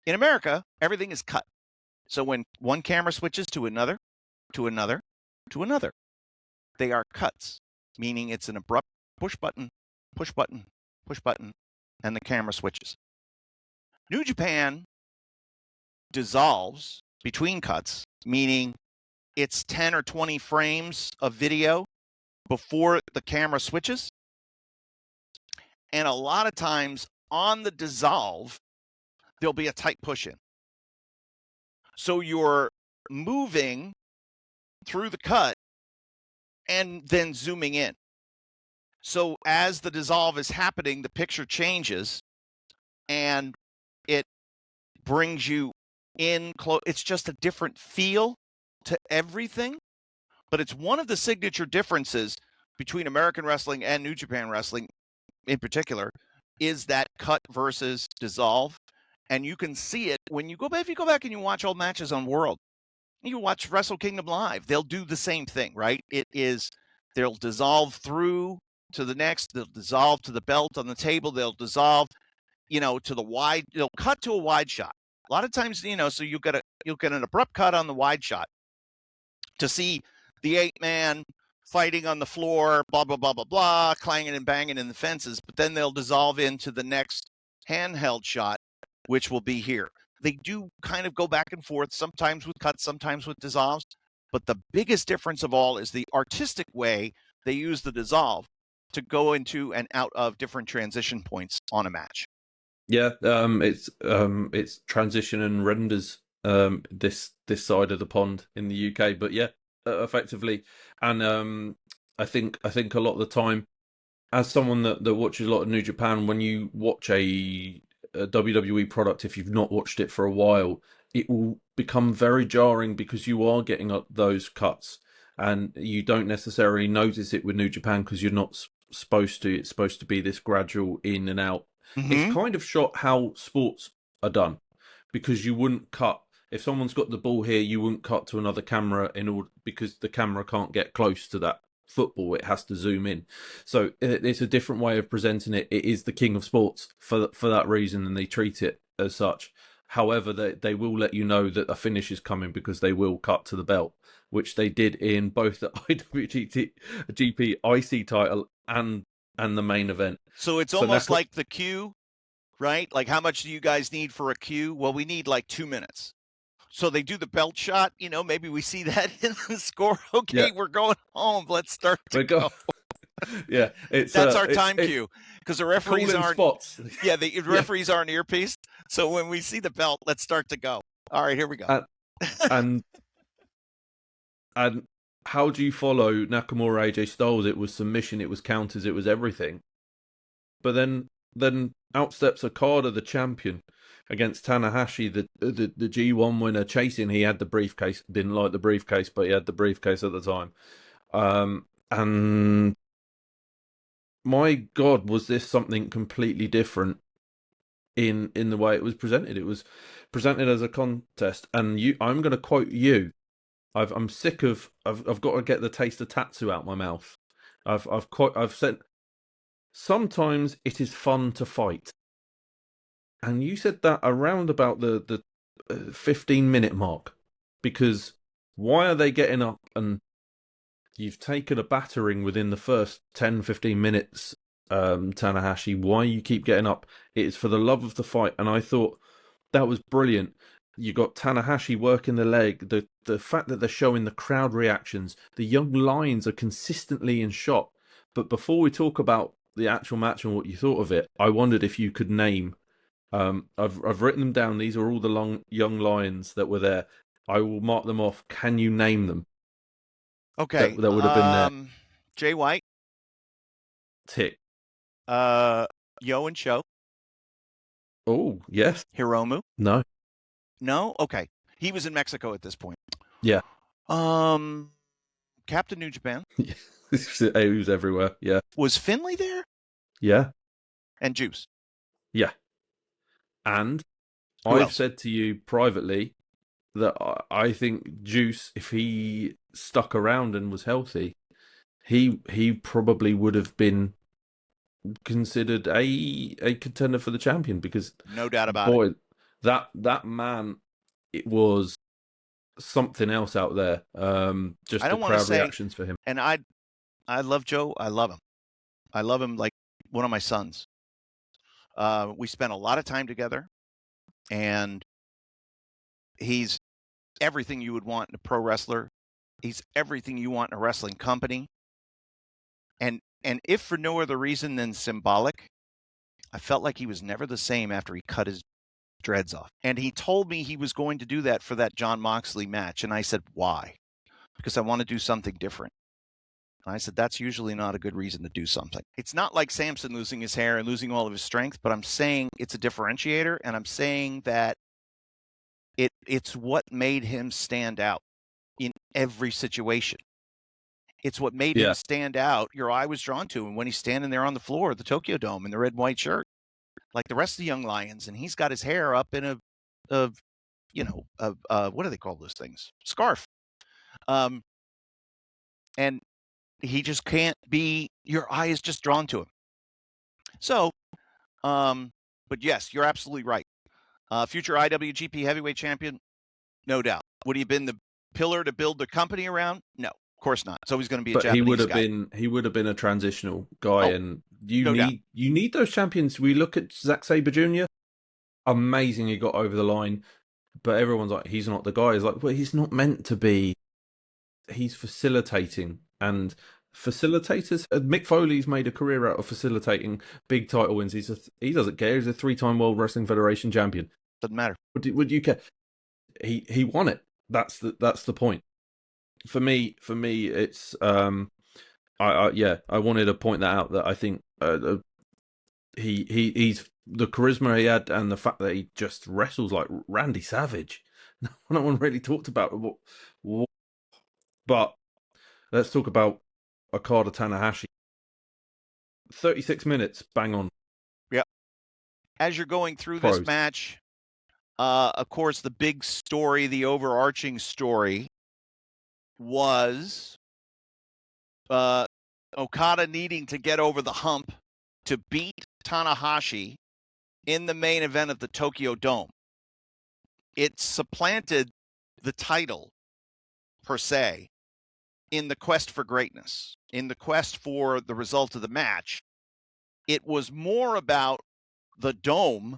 In America, everything is cut. So when one camera switches to another, to another, to another, they are cuts, meaning it's an abrupt push button, push button, push button, and the camera switches. New Japan dissolves between cuts, meaning it's 10 or 20 frames of video before the camera switches. And a lot of times on the dissolve, there'll be a tight push in. So you're moving through the cut and then zooming in. So as the dissolve is happening, the picture changes and it brings you in close. It's just a different feel to everything, but it's one of the signature differences between American wrestling and New Japan wrestling in particular is that cut versus dissolve. And you can see it when you go back. If you go back and you watch old matches on World, you watch Wrestle Kingdom live, they'll do the same thing, right? They'll dissolve through to the next, they'll dissolve to the belt on the table, they'll dissolve, to the wide, they'll cut to a wide shot, A lot of times, so you'll get an abrupt cut on the wide shot to see the 8-man fighting on the floor, blah, blah, blah, blah, blah, clanging and banging in the fences, but then they'll dissolve into the next handheld shot, which will be here. They do kind of go back and forth, sometimes with cuts, sometimes with dissolves, but the biggest difference of all is the artistic way they use the dissolve to go into and out of different transition points on a match. Yeah, it's transition and renders this side of the pond in the UK, but yeah, effectively, and I think a lot of the time, as someone that watches a lot of New Japan, when you watch a WWE product, if you've not watched it for a while, it will become very jarring because you are getting up those cuts, and you don't necessarily notice it with New Japan because you're not supposed to. It's supposed to be this gradual in and out. Mm-hmm. It's kind of shot how sports are done, because you wouldn't cut if someone's got the ball here. You wouldn't cut to another camera in order, because the camera can't get close to that football. It has to zoom in. So it's a different way of presenting it. It is the king of sports for that reason, and they treat it as such. However, they will let you know that a finish is coming, because they will cut to the belt, which they did in both the IWGP IC title and the main event. So it's almost like the queue, right? Like, how much do you guys need for a queue? Well, we need like 2 minutes. So they do the belt shot. Maybe we see that in the score. Okay, yeah. We're going home. Let's start to go. Yeah, that's our time cue, because the referees aren't spots. Yeah, the referees aren't earpiece. So when we see the belt, let's start to go. All right, here we go. And how do you follow Nakamura, AJ Styles? It was submission, it was counters, it was everything. But then out steps Okada, the champion, against Tanahashi, the G1 winner, chasing. He had the briefcase. Didn't like the briefcase, but he had the briefcase at the time. And my God, was this something completely different in the way it was presented? It was presented as a contest, and I'm going to quote you. I'm sick of. I've got to get the taste of Tatsu out my mouth. I've said, sometimes it is fun to fight, and you said that around about the 15-minute mark, because why are they getting up and you've taken a battering within the first 10-15 minutes, Tanahashi? Why you keep getting up? It is for the love of the fight, and I thought that was brilliant. You got Tanahashi working the leg, the fact that they're showing the crowd reactions, the young lions are consistently in shot. But before we talk about the actual match and what you thought of it, I wondered if you could name. I've written them down. These are all the young lions that were there. I will mark them off. Can you name them? Okay, that would have been there. Jay White, Tick. Yo and Show. Oh yes. Hiromu. No. Okay. He was in Mexico at this point. Yeah. Captain New Japan. He was everywhere. Yeah. Was Finlay there? Yeah. And Juice. Yeah. And Who I've else? said to you privately that I think Juice, if he stuck around and was healthy, he probably would have been considered a contender for the champion, because no doubt about it. That man, it was something else out there. Just the crowd reactions for him. And I love Joe. I love him like one of my sons. We spent a lot of time together, and he's everything you would want in a pro wrestler. He's everything you want in a wrestling company. And if for no other reason than symbolic, I felt like he was never the same after he cut his dreads off. And he told me he was going to do that for that Jon Moxley match. And I said, why? Because I want to do something different. And I said, that's usually not a good reason to do something. It's not like Samson losing his hair and losing all of his strength, but I'm saying it's a differentiator. And I'm saying that it's what made him stand out in every situation. It's what made him stand out. Your eye was drawn to him when he's standing there on the floor at the Tokyo Dome in the red and white shirt, like the rest of the young lions, and he's got his hair up in what do they call those things? Scarf. And he just can't be. Your eye is just drawn to him. So, but yes, you're absolutely right. Future IWGP Heavyweight Champion, no doubt. Would he have been the pillar to build the company around? No, of course not. So he's going to be a Japanese guy. He would have been a transitional guy, and you no need those champions. We look at Zack Sabre Jr. Amazing, he got over the line, but everyone's like, he's not the guy. He's like, well, he's not meant to be. He's facilitating, and facilitators. Mick Foley's made a career out of facilitating big title wins. He doesn't care. He's a 3-time World Wrestling Federation champion. Doesn't matter. Would you care? He won it. That's the point. For me, it's I wanted to point that out, that I think he's the charisma he had, and the fact that he just wrestles like Randy Savage. No one really talked about what. But let's talk about Okada Tanahashi. 36 minutes, bang on. Yeah. As you're going through this match, of course, the big story, the overarching story, was Okada needing to get over the hump to beat Tanahashi in the main event of the Tokyo Dome. It supplanted the title, per se, in the quest for greatness, in the quest for the result of the match. It was more about the Dome,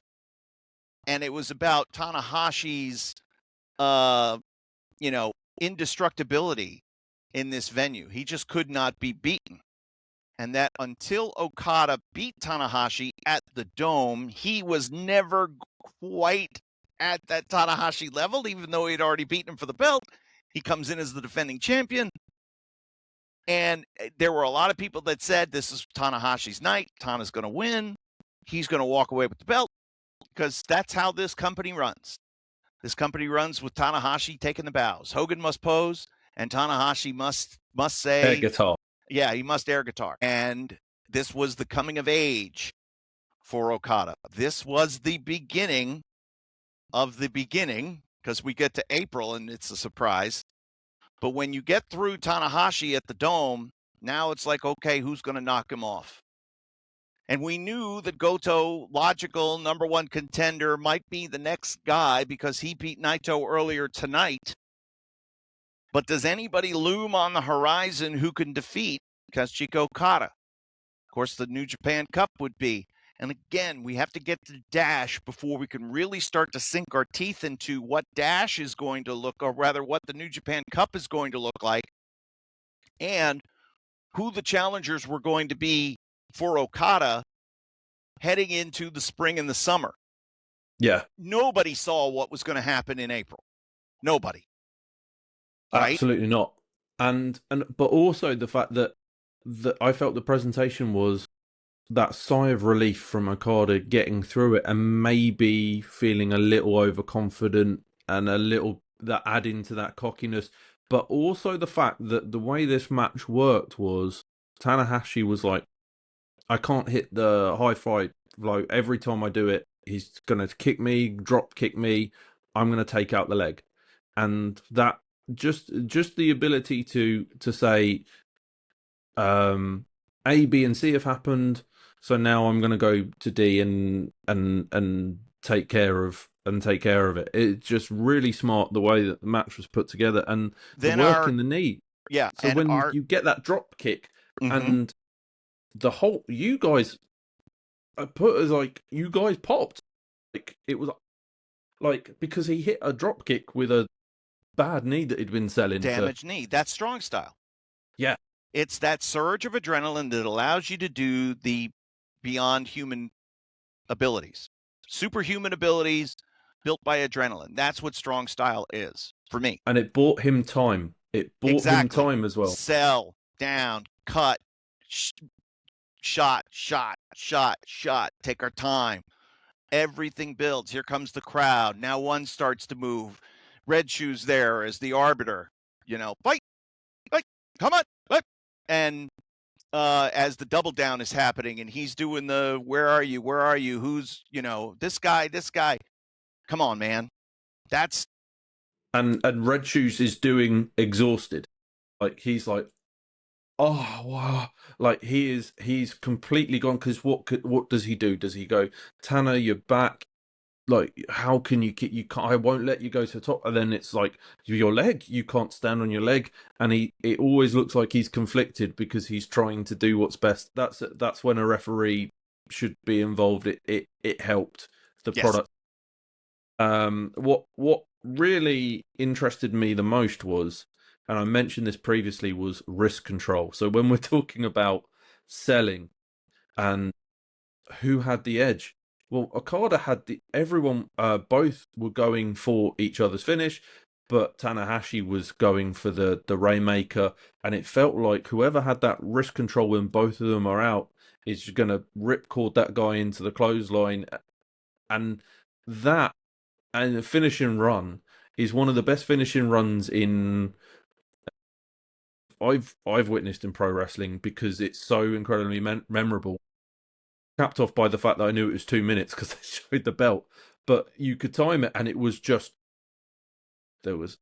and it was about Tanahashi's, indestructibility in this venue. He just could not be beaten. And that until Okada beat Tanahashi at the Dome, he was never quite at that Tanahashi level, even though he'd already beaten him for the belt. He comes in as the defending champion. And there were a lot of people that said, this is Tanahashi's night. Tana's going to win. He's going to walk away with the belt, because that's how this company runs. This company runs with Tanahashi taking the bows. Hogan must pose, and Tanahashi must say... air guitar. Yeah, he must air guitar. And this was the coming of age for Okada. This was the beginning of the beginning, because we get to April and it's a surprise. But when you get through Tanahashi at the Dome, now it's like, okay, who's going to knock him off? And we knew that Goto, logical number one contender, might be the next guy because he beat Naito earlier tonight. But does anybody loom on the horizon who can defeat Kazuchika Okada? Of course, the New Japan Cup would be. And again, we have to get to Dash before we can really start to sink our teeth into what Dash is going to look, or rather what the New Japan Cup is going to look like, and who the challengers were going to be for Okada heading into the spring and the summer. Yeah. Nobody saw what was going to happen in April. Nobody. Right? Absolutely not. But also the fact that I felt the presentation was that sigh of relief from Okada getting through it, and maybe feeling a little overconfident and a little that adding to that cockiness. But also the fact that the way this match worked was Tanahashi was like, I can't hit the high five. Like, every time I do it, he's going to kick me, drop kick me. I'm going to take out the leg. And that just the ability to say, A, B, and C have happened. So now I'm going to go to D and take care of it. It's just really smart the way that the match was put together, and the work in the knee. Yeah. So when you get that drop kick, and the whole, you guys put as like, you guys popped. Like, it was like, because he hit a drop kick with a bad knee that he'd been selling. Damaged knee. That's strong style. Yeah. It's that surge of adrenaline that allows you to do the beyond human abilities, superhuman abilities built by adrenaline. That's what strong style is for me. And it bought him time. It bought him time as well. Sell, down, cut, shot. Take our time. Everything builds. Here comes the crowd. Now one starts to move. Red Shoes there as the arbiter. Fight, come on, fight. And as the double down is happening, and he's doing the where are you, who's this guy, come on, man. That's and Red Shoes is doing exhausted, like he's like, oh wow, like he's completely gone, because what does he do? Does he go, Tanner, you're back, like, how can you keep, you can't, I won't let you go to the top. And then it's like, your leg, you can't stand on your leg. And it always looks like he's conflicted because he's trying to do what's best. That's when a referee should be involved. It helped the product. What really interested me the most was, and I mentioned this previously, was risk control. So when we're talking about selling and who had the edge, well, Okada had everyone, both were going for each other's finish, but Tanahashi was going for the Rainmaker, and it felt like whoever had that risk control when both of them are out is going to ripcord that guy into the clothesline, and that and the finishing run is one of the best finishing runs in I've witnessed in pro wrestling, because it's so incredibly memorable. Capped off by the fact that I knew it was 2 minutes because they showed the belt, but you could time it, and it was just, there was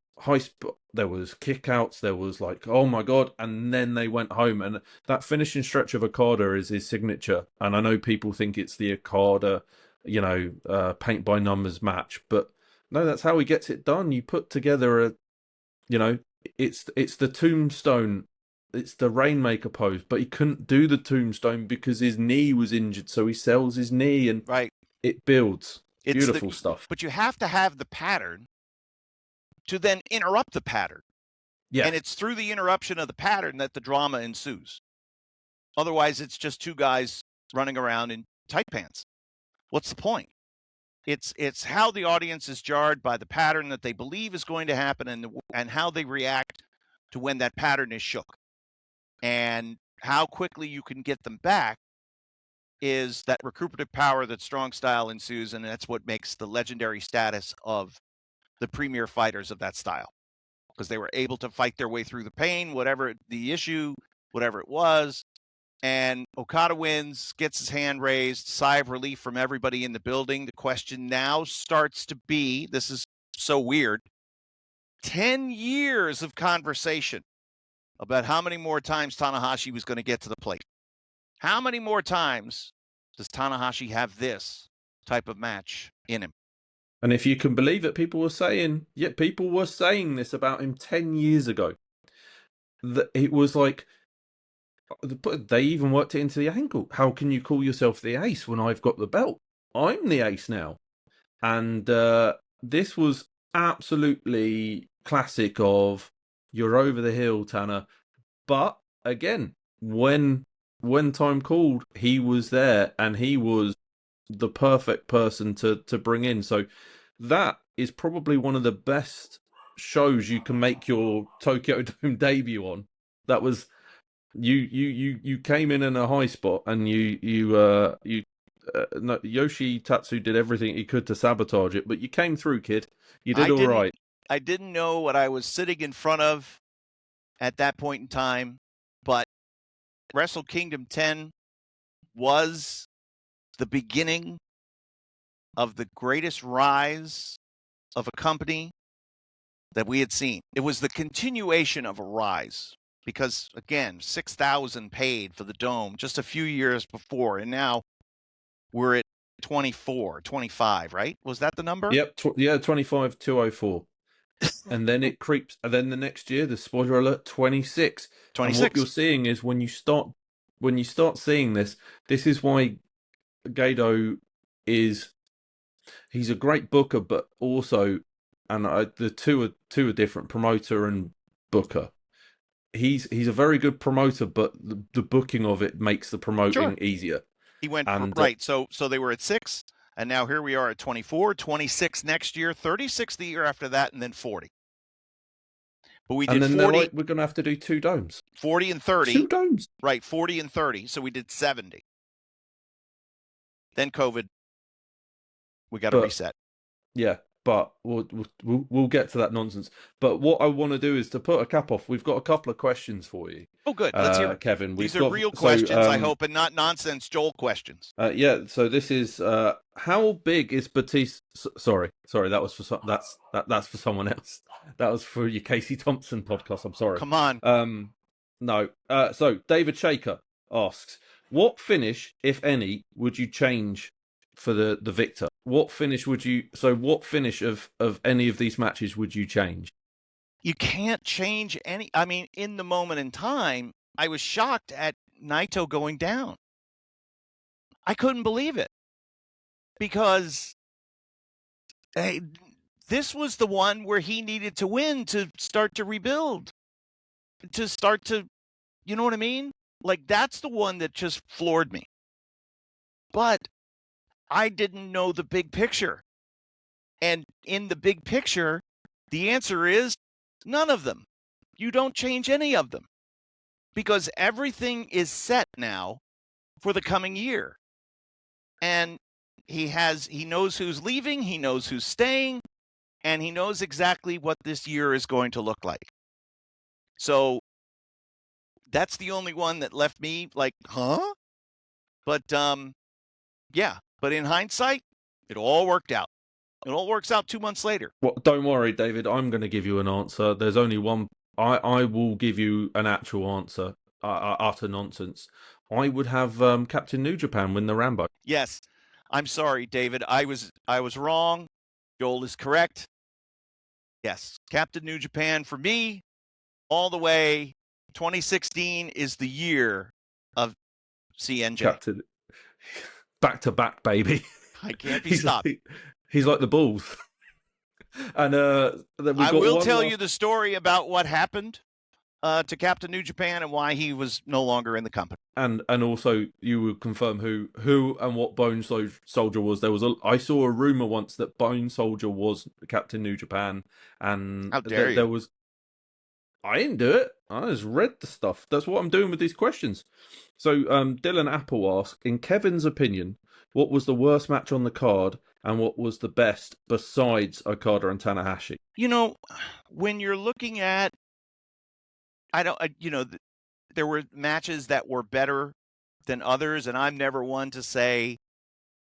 there was kickouts, there was like, oh my god, and then they went home, and that finishing stretch of Okada is his signature. And I know people think it's the Okada, paint by numbers match, but no, that's how he gets it done. You put together it's the tombstone, it's the Rainmaker pose, but he couldn't do the tombstone because his knee was injured, so he sells his knee, and it builds. Beautiful stuff. But you have to have the pattern to then interrupt the pattern. Yeah. And it's through the interruption of the pattern that the drama ensues. Otherwise, it's just two guys running around in tight pants. What's the point? It's how the audience is jarred by the pattern that they believe is going to happen, and how they react to when that pattern is shook. And how quickly you can get them back is that recuperative power that strong style ensues, and that's what makes the legendary status of the premier fighters of that style, because they were able to fight their way through the pain, whatever the issue, whatever it was. And Okada wins, gets his hand raised, sigh of relief from everybody in the building. The question now starts to be, this is so weird, 10 years of conversation about how many more times Tanahashi was going to get to the plate. How many more times does Tanahashi have this type of match in him? And if you can believe it, people were saying this about him 10 years ago. That it was like, they even worked it into the angle. How can you call yourself the ace when I've got the belt? I'm the ace now. And this was absolutely classic of, you're over the hill, Tanner. But again, when time called, he was there, and he was the perfect person to bring in. So that is probably one of the best shows you can make your Tokyo Dome debut on. That was, you came in a high spot, and no, Yoshi Tatsu did everything he could to sabotage it, but you came through, kid. You did all right. I didn't know what I was sitting in front of at that point in time, but Wrestle Kingdom 10 was the beginning of the greatest rise of a company that we had seen. It was the continuation of a rise, because, again, 6,000 paid for the Dome just a few years before, and now we're at 24, 25, right? Was that the number? Yep, 25,204. And then it creeps, and then the next year, the spoiler alert, 26. And what you're seeing is, when you start seeing this is why Gedo he's a great booker, but also, and the two are different, promoter and booker. He's a very good promoter, but the booking of it makes the promoting easier. He went right. So they were at 6, and now here we are at 24, 26 next year, 36 the year after that, and then 40. But we did 40. Like, we're going to have to do 2 domes. 40 and 30. 2 domes. Right, 40 and 30. So we did 70. Then COVID. We got to reset. Yeah, but we'll get to that nonsense. But what I want to do is to put a cap off. We've got a couple of questions for you. Oh, good. Let's hear it. Kevin. These are real questions, I hope, and not nonsense Joel questions. Yeah. So this is how big is Batista? Sorry. That was for that's for someone else. That was for your Casey Thompson podcast. I'm sorry. Come on. No. So David Shaker asks, what finish, if any, would you change for the victor? what finish would you? So, what finish of any of these matches would you change? You can't change any. I mean, in the moment in time, I was shocked at Naito going down. I couldn't believe it because hey, this was the one where he needed to win to start to rebuild, to start to, you know what I mean? Like, that's the one that just floored me. But I didn't know the big picture. And in the big picture, the answer is none of them. You don't change any of them because everything is set now for the coming year. And he knows who's leaving, he knows who's staying, and he knows exactly what this year is going to look like. So that's the only one that left me like, huh? But yeah, but in hindsight, it all worked out. It all works out 2 months later. Well, don't worry, David. I'm going to give you an answer. There's only one. I will give you an actual answer. Utter nonsense. I would have Captain New Japan win the Rambo. Yes, I'm sorry, David. I was wrong. Joel is correct. Yes, Captain New Japan for me, all the way. 2016 is the year of CNJ. Captain, back to back, baby. I can't be stopped. He's like the Bulls. And I will tell you the story about what happened to Captain New Japan and why he was no longer in the company. And also you will confirm who and what Bone Soldier was. I saw a rumor once that Bone Soldier was Captain New Japan, and how dare you? I didn't do it. I just read the stuff. That's what I'm doing with these questions. So Dylan Apple asked, in Kevin's opinion, what was the worst match on the card and what was the best besides Okada and Tanahashi? You know, when you're looking at, there were matches that were better than others, and I'm never one to say,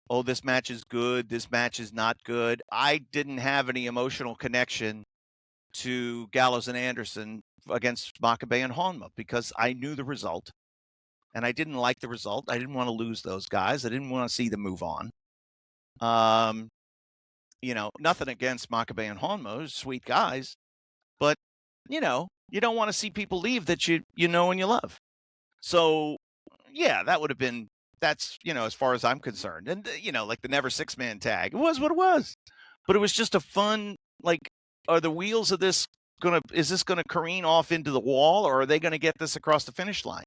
oh, this match is good, this match is not good. I didn't have any emotional connection to Gallows and Anderson against Makabe and Honma because I knew the result, and I didn't like the result. I didn't want to lose those guys. I didn't want to see them move on. Nothing against Makabe and Honma, sweet guys, but you don't want to see people leave that you know and you love. So yeah, that's as far as I'm concerned. And like the Never 6-man tag, it was what it was. But it was just a fun, like, are the wheels of this is this gonna careen off into the wall, or are they gonna get this across the finish line?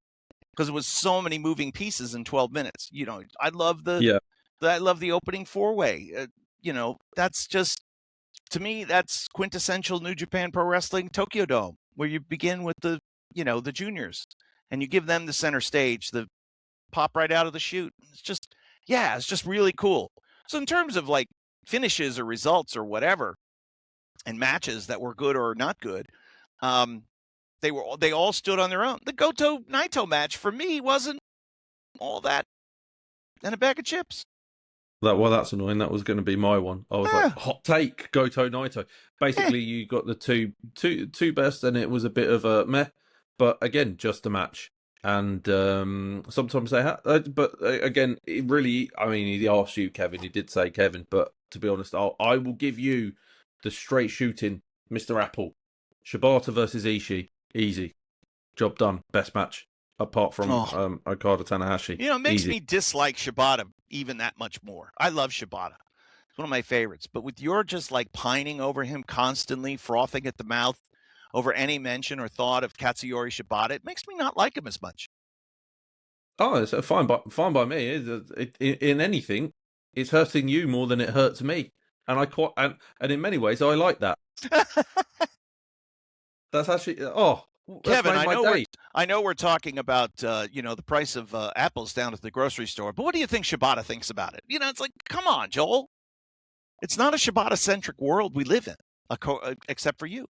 Because it was so many moving pieces in 12 minutes. I love the opening 4-way. That's just, to me, that's quintessential New Japan Pro Wrestling Tokyo Dome, where you begin with the juniors and you give them the center stage, the pop right out of the chute. It's just really cool. So in terms of like finishes or results or whatever, and matches that were good or not good, they all stood on their own. The Goto Naito match for me wasn't all that and a bag of chips. That's annoying. That was going to be my one. I was like, hot take, Goto Naito. Basically, you got the two best, and it was a bit of a meh. But again, just a match. And sometimes they have. But again, it really, I mean, he asked you, Kevin. He did say Kevin. But to be honest, I will give you the straight shooting, Mr. Apple. Shibata versus Ishii. Easy. Job done. Best match. Apart from Okada Tanahashi. It makes me dislike Shibata even that much more. I love Shibata. It's one of my favorites. But with your just like pining over him constantly, frothing at the mouth over any mention or thought of Katsuyori Shibata, it makes me not like him as much. Oh, it's fine by me. In anything, it's hurting you more than it hurts me. And and in many ways, I like that. That's actually, Kevin, I know we're talking about the price of apples down at the grocery store, but what do you think Shibata thinks about it? It's like, come on, Joel. It's not a Shibata-centric world we live in, except for you.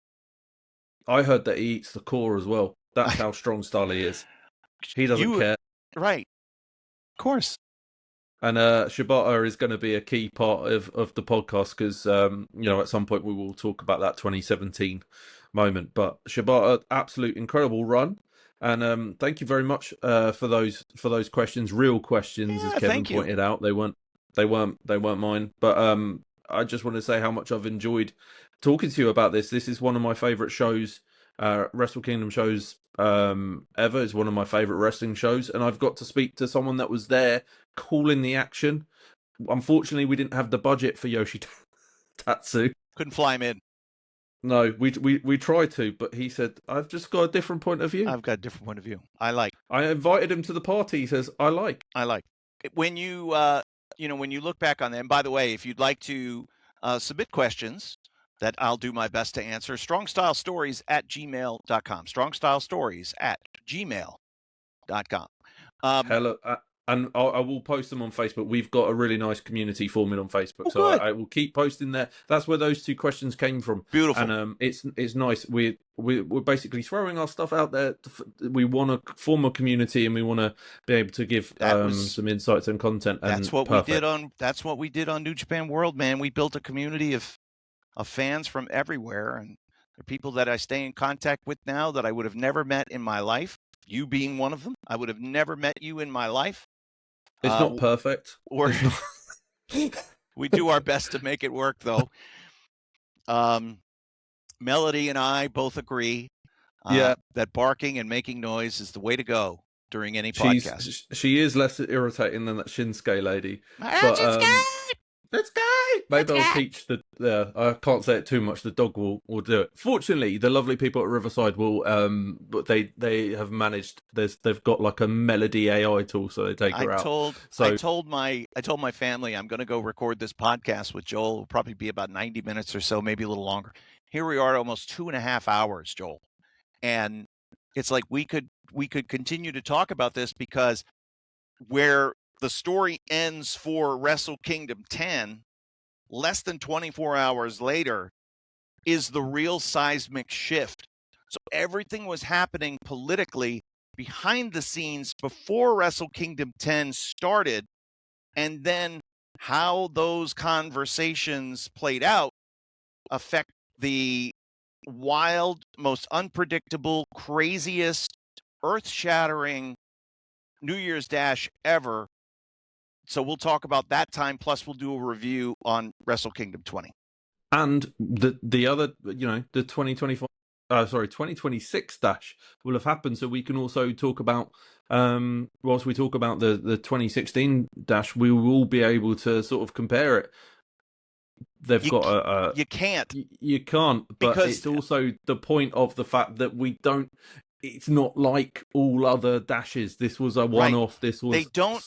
I heard that he eats the core as well. That's how strong style he is. He doesn't care. Right. Of course. And Shibata is going to be a key part of the podcast because, at some point we will talk about that 2017 moment. But Shibata, absolute incredible run. And thank you very much for those questions, real questions, as Kevin pointed out. They weren't They weren't mine. But I just want to say how much I've enjoyed talking to you about this. This is one of my favorite shows, Wrestle Kingdom shows ever. It's one of my favorite wrestling shows, and I've got to speak to someone that was there calling the action. Unfortunately, we didn't have the budget for Yoshi Tatsu. Couldn't fly him in. No, we tried to, but he said, "I've just got a different point of view." I've got a different point of view. I invited him to the party. He says, "I like." When you when you look back on them. By the way, if you'd like to submit questions that I'll do my best to answer, strongstylestories@gmail.com. Strongstylestories@gmail.com. Hello. And I will post them on Facebook. We've got a really nice community forming on Facebook, so I will keep posting there. That's where those two questions came from. Beautiful, and it's nice. We're basically throwing our stuff out there. We want to form a community, and we want to be able to give some insights and content. And that's what we did on. That's what we did on New Japan World, man. We built a community of fans from everywhere, and there are people that I stay in contact with now that I would have never met in my life. You being one of them, I would have never met you in my life. It's not perfect. We do our best to make it work, though. Melody and I both agree that barking and making noise is the way to go during any podcast. She is less irritating than that Shinsuke lady. Shinsuke! Let's go! Maybe I'll teach I can't say it too much. The dog will do it. Fortunately, the lovely people at Riverside will. But they have managed. They've got like a melody AI tool, so they take her out. I told my family I'm going to go record this podcast with Joel. It'll probably be about 90 minutes or so, maybe a little longer. Here we are, almost 2.5 hours, Joel, and it's like we could continue to talk about this, because where the story ends for Wrestle Kingdom 10, less than 24 hours later, is the real seismic shift. So everything was happening politically behind the scenes before Wrestle Kingdom 10 started, and then how those conversations played out affect the wild, most unpredictable, craziest, earth-shattering New Year's Dash ever. So we'll talk about that time, plus we'll do a review on Wrestle Kingdom 20. And the other, the 2026 dash will have happened, so we can also talk about, whilst we talk about the 2016 dash, we will be able to sort of compare it. They've got you can't, but because it's also the point of the fact that we don't. It's not like all other dashes. This was a one-off. This was they don't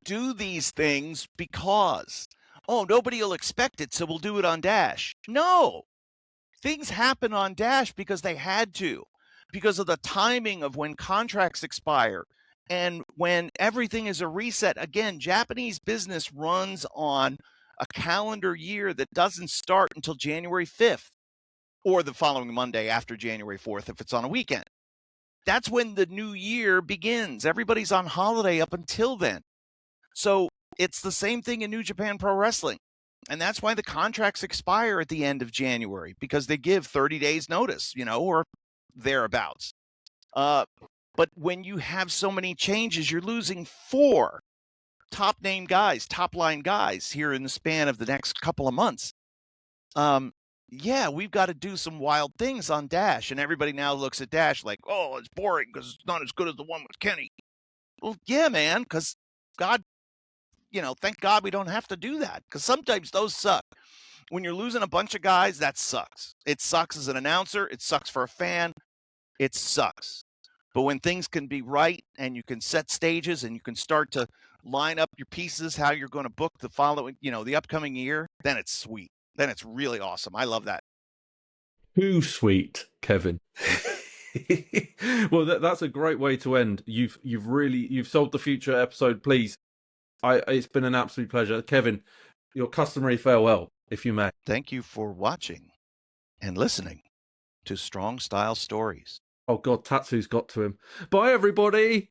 do these things because nobody will expect it, so we'll do it on Dash. No, things happen on Dash because they had to, because of the timing of when contracts expire and when everything is a reset. Again, Japanese business runs on a calendar year that doesn't start until January 5th or the following Monday after January 4th if it's on a weekend. That's when the new year begins. Everybody's on holiday up until then. So it's the same thing in New Japan Pro Wrestling. And that's why the contracts expire at the end of January, because they give 30 days notice, or thereabouts. But when you have so many changes, you're losing 4 top-line guys here in the span of the next couple of months. We've got to do some wild things on Dash, and everybody now looks at Dash like, oh, it's boring because it's not as good as the one with Kenny. Well, yeah, man, because thank God we don't have to do that, because sometimes those suck. When you're losing a bunch of guys, that sucks. It sucks as an announcer. It sucks for a fan. It sucks. But when things can be right and you can set stages and you can start to line up your pieces, how you're going to book the following, the upcoming year, then it's sweet. Then it's really awesome. I love that. Too sweet, Kevin. Well, that's a great way to end. You've sold the future episode. Please, it's been an absolute pleasure, Kevin. Your customary farewell, if you may. Thank you for watching and listening to Strong Style Stories. Oh God, Tatsu's got to him. Bye, everybody.